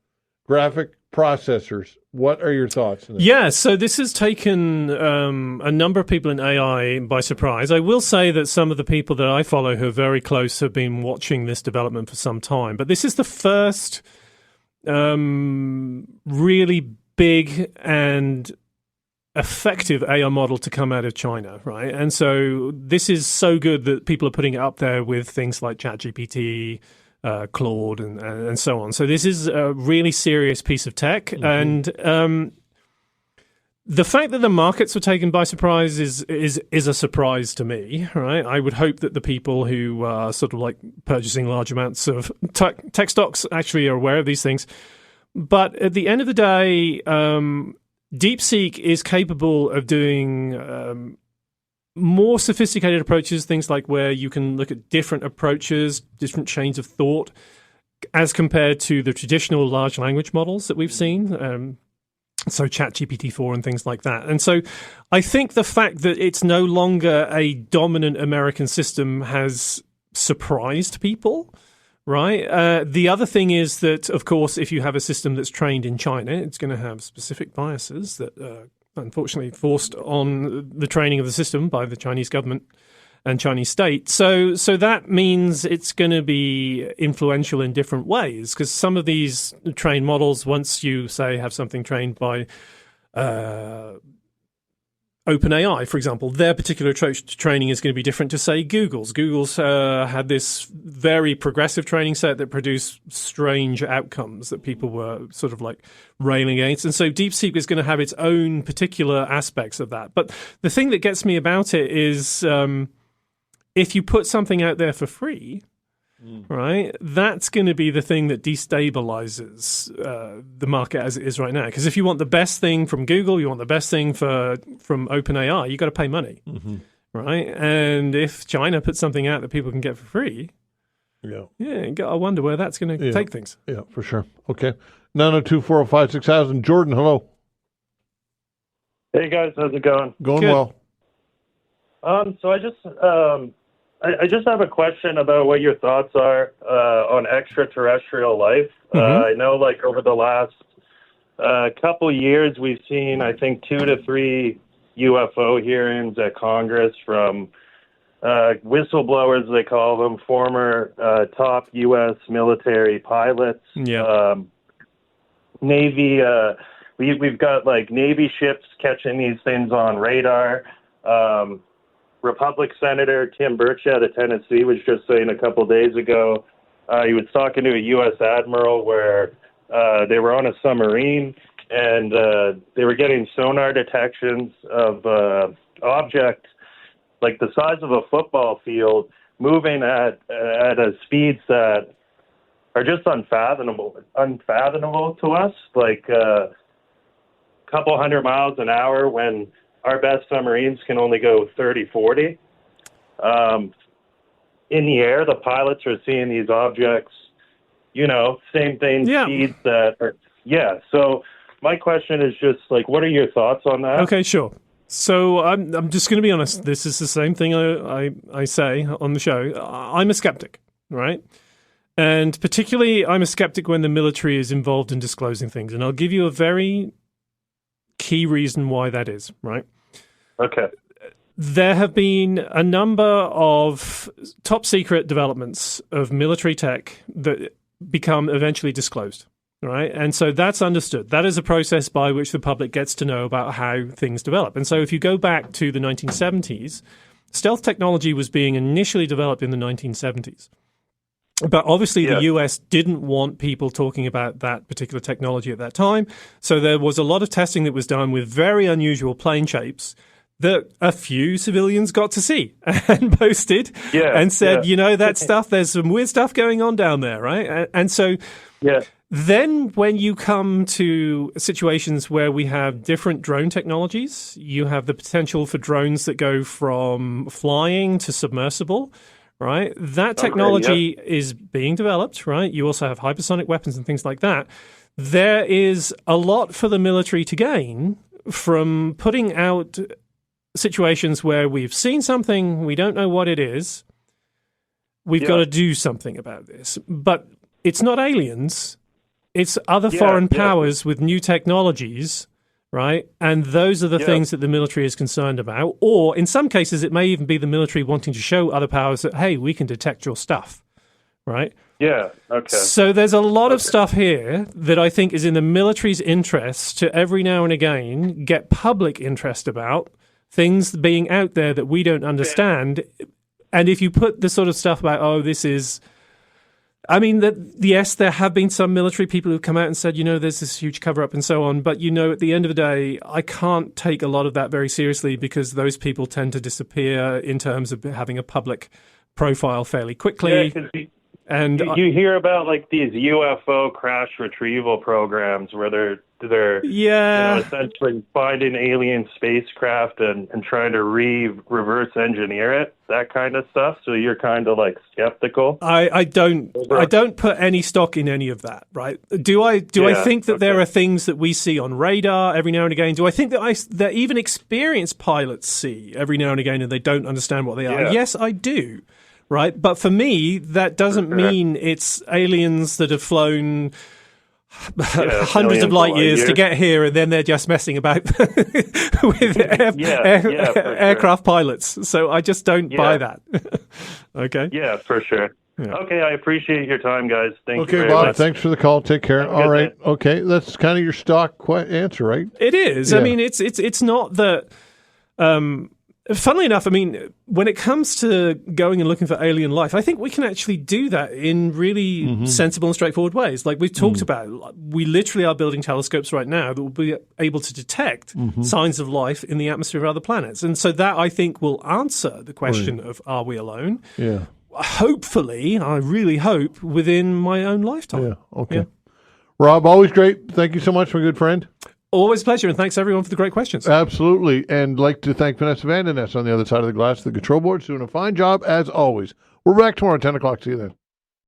graphic processors. What are your thoughts on this? Yeah, so this has taken a number of people in AI by surprise. I will say that some of the people that I follow who are very close have been watching this development for some time. But this is the first really big and effective AI model to come out of China, right? And so this is so good that people are putting it up there with things like ChatGPT, Claude, and so on. So this is a really serious piece of tech, and the fact that the markets were taken by surprise is a surprise to me, right? I would hope that the people who are sort of like purchasing large amounts of tech stocks actually are aware of these things. But at the end of the day, DeepSeek is capable of doing more sophisticated approaches, things like where you can look at different approaches, different chains of thought, as compared to the traditional large language models that we've seen, so ChatGPT-4 and things like that. And so I think the fact that it's no longer a dominant American system has surprised people, right? The other thing is that, of course, if you have a system that's trained in China, it's going to have specific biases that unfortunately forced on the training of the system by the Chinese government and Chinese state. So that means it's going to be influential in different ways, because some of these trained models, once you, say, have something trained by OpenAI, for example, their particular approach to training is going to be different to, say, Google's. Google's had this very progressive training set that produced strange outcomes that people were sort of like railing against. And so DeepSeek is going to have its own particular aspects of that. But the thing that gets me about it is if you put something out there for free, right, that's going to be the thing that destabilizes the market as it is right now. Because if you want the best thing from Google, you want the best thing from OpenAI, you've got to pay money, right? And if China puts something out that people can get for free, you got to wonder where that's going to take things. Yeah, for sure. Okay. 902-405-6000. Jordan, hello. Hey, guys. How's it going? Going well. So I just have a question about what your thoughts are on extraterrestrial life. I know, like, over the last couple years, we've seen, I think, 2 to 3 UFO hearings at Congress from whistleblowers, they call them, former top U.S. military pilots. Navy, we've got, like, Navy ships catching these things on radar. Republic Senator Tim Burchett of Tennessee was just saying a couple days ago, he was talking to a U.S. admiral where they were on a submarine and they were getting sonar detections of objects like the size of a football field moving at a speeds that are just unfathomable to us, like a couple 100 miles an hour when our best submarines can only go 30, 40. In the air, the pilots are seeing these objects, same thing, speeds that are, So my question is just, like, what are your thoughts on that? Okay, sure. So I'm just going to be honest. This is the same thing I say on the show. I'm a skeptic, right? And particularly, I'm a skeptic when the military is involved in disclosing things. And I'll give you a very key reason why that is, right? Okay. There have been a number of top secret developments of military tech that become eventually disclosed, right? And so that's understood. That is a process by which the public gets to know about how things develop. And so if you go back to the 1970s, stealth technology was being initially developed in the 1970s. But obviously the US didn't want people talking about that particular technology at that time. So there was a lot of testing that was done with very unusual plane shapes that a few civilians got to see and posted and said, that stuff, there's some weird stuff going on down there, right? And so then when you come to situations where we have different drone technologies, you have the potential for drones that go from flying to submersible, right? That technology is being developed, right? You also have hypersonic weapons and things like that. There is a lot for the military to gain from putting out situations where we've seen something, we don't know what it is, we've got to do something about this. But it's not aliens, it's other foreign powers with new technologies, right? And those are the things that the military is concerned about. Or in some cases, it may even be the military wanting to show other powers that, hey, we can detect your stuff, right? Yeah, okay. So there's a lot of stuff here that I think is in the military's interest to every now and again get public interest about, things being out there that we don't understand. And if you put the sort of stuff about, this is... I mean, yes, there have been some military people who've come out and said, there's this huge cover-up and so on. But, at the end of the day, I can't take a lot of that very seriously because those people tend to disappear in terms of having a public profile fairly quickly. And you hear about, like, these UFO crash retrieval programs where they're essentially finding alien spacecraft and trying to reverse engineer it, that kind of stuff. So you're kind of, like, skeptical. I don't put any stock in any of that, right? Do I think that there are things that we see on radar every now and again? Do I think that even experienced pilots see every now and again and they don't understand what they are? Yes, I do. Right, but for me, that doesn't mean it's aliens that have flown hundreds of light years to get here, and then they're just messing about with aircraft pilots. So I just don't buy that. Okay. Yeah, for sure. Yeah. Okay, I appreciate your time, guys. Thank you very Bob, much. Thanks for the call. Take care. All right. Day. Okay, that's kind of your stock answer, right? It is. Yeah. I mean, it's not that. Funnily enough, I mean, when it comes to going and looking for alien life, I think we can actually do that in really sensible and straightforward ways. Like we've talked about, we literally are building telescopes right now that will be able to detect signs of life in the atmosphere of other planets. And so that, I think, will answer the question of, are we alone? Yeah. Hopefully, I really hope, within my own lifetime. Yeah, okay. Yeah. Rob, always great. Thank you so much, my good friend. Always a pleasure, and thanks everyone for the great questions. Absolutely, and like to thank Vanessa Van Den Ness on the other side of the glass, the control board, doing a fine job as always. We're back tomorrow at 10 o'clock. See you then.